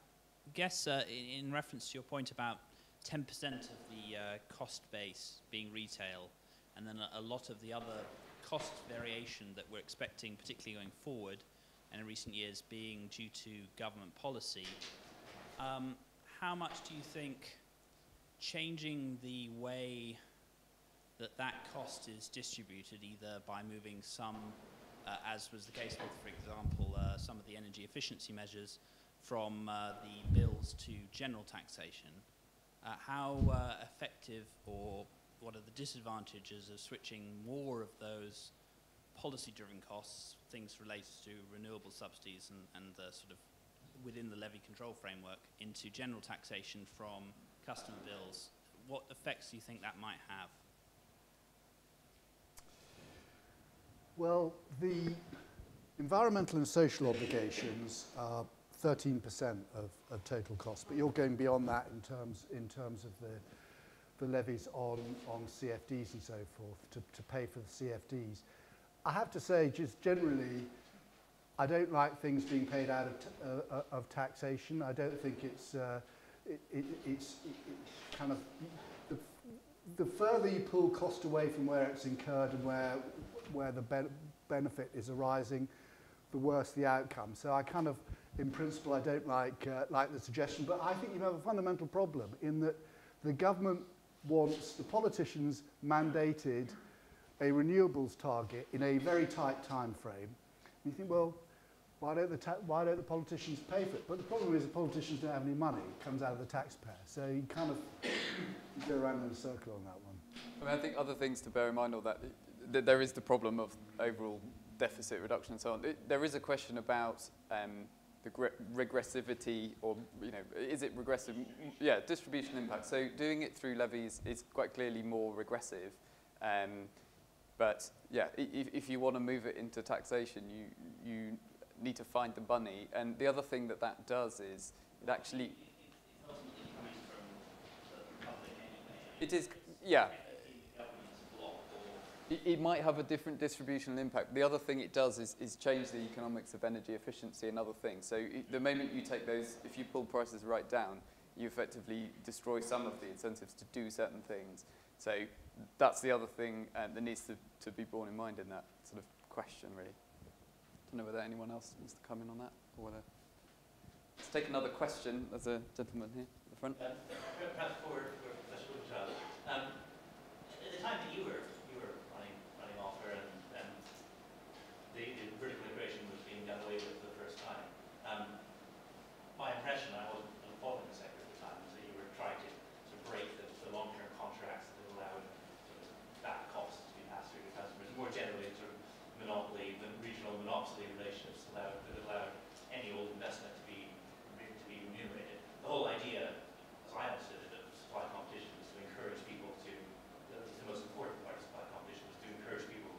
guess in reference to your point about 10% of the cost base being retail, and then a lot of the other cost variation that we're expecting, particularly going forward, and in recent years being due to government policy, how much do you think changing the way that cost is distributed, either by moving some, as was the case with, for example, some of the energy efficiency measures from the bills to general taxation, how effective or what are the disadvantages of switching more of those policy-driven costs, things related to renewable subsidies and sort of within the levy control framework, into general taxation from customer bills? What effects do you think that might have? Well, the environmental and social obligations are 13% of total cost, but you're going beyond that in terms of the levies on CFDs and so forth to pay for the CFDs. I have to say, just generally, I don't like things being paid out of taxation. I don't think it's kind of the further you pull cost away from where it's incurred and where the benefit is arising, the worse the outcome. So I kind of, in principle, I don't like the suggestion, but I think you have a fundamental problem in that the government wants, the politicians mandated a renewables target in a very tight time frame. You think, well, why don't the politicians pay for it? But the problem is the politicians don't have any money. It comes out of the taxpayer. So you kind of go around in a circle on that one. I mean, I think other things to bear in mind, that there is the problem of overall deficit reduction and so on. There is a question about the regressivity, or, you know, is it regressive? Yeah, distribution impact. So doing it through levies is quite clearly more regressive. But yeah, if you want to move it into taxation, you need to find the money. And the other thing that does is it actually... It is, yeah. It might have a different distributional impact. The other thing it does is change the economics of energy efficiency and other things. So the moment you take those, if you pull prices right down, you effectively destroy some of the incentives to do certain things. So that's the other thing that needs to be borne in mind in that sort of question, really. I don't know whether anyone else wants to come in on that, or whether... Let's take another question. There's a gentleman here at the front. Perhaps for Professor Dieter Helm. At the time that you were running Alpha and the vertical integration was being done away with for the first time, my impression, I wasn't following the sector at the time, was that you were trying to break the long-term contracts that allowed sort of that cost to be passed through to customers. More generally, sort of monopoly, the regional monopoly relationships that allowed any old investment to be remunerated. The whole idea, as I understood it, of supply competition was to encourage people to, the most important part of supply competition was to encourage people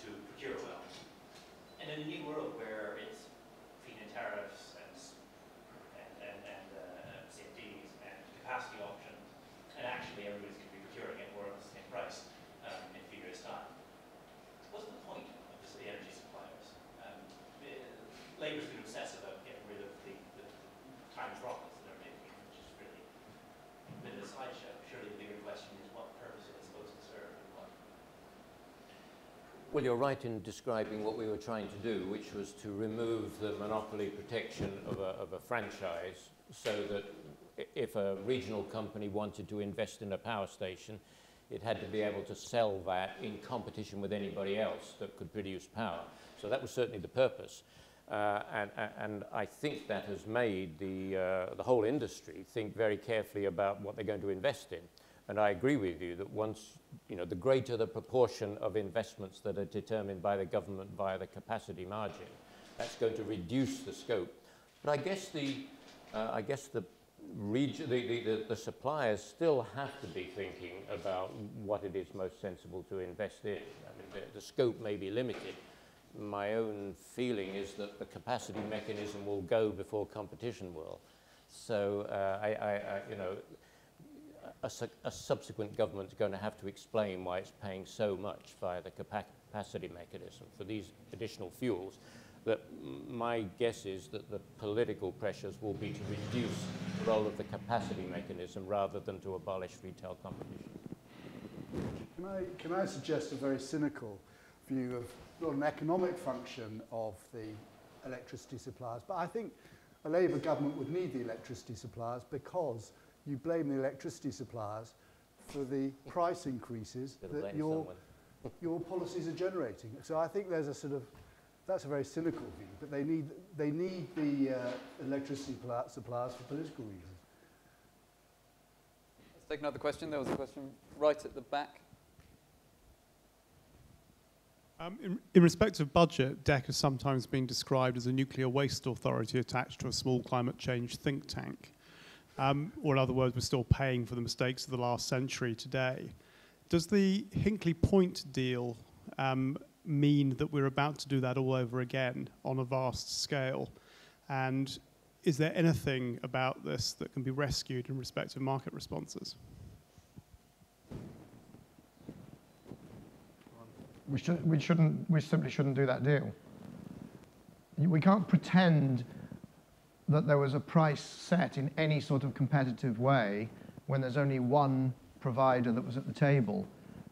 to procure well. And in a new world where it's feed-in tariffs and CFDs and capacity options, and actually everybody's going to be procuring it more or less the same price in a few years' time. What's the point of the energy suppliers? Labour's been obsessed about getting rid of the time profits that they're making, which is really a bit of a sideshow. Surely the bigger question is what purpose are they supposed to serve and what? Well, you're right in describing what we were trying to do, which was to remove the monopoly protection of a franchise, so that if a regional company wanted to invest in a power station, it had to be able to sell that in competition with anybody else that could produce power. So that was certainly the purpose. And I think that has made the whole industry think very carefully about what they're going to invest in. And I agree with you that once, the greater the proportion of investments that are determined by the government via the capacity margin, that's going to reduce the scope. But I guess the suppliers still have to be thinking about what it is most sensible to invest in. I mean, the scope may be limited. My own feeling is that the capacity mechanism will go before competition will. So a subsequent government is going to have to explain why it's paying so much via the capacity mechanism for these additional fuels. That my guess is that the political pressures will be to reduce the role of the capacity mechanism rather than to abolish retail competition. Can I suggest a very cynical view of not an economic function of the electricity suppliers, but I think a Labour government would need the electricity suppliers because you blame the electricity suppliers for the price increases that your policies are generating. So I think there's that's a very cynical view, but they need the electricity suppliers for political reasons. Let's take another question. There was a question right at the back. In respect of budget, DEC has sometimes been described as a nuclear waste authority attached to a small climate change think tank. Or in other words, we're still paying for the mistakes of the last century today. Does the Hinkley Point deal mean that we're about to do that all over again on a vast scale? And is there anything about this that can be rescued in respect of market responses? We simply shouldn't do that deal. We can't pretend that there was a price set in any sort of competitive way when there's only one provider that was at the table,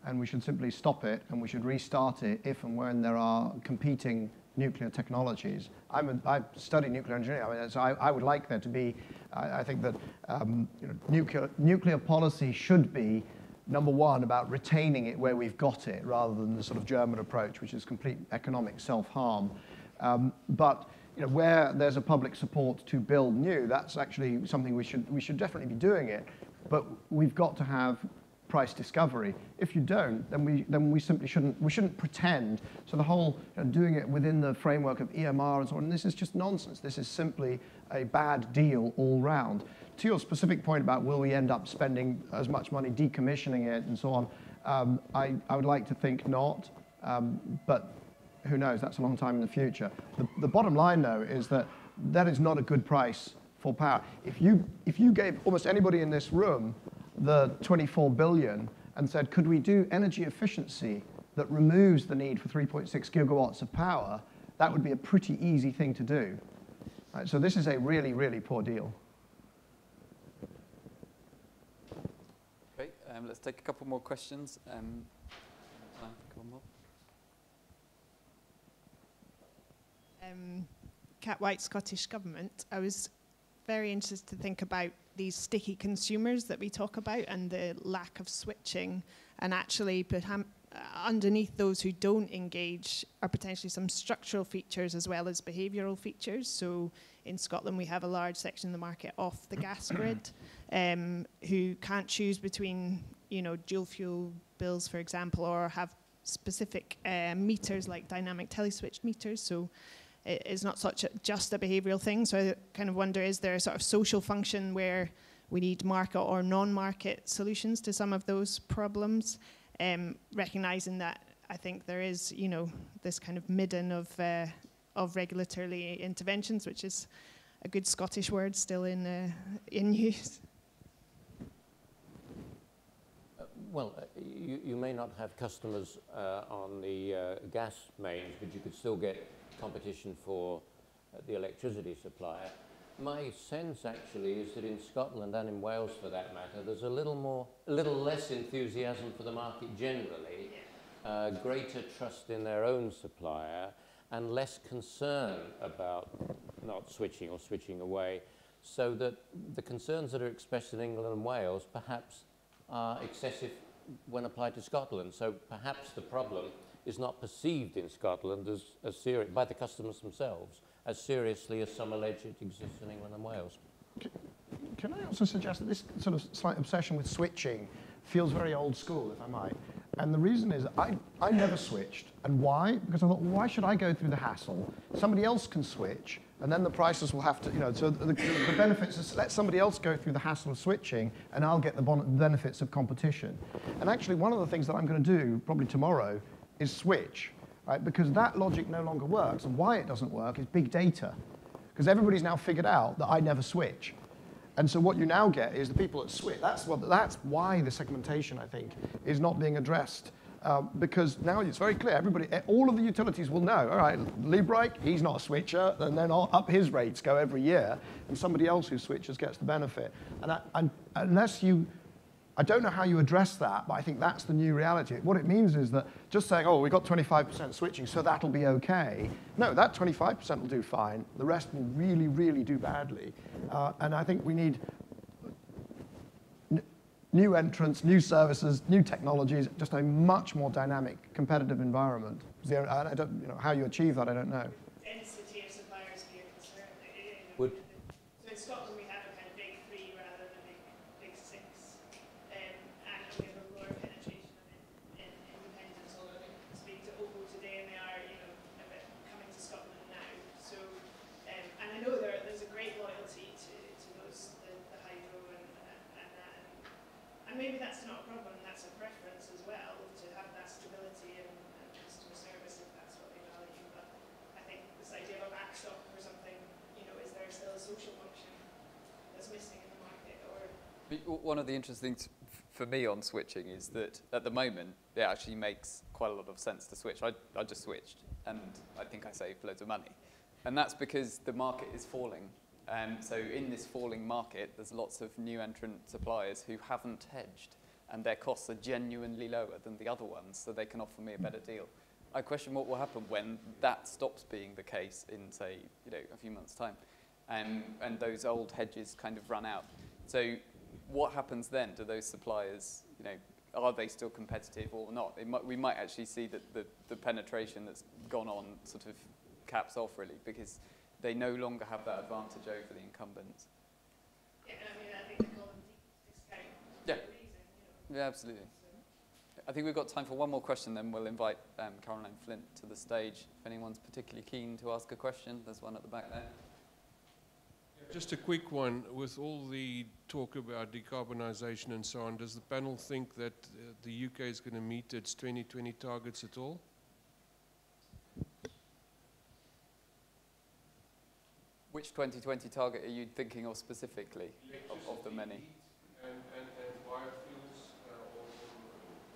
and we should simply stop it and we should restart it if and when there are competing nuclear technologies. I study nuclear engineering. I mean, so I would like there to be. I think that nuclear policy should be, number one, about retaining it where we've got it, rather than the sort of German approach, which is complete economic self-harm. But where there's a public support to build new, that's actually something we should definitely be doing it. But we've got to have price discovery. If you don't, then we simply shouldn't pretend. So the whole doing it within the framework of EMR and so on, this is just nonsense. This is simply a bad deal all round. To your specific point about will we end up spending as much money decommissioning it and so on, I would like to think not, but who knows, that's a long time in the future. The bottom line, though, is that that is not a good price for power. If you gave almost anybody in this room the 24 billion and said, could we do energy efficiency that removes the need for 3.6 gigawatts of power, that would be a pretty easy thing to do. Right, so this is a really, really poor deal. Okay, let's take a couple more questions. Time for a couple more. Cat White, Scottish Government. I was very interested to think about these sticky consumers that we talk about and the lack of switching, and actually underneath those who don't engage are potentially some structural features as well as behavioural features. So in Scotland we have a large section of the market off the gas grid who can't choose between dual fuel bills, for example, or have specific meters like dynamic teleswitched meters. So it's not just a behavioural thing. So I kind of wonder, is there a sort of social function where we need market or non-market solutions to some of those problems? Recognising that I think there is, this kind of midden of regulatory interventions, which is a good Scottish word still in use. Well, you may not have customers on the gas mains, but you could still get competition for the electricity supplier. My sense actually is that in Scotland and in Wales for that matter, there's a little less enthusiasm for the market generally, greater trust in their own supplier, and less concern about not switching or switching away, so that the concerns that are expressed in England and Wales perhaps are excessive when applied to Scotland. So perhaps the problem is not perceived in Scotland as serious by the customers themselves as seriously as some allege it exists in England and Wales. Can I also suggest that this sort of slight obsession with switching feels very old school, if I might. And the reason is I never switched. And why? Because I thought, well, why should I go through the hassle? Somebody else can switch, and then the prices will have to, you know, so the benefits is let somebody else go through the hassle of switching, and I'll get the benefits of competition. And actually, one of the things that I'm going to do, probably tomorrow, is switch, right? Because that logic no longer works. And why it doesn't work is big data. Because everybody's now figured out that I never switch. And so what you now get is the people that switch. That's why the segmentation, I think, is not being addressed. Because now it's very clear. All of the utilities will know, all right, Liebreich, he's not a switcher, and then up his rates go every year, and somebody else who switches gets the benefit. And unless you, I don't know how you address that, but I think that's the new reality. What it means is that just saying, oh, we got 25% switching, so that'll be okay. No, that 25% will do fine. The rest will really, really do badly. And I think we need new entrants, new services, new technologies, just a much more dynamic, competitive environment. I don't, you know, how you achieve that, I don't know. Density of suppliers be a concern. Would So in Scotland, we have a kind of big three rather than a big six, and we have a lower penetration in independents. Although I speak to OVO today, and they are, you know, a bit coming to Scotland now. So, and I know there's a great loyalty to those the hydro and maybe that's not a problem. That's a preference as well to have that stability and customer service if that's what they value. But I think this idea of a backstop or something, you know, is there still a social function that's missing in the market? Or one of the interesting things for me on switching is that at the moment it actually makes quite a lot of sense to switch. I just switched, and I think I saved loads of money, and that's because the market is falling. So in this falling market, there's lots of new entrant suppliers who haven't hedged, and their costs are genuinely lower than the other ones, so they can offer me a better deal. I question what will happen when that stops being the case in, say, you know, a few months' time, and those old hedges kind of run out. So what happens then to those suppliers? You know, are they still competitive or not? We might actually see that the penetration that's gone on sort of caps off, really, because they no longer have that advantage over the incumbents. Yeah, I mean, I think they call them discount. Yeah. Yeah, absolutely. I think we've got time for one more question, then we'll invite Caroline Flint to the stage. If anyone's particularly keen to ask a question, there's one at the back there. Just a quick one. With all the talk about decarbonisation and so on, does the panel think that the UK is going to meet its 2020 targets at all? Which 2020 target are you thinking of specifically, of the many? And biofuels or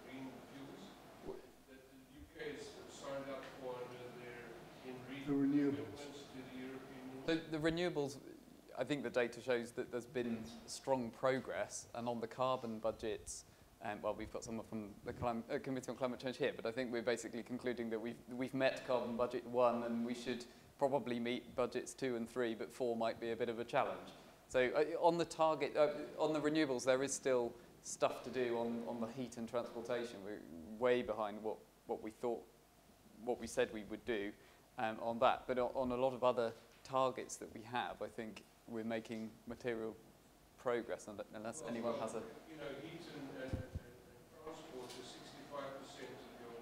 green fuels that the UK has signed up for under their renewables. To the European Union? So the renewables, I think the data shows that there's been strong progress, and on the carbon budgets, well, we've got someone from the Committee on Climate Change here, but I think we're basically concluding that we've met carbon budget 1, and we should probably meet budgets 2 and 3, but 4 might be a bit of a challenge. So on the target, on the renewables, there is still stuff to do on the heat and transportation. We're way behind what we thought, what we said we would do on that. But on a lot of other targets that we have, I think we're making material progress, unless anyone has a... You know, heat and transport is 65% of your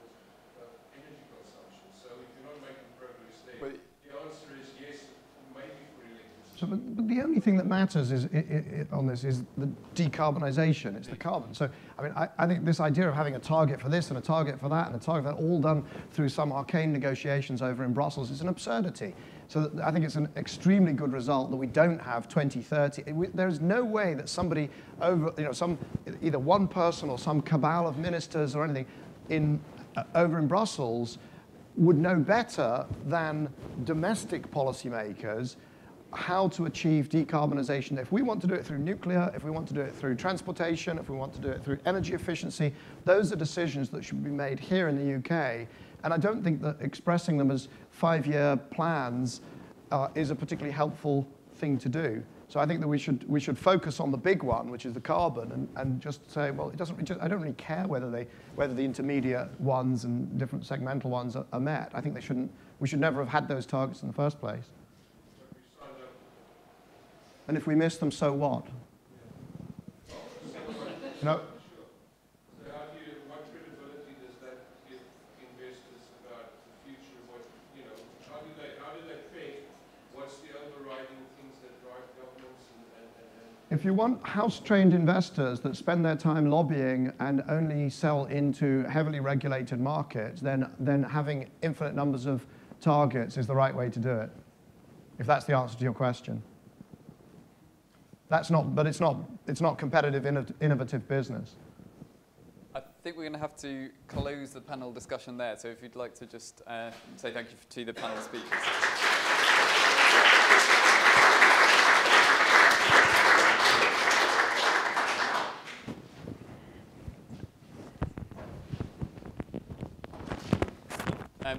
energy consumption. So if you're not making progress there, but the answer is yes, maybe for electricity. So, but the only thing that matters is on this is the decarbonisation. It's the carbon. So, I mean, I think this idea of having a target for this and a target for that and a target for that, all done through some arcane negotiations over in Brussels, is an absurdity. So I think it's an extremely good result that we don't have 2030. There is no way that somebody over, you know, either one person or some cabal of ministers or anything over in Brussels would know better than domestic policymakers how to achieve decarbonisation. If we want to do it through nuclear, if we want to do it through transportation, if we want to do it through energy efficiency, those are decisions that should be made here in the UK. And I don't think that expressing them as 5-year plans is a particularly helpful thing to do. So I think that we should focus on the big one, which is the carbon, and just say, well, I don't really care whether the intermediate ones and different segmental ones are met. I think we should never have had those targets in the first place. And if we miss them, so what? You know, if you want house-trained investors that spend their time lobbying and only sell into heavily regulated markets, then having infinite numbers of targets is the right way to do it, if that's the answer to your question. That's not, but it's not competitive, innovative business. I think we're going to have to close the panel discussion there. So if you'd like to just say thank you to the panel speakers.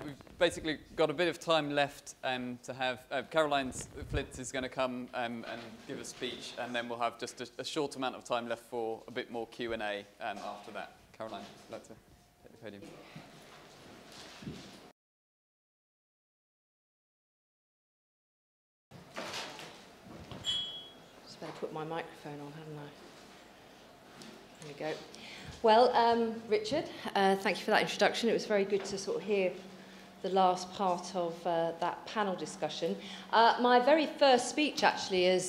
We've basically got a bit of time left to have Caroline Flint is going to come and give a speech, and then we'll have just a short amount of time left for a bit more Q&A after that. Caroline, would you like to take the podium? Just better put my microphone on, haven't I? There we go. Well, Richard, thank you for that introduction. It was very good to sort of hear the last part of that panel discussion. My very first speech, actually, as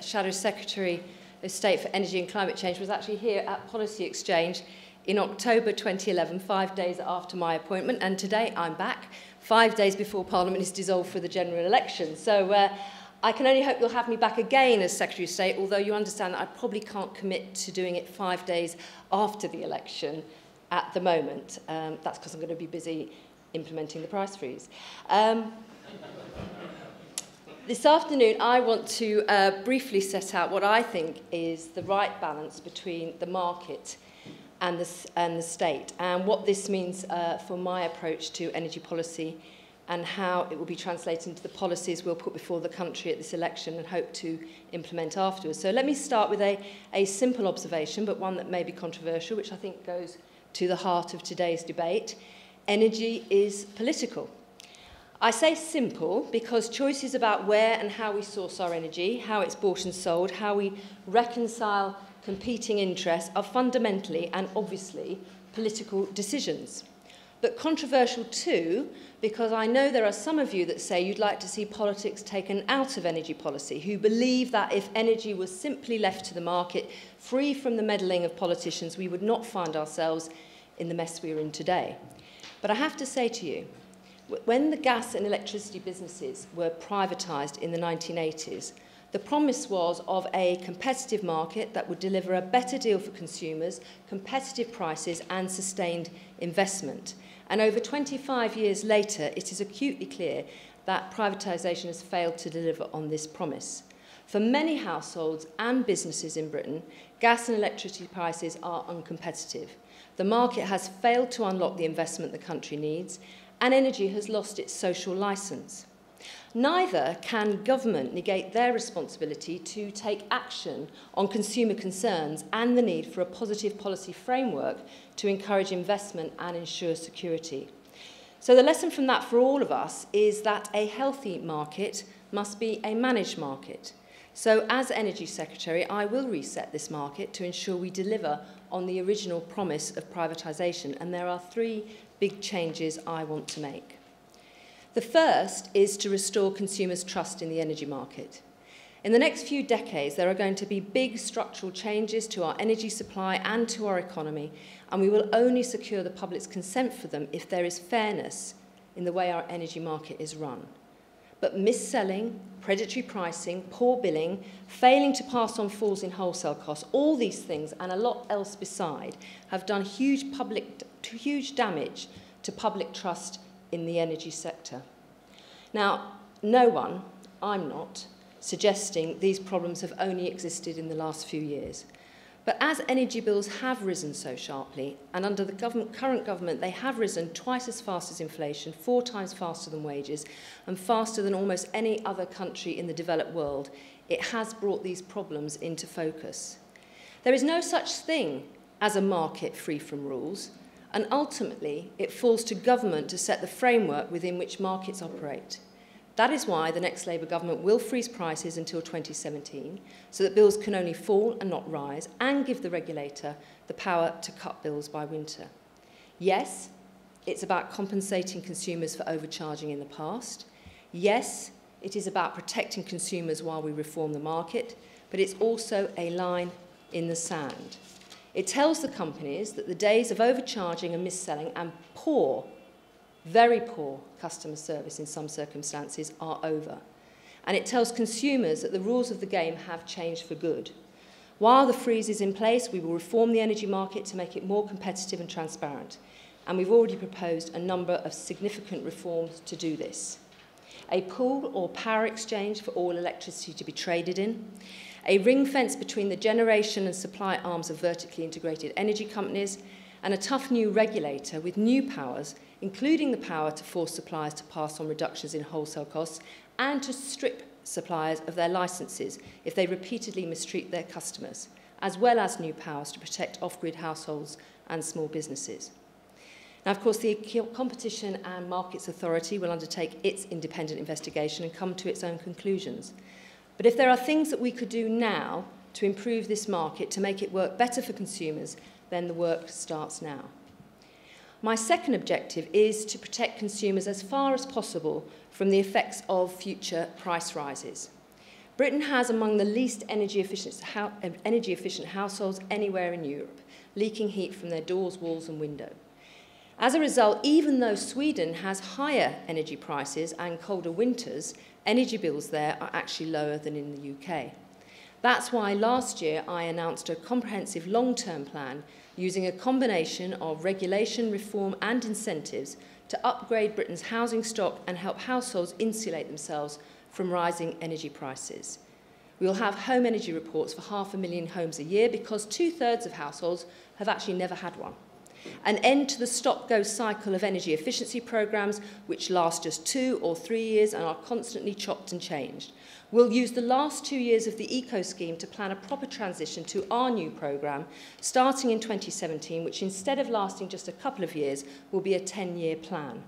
Shadow Secretary of State for Energy and Climate Change was actually here at Policy Exchange in October 2011, 5 days after my appointment, and today I'm back, 5 days before Parliament is dissolved for the general election. So I can only hope you'll have me back again as Secretary of State, although you understand that I probably can't commit to doing it 5 days after the election at the moment. That's because I'm going to be busy implementing the price freeze. This afternoon, I want to briefly set out what I think is the right balance between the market and the state, and what this means for my approach to energy policy and how it will be translated into the policies we'll put before the country at this election and hope to implement afterwards. So let me start with a simple observation, but one that may be controversial, which I think goes to the heart of today's debate. Energy is political. I say simple because choices about where and how we source our energy, how it's bought and sold, how we reconcile competing interests are fundamentally and obviously political decisions. But controversial too, because I know there are some of you that say you'd like to see politics taken out of energy policy, who believe that if energy was simply left to the market, free from the meddling of politicians, we would not find ourselves in the mess we are in today. But I have to say to you, when the gas and electricity businesses were privatised in the 1980s, the promise was of a competitive market that would deliver a better deal for consumers, competitive prices and sustained investment. And over 25 years later, it is acutely clear that privatisation has failed to deliver on this promise. For many households and businesses in Britain, gas and electricity prices are uncompetitive. The market has failed to unlock the investment the country needs, and energy has lost its social licence. Neither can government negate their responsibility to take action on consumer concerns and the need for a positive policy framework to encourage investment and ensure security. So the lesson from that for all of us is that a healthy market must be a managed market. So as Energy Secretary, I will reset this market to ensure we deliver on the original promise of privatisation, and there are three big changes I want to make. The first is to restore consumers' trust in the energy market. In the next few decades, there are going to be big structural changes to our energy supply and to our economy, and we will only secure the public's consent for them if there is fairness in the way our energy market is run. But mis-selling, predatory pricing, poor billing, failing to pass on falls in wholesale costs, all these things and a lot else beside have done huge damage to public trust in the energy sector. Now, no one, I'm not, suggesting these problems have only existed in the last few years. But as energy bills have risen so sharply, and under the current government they have risen twice as fast as inflation, 4 times faster than wages, and faster than almost any other country in the developed world, it has brought these problems into focus. There is no such thing as a market free from rules, and ultimately it falls to government to set the framework within which markets operate. That is why the next Labour government will freeze prices until 2017, so that bills can only fall and not rise, and give the regulator the power to cut bills by winter. Yes, it's about compensating consumers for overcharging in the past. Yes, it is about protecting consumers while we reform the market. but it's also a line in the sand. It tells the companies that the days of overcharging and mis-selling and poor, very poor customer service in some circumstances are over. And it tells consumers that the rules of the game have changed for good. While the freeze is in place, we will reform the energy market to make it more competitive and transparent. And we've already proposed a number of significant reforms to do this. A pool or power exchange for all electricity to be traded in, a ring fence between the generation and supply arms of vertically integrated energy companies, and a tough new regulator with new powers, including the power to force suppliers to pass on reductions in wholesale costs and to strip suppliers of their licences if they repeatedly mistreat their customers, as well as new powers to protect off-grid households and small businesses. Now, of course, the Competition and Markets Authority will undertake its independent investigation and come to its own conclusions. But if there are things that we could do now to improve this market, to make it work better for consumers, then the work starts now. My second objective is to protect consumers as far as possible from the effects of future price rises. Britain has among the least energy efficient households anywhere in Europe, leaking heat from their doors, walls and windows. As a result, even though Sweden has higher energy prices and colder winters, energy bills there are actually lower than in the UK. That's why last year I announced a comprehensive long-term plan using a combination of regulation, reform and incentives to upgrade Britain's housing stock and help households insulate themselves from rising energy prices. We will have home energy reports for 500,000 homes a year because 2/3 of households have actually never had one. An end to the stop-go cycle of energy efficiency programmes, which last just 2 or 3 years and are constantly chopped and changed. We'll use the last 2 years of the ECO scheme to plan a proper transition to our new programme, starting in 2017, which instead of lasting just a couple of years, will be a 10-year plan.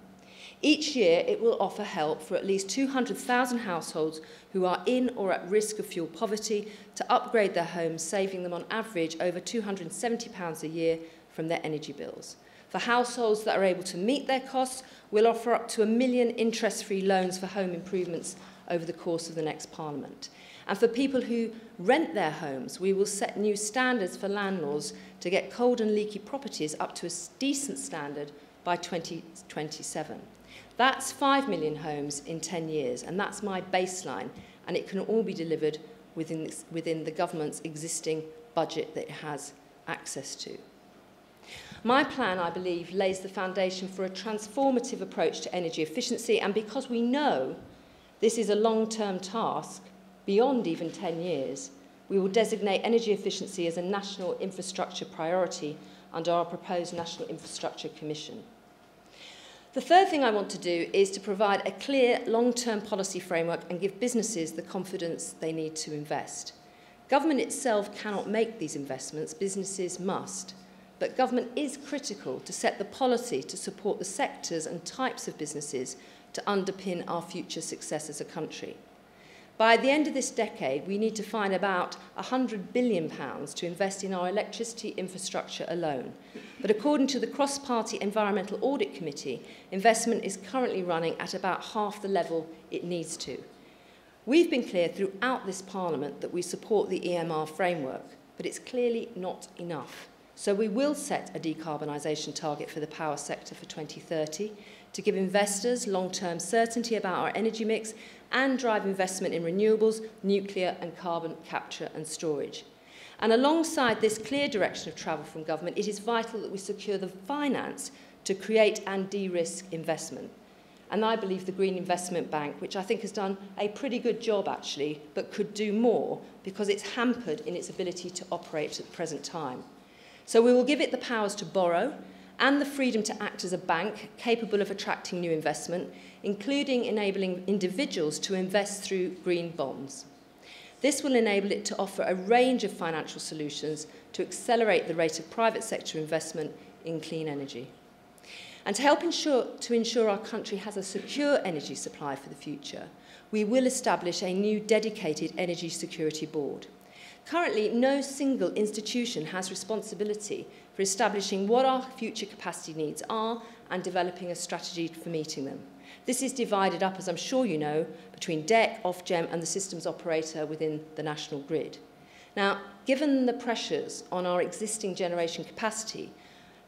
Each year, it will offer help for at least 200,000 households who are in or at risk of fuel poverty to upgrade their homes, saving them on average over £270 a year from their energy bills. For households that are able to meet their costs, we'll offer up to £1 million interest-free loans for home improvements over the course of the next Parliament. And for people who rent their homes, we will set new standards for landlords to get cold and leaky properties up to a decent standard by 2027. That's 5 million homes in 10 years, and that's my baseline, and it can all be delivered within the government's existing budget that it has access to. My plan, I believe, lays the foundation for a transformative approach to energy efficiency, and because we know this is a long-term task, beyond even 10 years, we will designate energy efficiency as a national infrastructure priority under our proposed National Infrastructure Commission. The third thing I want to do is to provide a clear long-term policy framework and give businesses the confidence they need to invest. Government itself cannot make these investments, businesses must. But government is critical to set the policy to support the sectors and types of businesses to underpin our future success as a country. By the end of this decade, we need to find about £100 billion to invest in our electricity infrastructure alone. But according to the Cross-Party Environmental Audit Committee, investment is currently running at about half the level it needs to. We've been clear throughout this Parliament that we support the EMR framework, but it's clearly not enough. So we will set a decarbonisation target for the power sector for 2030 to give investors long-term certainty about our energy mix and drive investment in renewables, nuclear and carbon capture and storage. And alongside this clear direction of travel from government, it is vital that we secure the finance to create and de-risk investment. And I believe the Green Investment Bank, which I think has done a pretty good job actually, but could do more because it's hampered in its ability to operate at the present time. So we will give it the powers to borrow and the freedom to act as a bank capable of attracting new investment, including enabling individuals to invest through green bonds. This will enable it to offer a range of financial solutions to accelerate the rate of private sector investment in clean energy. And to help ensure our country has a secure energy supply for the future, we will establish a new dedicated energy security board. Currently, no single institution has responsibility for establishing what our future capacity needs are and developing a strategy for meeting them. This is divided up, as I'm sure you know, between DEC, Ofgem and the systems operator within the national grid. Now, given the pressures on our existing generation capacity,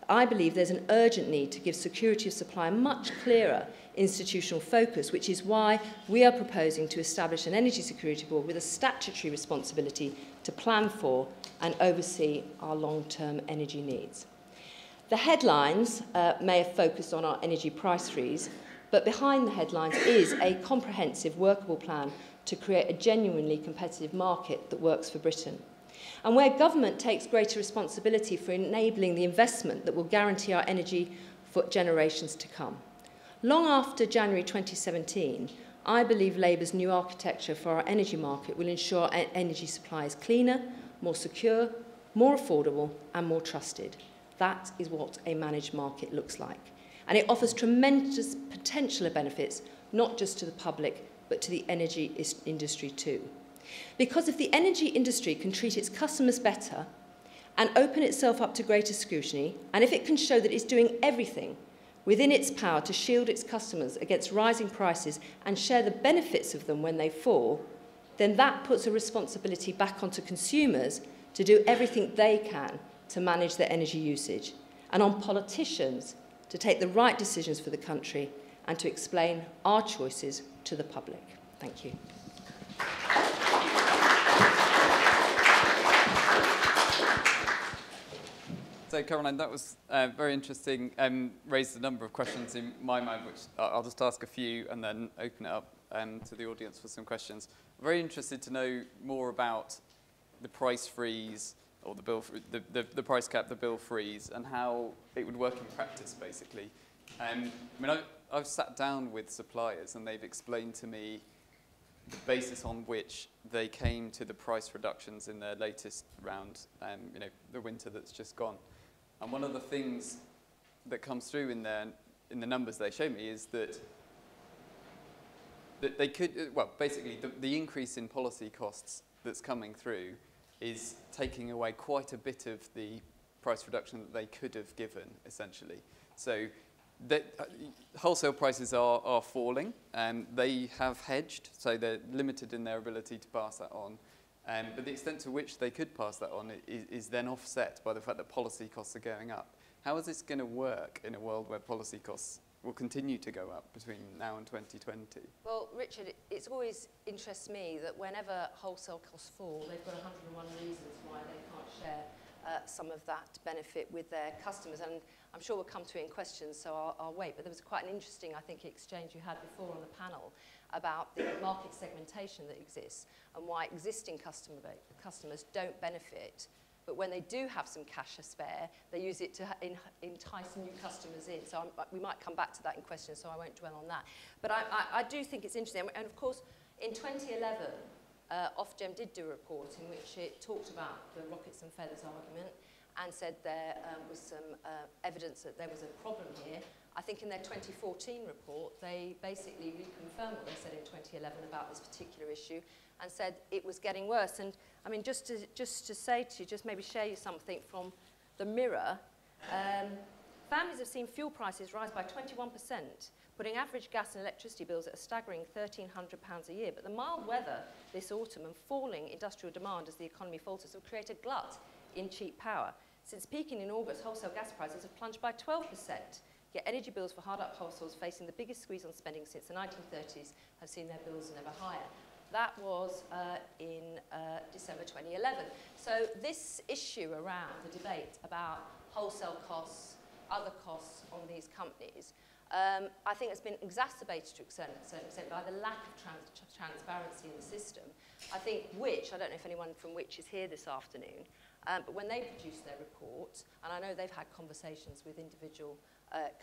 I believe there's an urgent need to give security of supply a much clearer institutional focus, which is why we are proposing to establish an Energy Security Board with a statutory responsibility to plan for and oversee our long-term energy needs. The headlines may have focused on our energy price freeze, but behind the headlines is a comprehensive, workable plan to create a genuinely competitive market that works for Britain. And where government takes greater responsibility for enabling the investment that will guarantee our energy for generations to come. Long after January 2017, I believe Labour's new architecture for our energy market will ensure our energy supply is cleaner, more secure, more affordable and more trusted. That is what a managed market looks like. And it offers tremendous potential benefits, not just to the public, but to the energy industry too. Because if the energy industry can treat its customers better and open itself up to greater scrutiny, and if it can show that it's doing everything within its power to shield its customers against rising prices and share the benefits of them when they fall, then that puts a responsibility back onto consumers to do everything they can to manage their energy usage, and on politicians to take the right decisions for the country and to explain our choices to the public. Thank you. So, Caroline, that was very interesting. Raised a number of questions in my mind, which I'll just ask a few and then open it up to the audience for some questions. I'm very interested to know more about the price freeze, or the bill, the price cap, the bill freeze, and how it would work in practice, basically. I mean, I've sat down with suppliers, and they've explained to me the basis on which they came to the price reductions in their latest round, you know, the winter that's just gone. And one of the things that comes through in the numbers they show me is that they could, well, basically the increase in policy costs that's coming through is taking away quite a bit of the price reduction that they could have given, essentially. So wholesale prices are falling, and they have hedged, so they're limited in their ability to pass that on. But the extent to which they could pass that on is then offset by the fact that policy costs are going up. How is this going to work in a world where policy costs will continue to go up between now and 2020? Well, Richard, it always interests me that whenever wholesale costs fall, they've got 101 reasons why they can't share some of that benefit with their customers. And I'm sure we'll come to it in questions, so I'll wait. But there was quite an interesting, I think, exchange you had before on the panel about the market segmentation that exists and why existing customers don't benefit. But when they do have some cash to spare, they use it to entice new customers in. So we might come back to that in questions, so I won't dwell on that. But I do think it's interesting. And of course, in 2011, Ofgem did do a report in which it talked about the rockets and feathers argument and said there was some evidence that there was a problem here. I think in their 2014 report, they basically reconfirmed what they said in 2011 about this particular issue and said it was getting worse. And I mean, just to say to you, just maybe share you something from the Mirror, families have seen fuel prices rise by 21%, putting average gas and electricity bills at a staggering £1,300 a year. But the mild weather this autumn and falling industrial demand as the economy falters will create a glut in cheap power. Since peaking in August, wholesale gas prices have plunged by 12%. Yet energy bills for hard-up households facing the biggest squeeze on spending since the 1930s have seen their bills never higher. That was in December 2011. So this issue around the debate about wholesale costs, other costs on these companies, I think has been exacerbated to a certain extent by the lack of transparency in the system. I think Which, I don't know if anyone from Which is here this afternoon, but when they produced their report, and I know they've had conversations with individual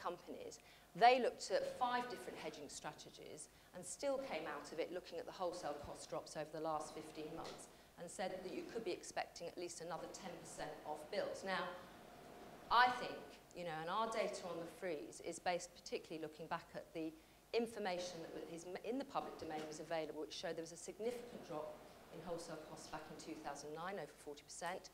companies, they looked at 5 different hedging strategies and still came out of it looking at the wholesale cost drops over the last 15 months and said that you could be expecting at least another 10% off bills. Now, I think, you know, and our data on the freeze is based particularly looking back at the information that is in the public domain was available, which showed there was a significant drop in wholesale costs back in 2009, over 40%,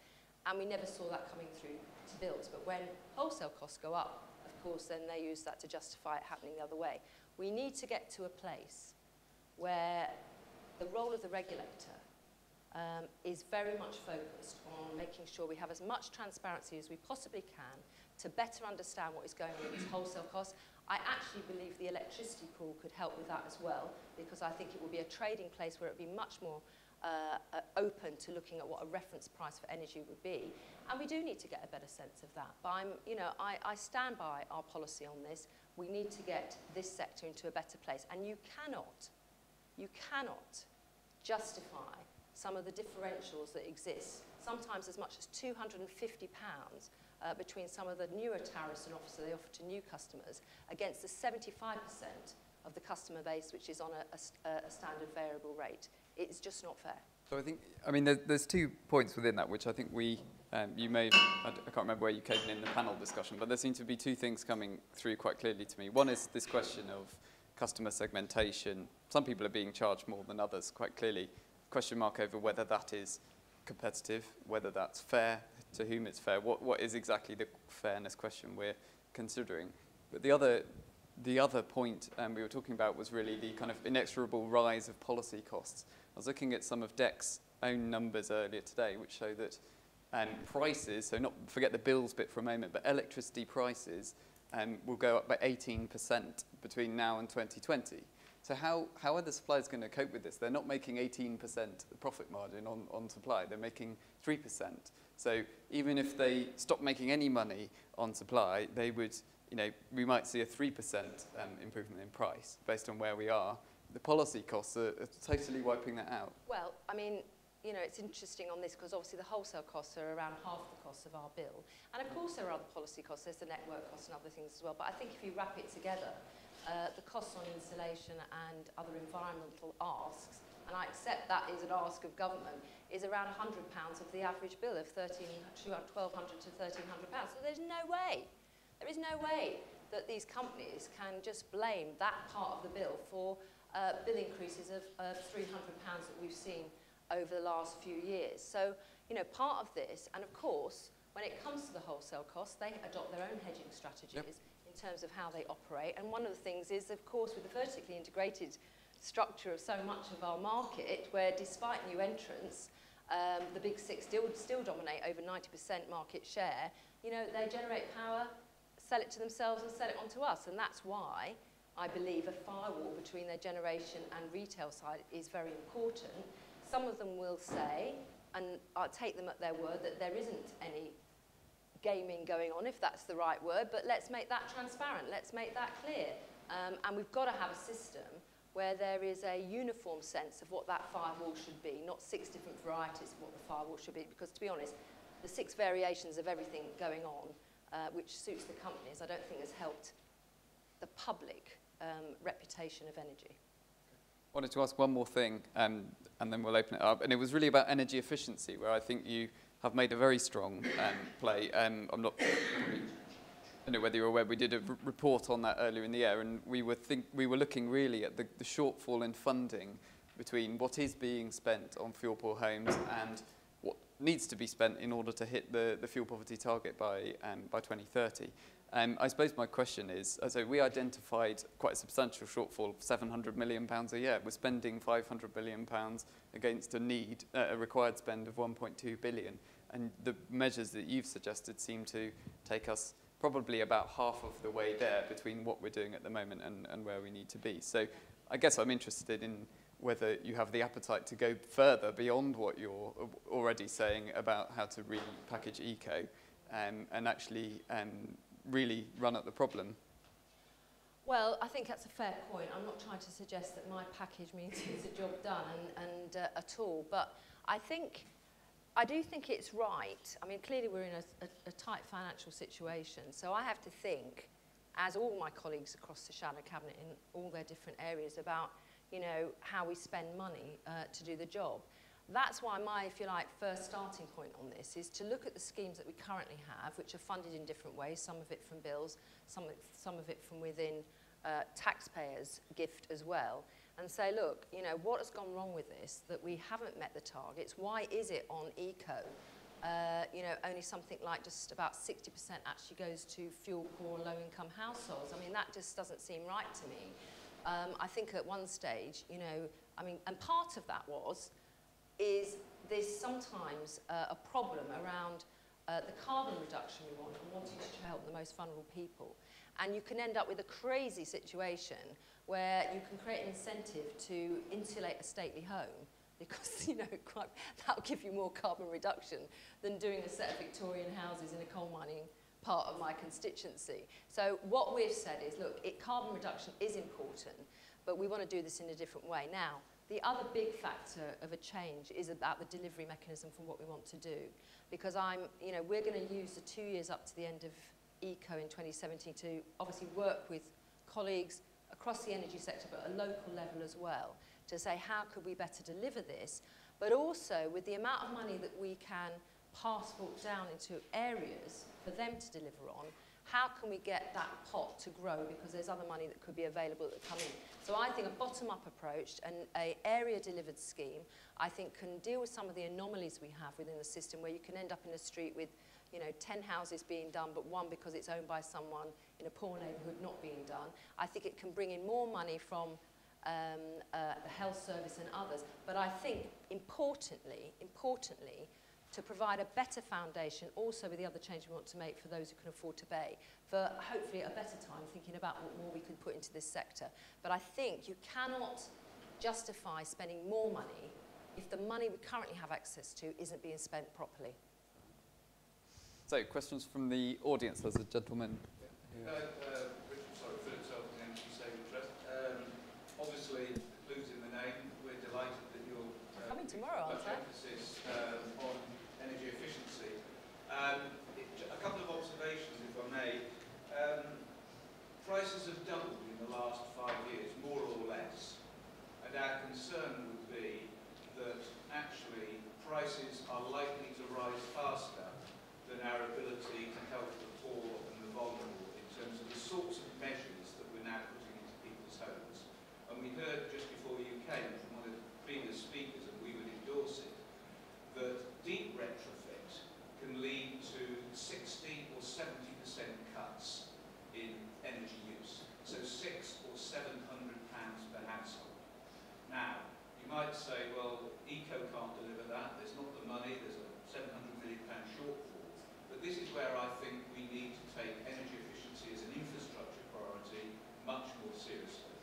and we never saw that coming through to bills. But when wholesale costs go up, of course, then they use that to justify it happening the other way. We need to get to a place where the role of the regulator is very much focused on making sure we have as much transparency as we possibly can to better understand what is going on with these wholesale costs. I actually believe the electricity pool could help with that as well, because I think it will be a trading place where it would be much more open to looking at what a reference price for energy would be. And we do need to get a better sense of that. But I stand by our policy on this. We need to get this sector into a better place. And you cannot justify some of the differentials that exist, sometimes as much as £250 between some of the newer tariffs and offers they offer to new customers against the 75% of the customer base which is on a standard variable rate. It's just not fair. So I think, there's 2 points within that which I think you may, I can't remember where you came in the panel discussion, but there seem to be 2 things coming through quite clearly to me. One is this question of customer segmentation. Some people are being charged more than others, quite clearly. Question mark over whether that is competitive, whether that's fair, to whom it's fair. What is exactly the fairness question we're considering? But the other point we were talking about was really the kind of inexorable rise of policy costs. I was looking at some of DEC's own numbers earlier today, which show that prices, so forget the bills bit for a moment, but electricity prices will go up by 18% between now and 2020. So how are the suppliers going to cope with this? They're not making 18% profit margin on supply. They're making 3%. So even if they stop making any money on supply, they would, we might see a 3% improvement in price based on where we are. The policy costs are totally wiping that out. Well, it's interesting on this because obviously the wholesale costs are around half the cost of our bill. And of course there are other policy costs, there's the network costs and other things as well. But I think if you wrap it together, the costs on insulation and other environmental asks, and I accept that is an ask of government, is around £100 of the average bill of £1,200 to £1,300. So there is no way that these companies can just blame that part of the bill for bill increases of £300 that we've seen over the last few years. So, part of this, and of course, when it comes to the wholesale costs, they adopt their own hedging strategies in terms of how they operate. And one of the things is, of course, with the vertically integrated structure of so much of our market, where despite new entrants, the big 6 still dominate over 90% market share, they generate power, sell it to themselves and sell it on to us. And that's why I believe a firewall between their generation and retail side is very important. Some of them will say, and I'll take them at their word, that there isn't any gaming going on, if that's the right word, but let's make that transparent, let's make that clear. And we've got to have a system where there is a uniform sense of what that firewall should be, not 6 different varieties of what the firewall should be, because to be honest, the 6 variations of everything going on, which suits the companies, I don't think has helped the public reputation of energy. I wanted to ask one more thing, and then we'll open it up. And it was really about energy efficiency, where I think you have made a very strong play. I don't know whether you're aware, we did a report on that earlier in the year, and we were looking really at the shortfall in funding between what is being spent on fuel poor homes and what needs to be spent in order to hit the fuel poverty target by 2030. I suppose my question is, so we identified quite a substantial shortfall of £700 million a year. We're spending £500 million against a required spend of £1.2 billion. And the measures that you've suggested seem to take us probably about half of the way there between what we're doing at the moment and where we need to be. So I guess I'm interested in whether you have the appetite to go further beyond what you're already saying about how to repackage eco and actually really run at the problem. Well, I think that's a fair point. I'm not trying to suggest that my package means it's a job done and at all, but I do think it's right. Clearly we're in a tight financial situation, so I have to think, as all my colleagues across the Shadow Cabinet in all their different areas, about how we spend money to do the job. That's why my, if you like, first starting point on this is to look at the schemes that we currently have, which are funded in different ways, some of it from bills, some of it from within taxpayers' gift as well, and say, look, what has gone wrong with this, that we haven't met the targets? Why is it on eco? Only something like just about 60% actually goes to fuel poor, low-income households. That just doesn't seem right to me. I think at one stage, and part of that was is there's sometimes a problem around the carbon reduction we want and wanting to help the most vulnerable people. And you can end up with a crazy situation where you can create an incentive to insulate a stately home because, you know, that'll give you more carbon reduction than doing a set of Victorian houses in a coal mining part of my constituency. So what we've said is, look, carbon reduction is important, but we want to do this in a different way. Now, the other big factor of a change is about the delivery mechanism for what we want to do. Because we're going to use the 2 years up to the end of ECO in 2017 to obviously work with colleagues across the energy sector, but at a local level as well, to say how could we better deliver this, but also with the amount of money that we can passport down into areas for them to deliver on, how can we get that pot to grow, because there's other money that could be available that come in. So I think a bottom-up approach and an area-delivered scheme, I think, can deal with some of the anomalies we have within the system, where you can end up in a street with 10 houses being done, but one because it's owned by someone in a poor neighbourhood not being done. I think it can bring in more money from the health service and others. But I think, importantly, to provide a better foundation, also with the other change we want to make for those who can afford to pay, for hopefully a better time thinking about what more we can put into this sector. But I think you cannot justify spending more money if the money we currently have access to isn't being spent properly. So, questions from the audience. There's a gentleman. Philip Self, the Energy Saving Trust. Obviously, the clue's in the name. We're delighted that you're coming tomorrow, aren't much emphasis on energy efficiency. A couple of observations, if I may. Prices have doubled in the last 5 years, more or less, and our concern would be that actually prices are likely to rise faster than our ability to help the poor and the vulnerable in terms of the sorts of measures that we're now putting into people's homes. And we heard just before you came from one of the previous speakers, and we would endorse it, that deep retrofit can lead to 60 or 70% cuts in energy use. So £600 or £700 per household. Now, you might say, well, ECO can't deliver that, there's not the money, there's a £700 million shortfall. But this is where I think we need to take energy efficiency as an infrastructure priority much more seriously.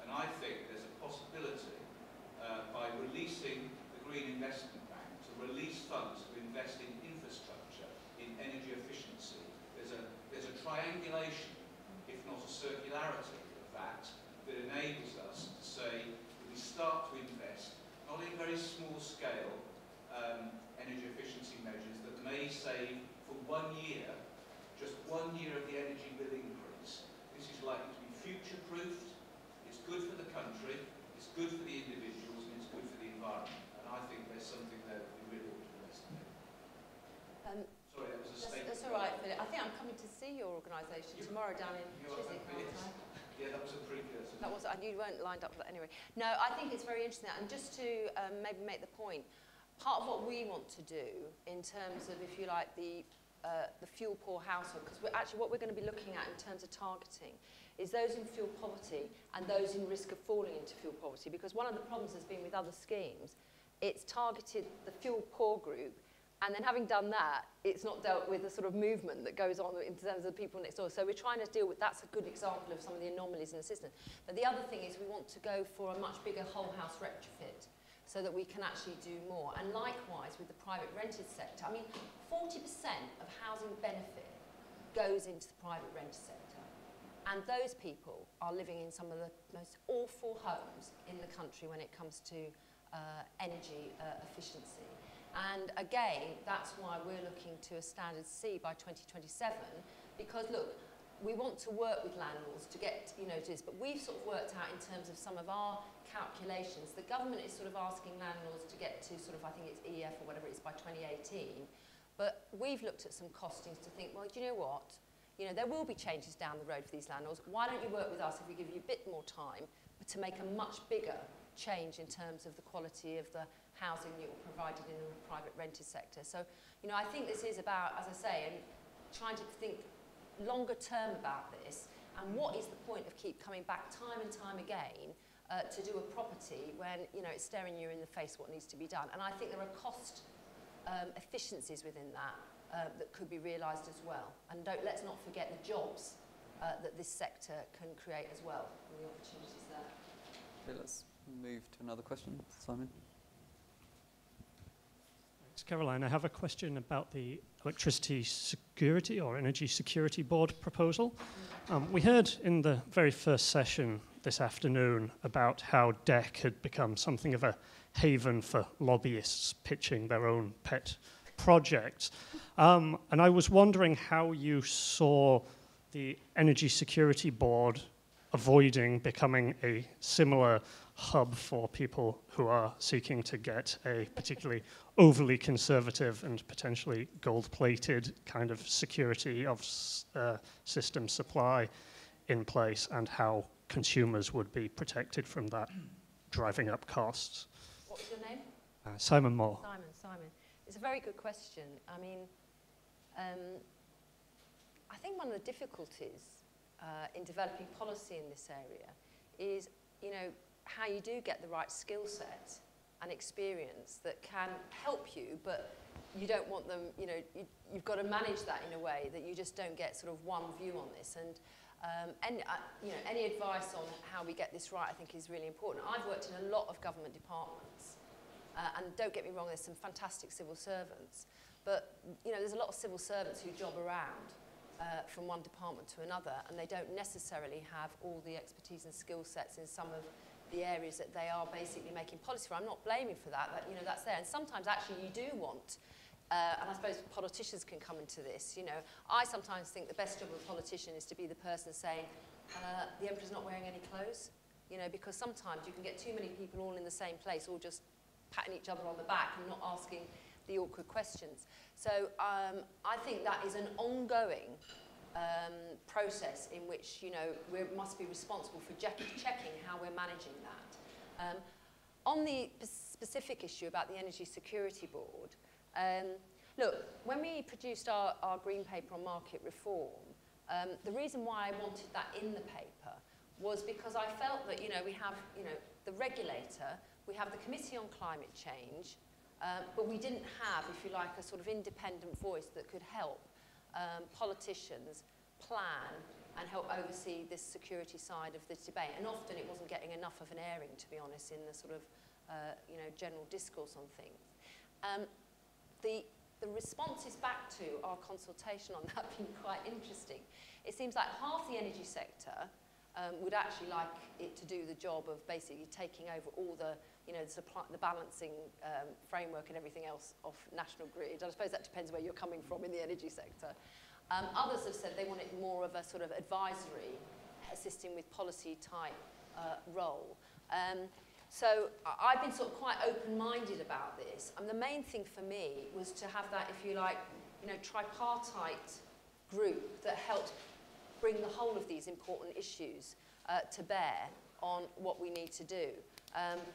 And I think there's a possibility by releasing the Green Investment Bank to release funds to invest in infrastructure, in energy efficiency. There's a triangulation, if not a circularity of that enables us to say that we start to invest, not in very small scale energy efficiency measures that may save for 1 year, just 1 year of the energy bill increase. This is likely to be future-proofed, it's good for the country, it's good for the individuals, and it's good for the environment. And I think there's something there that we really ought to investigate. Sorry, that was a statement. That's all right, Philip. I think I'm coming to see your organisation tomorrow down in Chiswick, aren't I? Yeah, that was a precursor. That was, and you weren't lined up for that anyway. No, I think it's very interesting. And just to maybe make the point, part of what we want to do in terms of, if you like, the fuel poor household, because what we're going to be looking at in terms of targeting is those in fuel poverty and those in risk of falling into fuel poverty, because one of the problems has been with other schemes, it's targeted the fuel poor group, and then having done that, it's not dealt with the sort of movement that goes on in terms of the people next door. So we're trying to deal with, that's a good example of some of the anomalies in the system. But the other thing is we want to go for a much bigger whole house retrofit, so that we can actually do more. And likewise with the private rented sector. I mean, 40% of housing benefit goes into the private rented sector. And those people are living in some of the most awful homes in the country when it comes to energy efficiency. And again, that's why we're looking to a standard C by 2027, because look, we want to work with landlords to get, to this, but we've sort of worked out in terms of some of our calculations. The government is sort of asking landlords to get to sort of, I think it's EF or whatever it is by 2018. But we've looked at some costings to think, well, do you know what? There will be changes down the road for these landlords. Why don't you work with us if we give you a bit more time, but to make a much bigger change in terms of the quality of the housing that you're provided in the private rented sector. So, I think this is about, as I say, and trying to think longer term about this, and what is the point of keep coming back time and time again to do a property when, you know, it's staring you in the face what needs to be done. And I think there are cost efficiencies within that that could be realised as well. And let's not forget the jobs that this sector can create as well, and the opportunities there. Okay, let's move to another question. Simon? Thanks, Caroline. I have a question about the Electricity Security or Energy Security Board proposal. We heard in the very first session this afternoon about how DEC had become something of a haven for lobbyists pitching their own pet projects. And I was wondering how you saw the Energy Security Board avoiding becoming a similar hub for people who are seeking to get a particularly overly conservative and potentially gold-plated kind of security of system supply in place, and how consumers would be protected from that, driving up costs. What was your name? Simon Moore. Simon. It's a very good question. I mean, I think one of the difficulties in developing policy in this area is, you know, how you do get the right skill set and experience that can help you, but you don't want them, you know, you've got to manage that in a way that you just don't get sort of one view on this. And you know, any advice on how we get this right, I think, is really important. I've worked in a lot of government departments, and don't get me wrong, there's some fantastic civil servants, but you know, there's a lot of civil servants who job around from one department to another, and they don't necessarily have all the expertise and skill sets in some of the areas that they are basically making policy for. I'm not blaming for that, but you know, that's there. And sometimes actually you do want, and I suppose politicians can come into this, you know, I sometimes think the best job of a politician is to be the person saying, the emperor's not wearing any clothes, you know, because sometimes you can get too many people all in the same place, all just patting each other on the back and not asking the awkward questions. So I think that is an ongoing process in which, you know, we must be responsible for checking how we're managing that. On the specific issue about the Energy Security Board, look, when we produced our green paper on market reform, the reason why I wanted that in the paper was because I felt that, you know, we have, you know, the regulator, we have the Committee on Climate Change, but we didn't have, if you like, a sort of independent voice that could help politicians plan and help oversee this security side of this debate. And often it wasn't getting enough of an airing, to be honest, in the sort of, you know, general discourse on things. The responses back to our consultation on that have been quite interesting. It seems like half the energy sector would actually like it to do the job of basically taking over all the, you know, the balancing framework and everything else off National Grid. I suppose that depends where you're coming from in the energy sector. Others have said they want it more of a sort of advisory, assisting with policy type role. So I've been sort of quite open-minded about this. And the main thing for me was to have that, if you like, you know, tripartite group that helped bring the whole of these important issues to bear on what we need to do.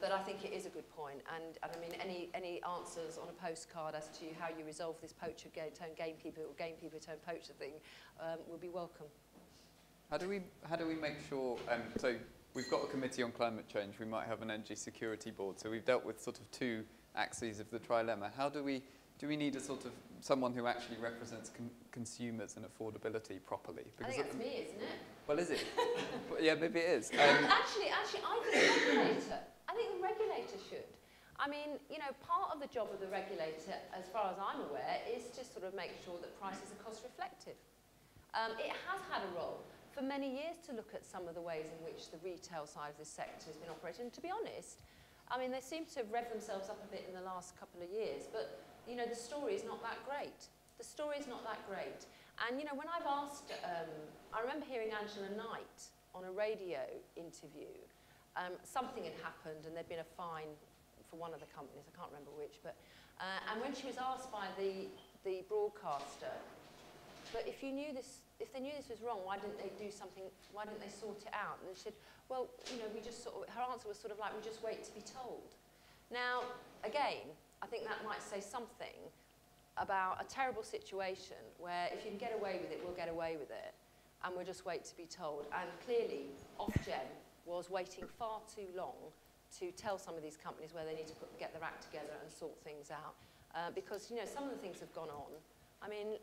But I think it is a good point, and I mean, any answers on a postcard as to how you resolve this poacher turn gamekeeper or gamekeeper turn poacher thing would be welcome. How do we make sure? So we've got a committee on climate change. We might have an energy security board. So we've dealt with sort of two axes of the trilemma. How do we need a sort of someone who actually represents consumers and affordability properly? Because I think that's me, isn't it? Well, is it? Yeah, maybe it is. Actually, I think the regulator should. I mean, you know, part of the job of the regulator, as far as I'm aware, is to sort of make sure that prices are cost reflective. It has had a role for many years to look at some of the ways in which the retail side of this sector has been operating. And to be honest, I mean, they seem to have revved themselves up a bit in the last couple of years, but, you know, the story is not that great. The story is not that great. And, you know, when I've asked, I remember hearing Angela Knight on a radio interview. Something had happened and there'd been a fine for one of the companies, I can't remember which, but, and when she was asked by the broadcaster, but if they knew this was wrong, why didn't they do something, why didn't they sort it out? And she said, well, you know, we just sort of, her answer was sort of like, we just wait to be told. Now, again, I think that might say something about a terrible situation where if you can get away with it, we'll get away with it, and we'll just wait to be told. And clearly, Ofgem was waiting far too long to tell some of these companies where they need to get their act together and sort things out. Because, you know, some of the things have gone on. I mean,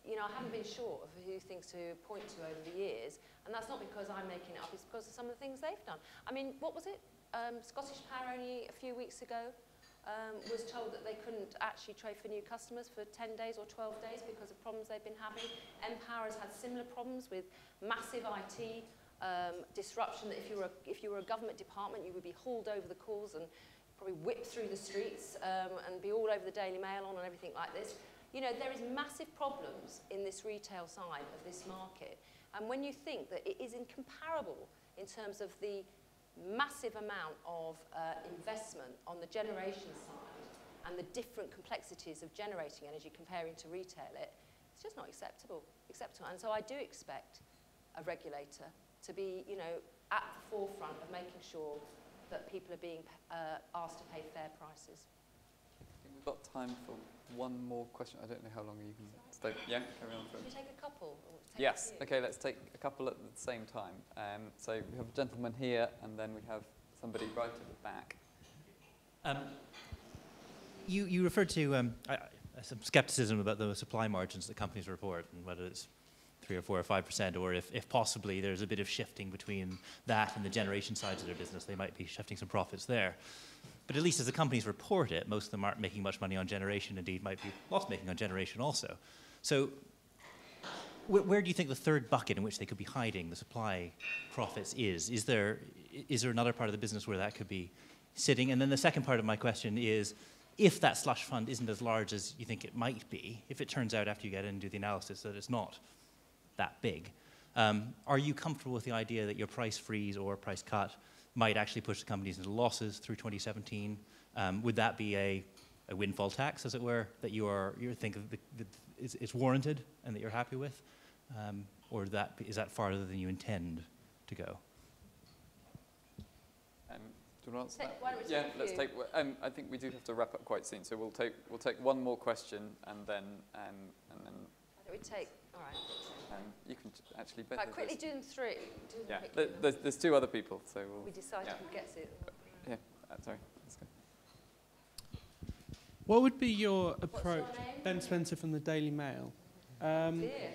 you know, I haven't been sure of who things to point to over the years, and that's not because I'm making it up, it's because of some of the things they've done. I mean, what was it? Scottish Power only a few weeks ago was told that they couldn't actually trade for new customers for 10 days or 12 days because of problems they've been having. Empower has had similar problems with massive IT disruption, that if you were a government department, you would be hauled over the coals and probably whipped through the streets and be all over the Daily Mail on and everything like this. You know, there is massive problems in this retail side of this market. And when you think that it is incomparable in terms of the massive amount of investment on the generation side and the different complexities of generating energy comparing to retail it, it's just not acceptable. And so I do expect a regulator to be, you know, at the forefront of making sure that people are being asked to pay fair prices. I think we've got time for one more question. I don't know how long you can stay. Yeah, carry on. Should we take a couple? Or take Yes, a few? okay, let's take a couple at the same time. So we have a gentleman here, and then we have somebody right at the back. You referred to some skepticism about the supply margins that companies report, and whether it's 3 or 4 or 5%, or if possibly there's a bit of shifting between that and the generation sides of their business, they might be shifting some profits there. But at least as the companies report it, most of them aren't making much money on generation, indeed might be loss-making on generation also. So where do you think the third bucket in which they could be hiding the supply profits is? Is there another part of the business where that could be sitting? And then the second part of my question is, if that slush fund isn't as large as you think it might be, if it turns out after you get in and do the analysis that it's not that big, are you comfortable with the idea that your price freeze or price cut might actually push the companies into losses through 2017? Would that be a windfall tax, as it were, that you think it's warranted and that you're happy with? Or is that farther than you intend to go? Do you want to answer that? Why don't we Yeah, take a let's few? take. I think we do have to wrap up quite soon, so we'll take one more question, and then. Why don't we take? All right. You can actually. Right, quickly do them three. Yeah, there's 2 other people, so we'll. We decide yeah. who gets it. Yeah, sorry. Let's go. What would be your approach? What's your name? Ben Spencer from the Daily Mail. Dear.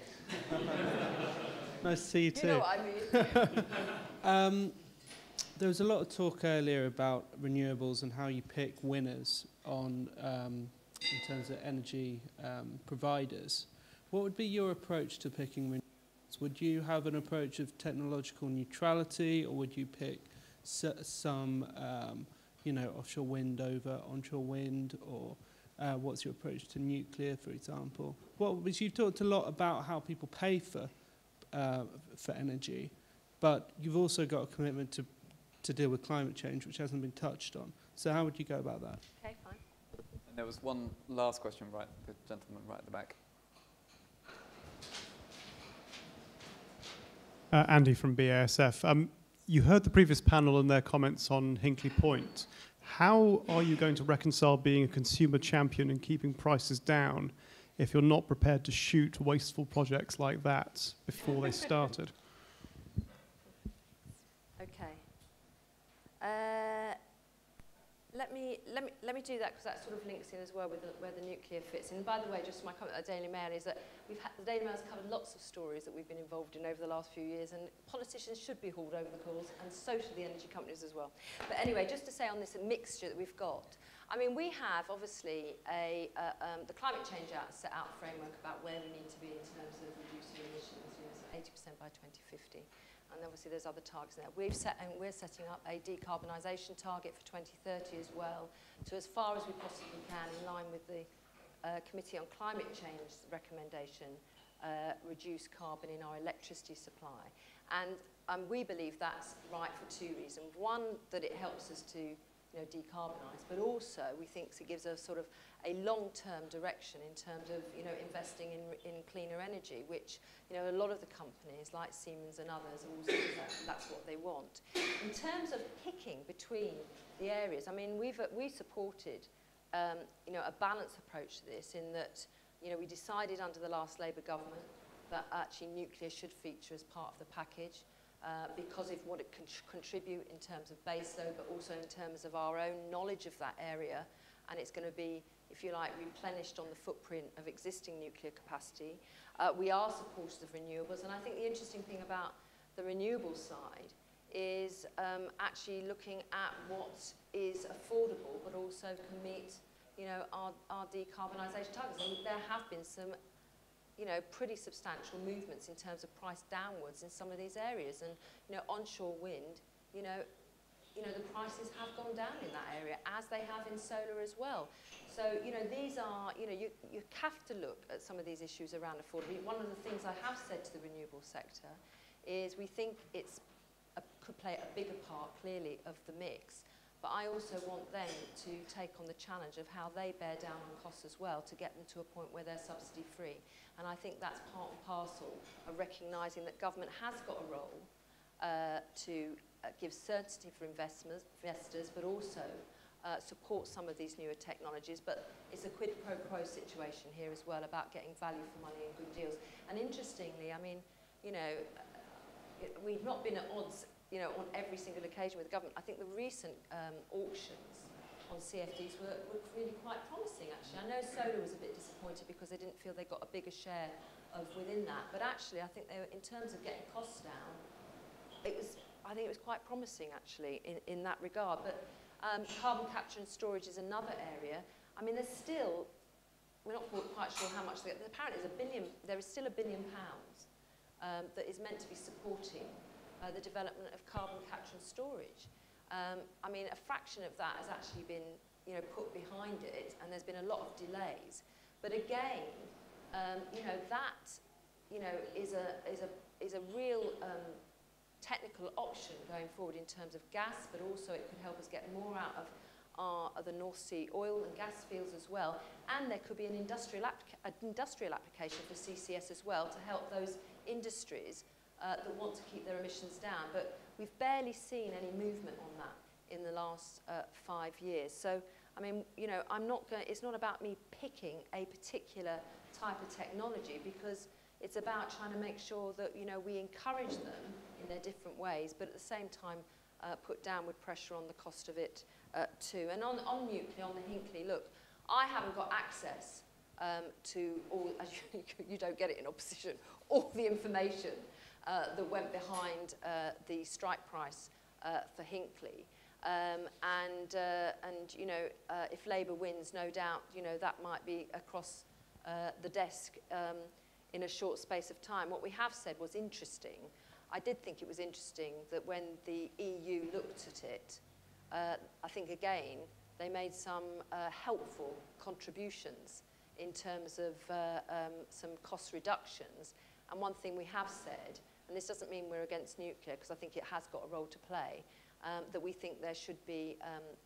Nice to see you too. You know what I mean. There was a lot of talk earlier about renewables and how you pick winners on in terms of energy providers. What would be your approach to picking renewables? Would you have an approach of technological neutrality, or would you pick some, you know, offshore wind over onshore wind, or what's your approach to nuclear, for example? You've talked a lot about how people pay for energy, but you've also got a commitment to deal with climate change, which hasn't been touched on. So how would you go about that? Okay, fine. And there was one last question, right? The gentleman right at the back. Andy from BASF. You heard the previous panel and their comments on Hinkley Point. How are you going to reconcile being a consumer champion and keeping prices down if you're not prepared to shoot wasteful projects like that before they started? Okay. Let me do that, because that sort of links in as well with where the nuclear fits in. And by the way, just my comment at the Daily Mail is that the Daily Mail's covered lots of stories that we've been involved in over the last few years, and politicians should be hauled over the coals, and so should the energy companies as well. But anyway, just to say on this mixture that we've got, I mean, we have obviously the climate change set out framework about where we need to be in terms of reducing emissions, you know, so 80% by 2050. And obviously there's other targets there. We're setting up a decarbonisation target for 2030 as well, to as far as we possibly can, in line with the Committee on Climate Change recommendation, reduce carbon in our electricity supply. And we believe that's right for 2 reasons. One, that it helps us to decarbonise, but also we think it gives us sort of a long-term direction in terms of investing in cleaner energy, which a lot of the companies like Siemens and others also that's what they want. In terms of picking between the areas, I mean we supported a balanced approach to this, in that we decided under the last Labour government that actually nuclear should feature as part of the package. because of what it can contribute in terms of baseload, but also in terms of our own knowledge of that area. And it's going to be, if you like, replenished on the footprint of existing nuclear capacity. We are supporters of renewables, and I think the interesting thing about the renewable side is actually looking at what is affordable, but also can meet, you know, our decarbonisation targets. And there have been some, you know, pretty substantial movements in terms of price downwards in some of these areas. And, you know, onshore wind, you know, the prices have gone down in that area, as they have in solar as well. So, you know, these are, you know, you have to look at some of these issues around affordability. One of the things I have said to the renewable sector is we think it's could play a bigger part, clearly, of the mix. But I also want them to take on the challenge of how they bear down on costs as well to get them to a point where they're subsidy-free. And I think that's part and parcel of recognising that government has got a role to give certainty for investors, but also support some of these newer technologies. But it's a quid pro quo situation here as well about getting value for money and good deals. And interestingly, I mean, you know, we've not been at odds, you know, on every single occasion with the government. I think the recent auctions on CFDs were really quite promising, actually. I know solar was a bit disappointed because they didn't feel they got a bigger share of within that. But actually, I think they were, in terms of getting costs down, I think it was quite promising, actually, in that regard. But carbon capture and storage is another area. I mean, there's still, we're not quite sure how much, apparently there is still £1 billion that is meant to be supporting the development of carbon capture and storage. I mean, a fraction of that has actually been, you know, put behind it, and there's been a lot of delays. But again, you know, that, you know, is a real technical option going forward in terms of gas, but also it could help us get more out of the North Sea oil and gas fields as well. And there could be an industrial application for CCS as well to help those industries that want to keep their emissions down. But we've barely seen any movement on that in the last 5 years. So, I mean, you know, it's not about me picking a particular type of technology, because it's about trying to make sure that, you know, we encourage them in their different ways, but at the same time put downward pressure on the cost of it too. And on nuclear, on the Hinkley, look, I haven't got access to all, as you don't get it in opposition, all the information that went behind the strike price for Hinkley. And you know, if Labour wins, no doubt, you know, that might be across the desk in a short space of time. What we have said was interesting. I did think it was interesting that when the EU looked at it, I think, again, they made some helpful contributions in terms of some cost reductions. And one thing we have said, and this doesn't mean we're against nuclear, because I think it has got a role to play, that we think there should be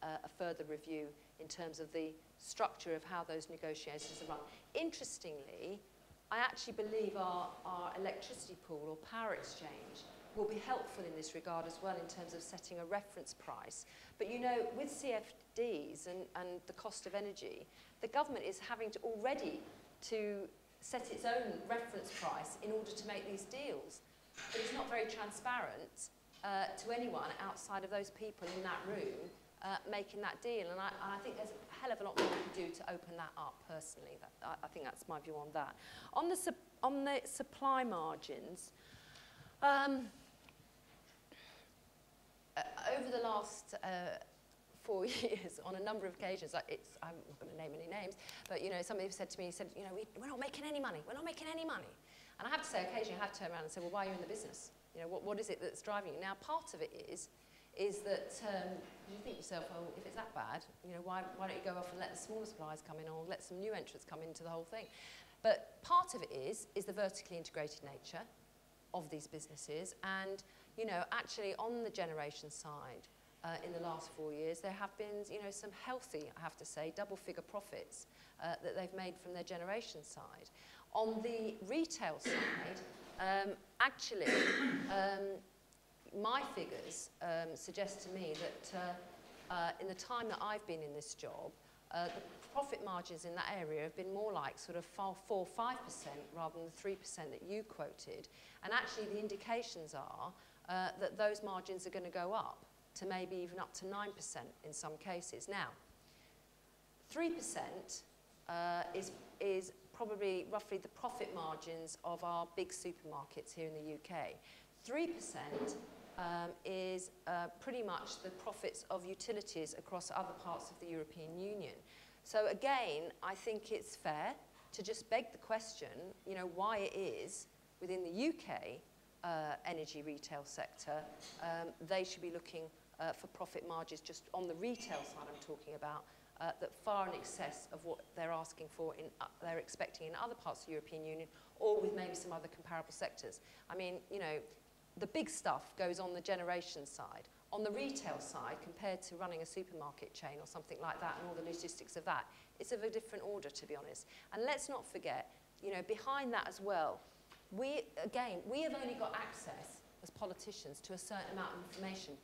a further review in terms of the structure of how those negotiations are run. Interestingly, I actually believe our electricity pool or power exchange will be helpful in this regard as well in terms of setting a reference price. But you know, with CFDs and the cost of energy, the government is having to already to set its own reference price in order to make these deals. But it's not very transparent to anyone outside of those people in that room making that deal. And I think there's a hell of a lot more we can do to open that up, personally. I think that's my view on that. On the supply margins, over the last 4 years, on a number of occasions, I'm not going to name any names, but, you know, somebody said to me, you know, we're not making any money, we're not making any money. And I have to say, occasionally I have to turn around and say, well, why are you in the business? You know, what is it that's driving you? Now, part of it is that you think to yourself, well, if it's that bad, you know, why don't you go off and let the smaller suppliers come in, or let some new entrants come into the whole thing? But part of it is the vertically integrated nature of these businesses. And, you know, actually on the generation side, in the last 4 years, there have been, you know, some healthy, I have to say, double-figure profits that they've made from their generation side. On the retail side, actually, my figures suggest to me that in the time that I've been in this job, the profit margins in that area have been more like sort of 4 or 5% rather than the 3% that you quoted. And actually the indications are that those margins are going to go up to maybe even up to 9% in some cases. Now, 3% is probably roughly the profit margins of our big supermarkets here in the UK. 3% is pretty much the profits of utilities across other parts of the European Union. So again, I think it's fair to just beg the question, you know, why it is within the UK energy retail sector, they should be looking for profit margins just on the retail side I'm talking about, that far in excess of what they're asking for, they're expecting in other parts of the European Union, or with maybe some other comparable sectors. I mean, you know, the big stuff goes on the generation side. On the retail side, compared to running a supermarket chain or something like that and all the logistics of that, it's of a different order, to be honest. And let's not forget, you know, behind that as well, we have only got access as politicians to a certain amount of information.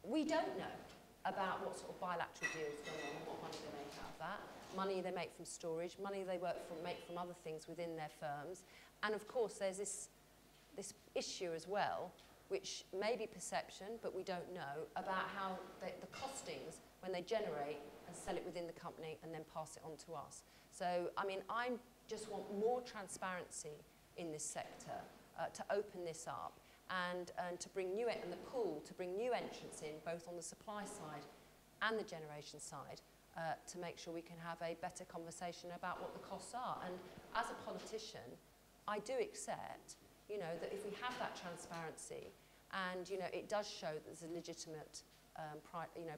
We don't know about what sort of bilateral deals go on and what money they make out of that, money they make from storage, money they make from other things within their firms. And of course, there's this issue as well, which may be perception, but we don't know, about how the costings when they generate and sell it within the company and then pass it on to us. So, I mean, I just want more transparency in this sector to open this up and to bring new, and the pool, to bring new entrants in, both on the supply side and the generation side, to make sure we can have a better conversation about what the costs are. And as a politician, I do accept, you know, that if we have that transparency and, you know, it does show that there's a legitimate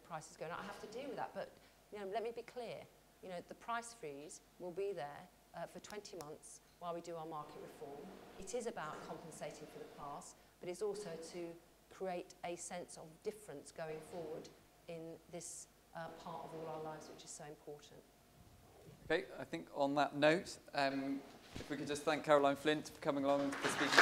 prices going up, I have to deal with that. But, you know, let me be clear, you know, the price freeze will be there for 20 months while we do our market reform. It is about compensating for the past, but it's also to create a sense of difference going forward in this part of all our lives, which is so important. Okay, I think on that note, if we could just thank Caroline Flint for coming along and for speaking.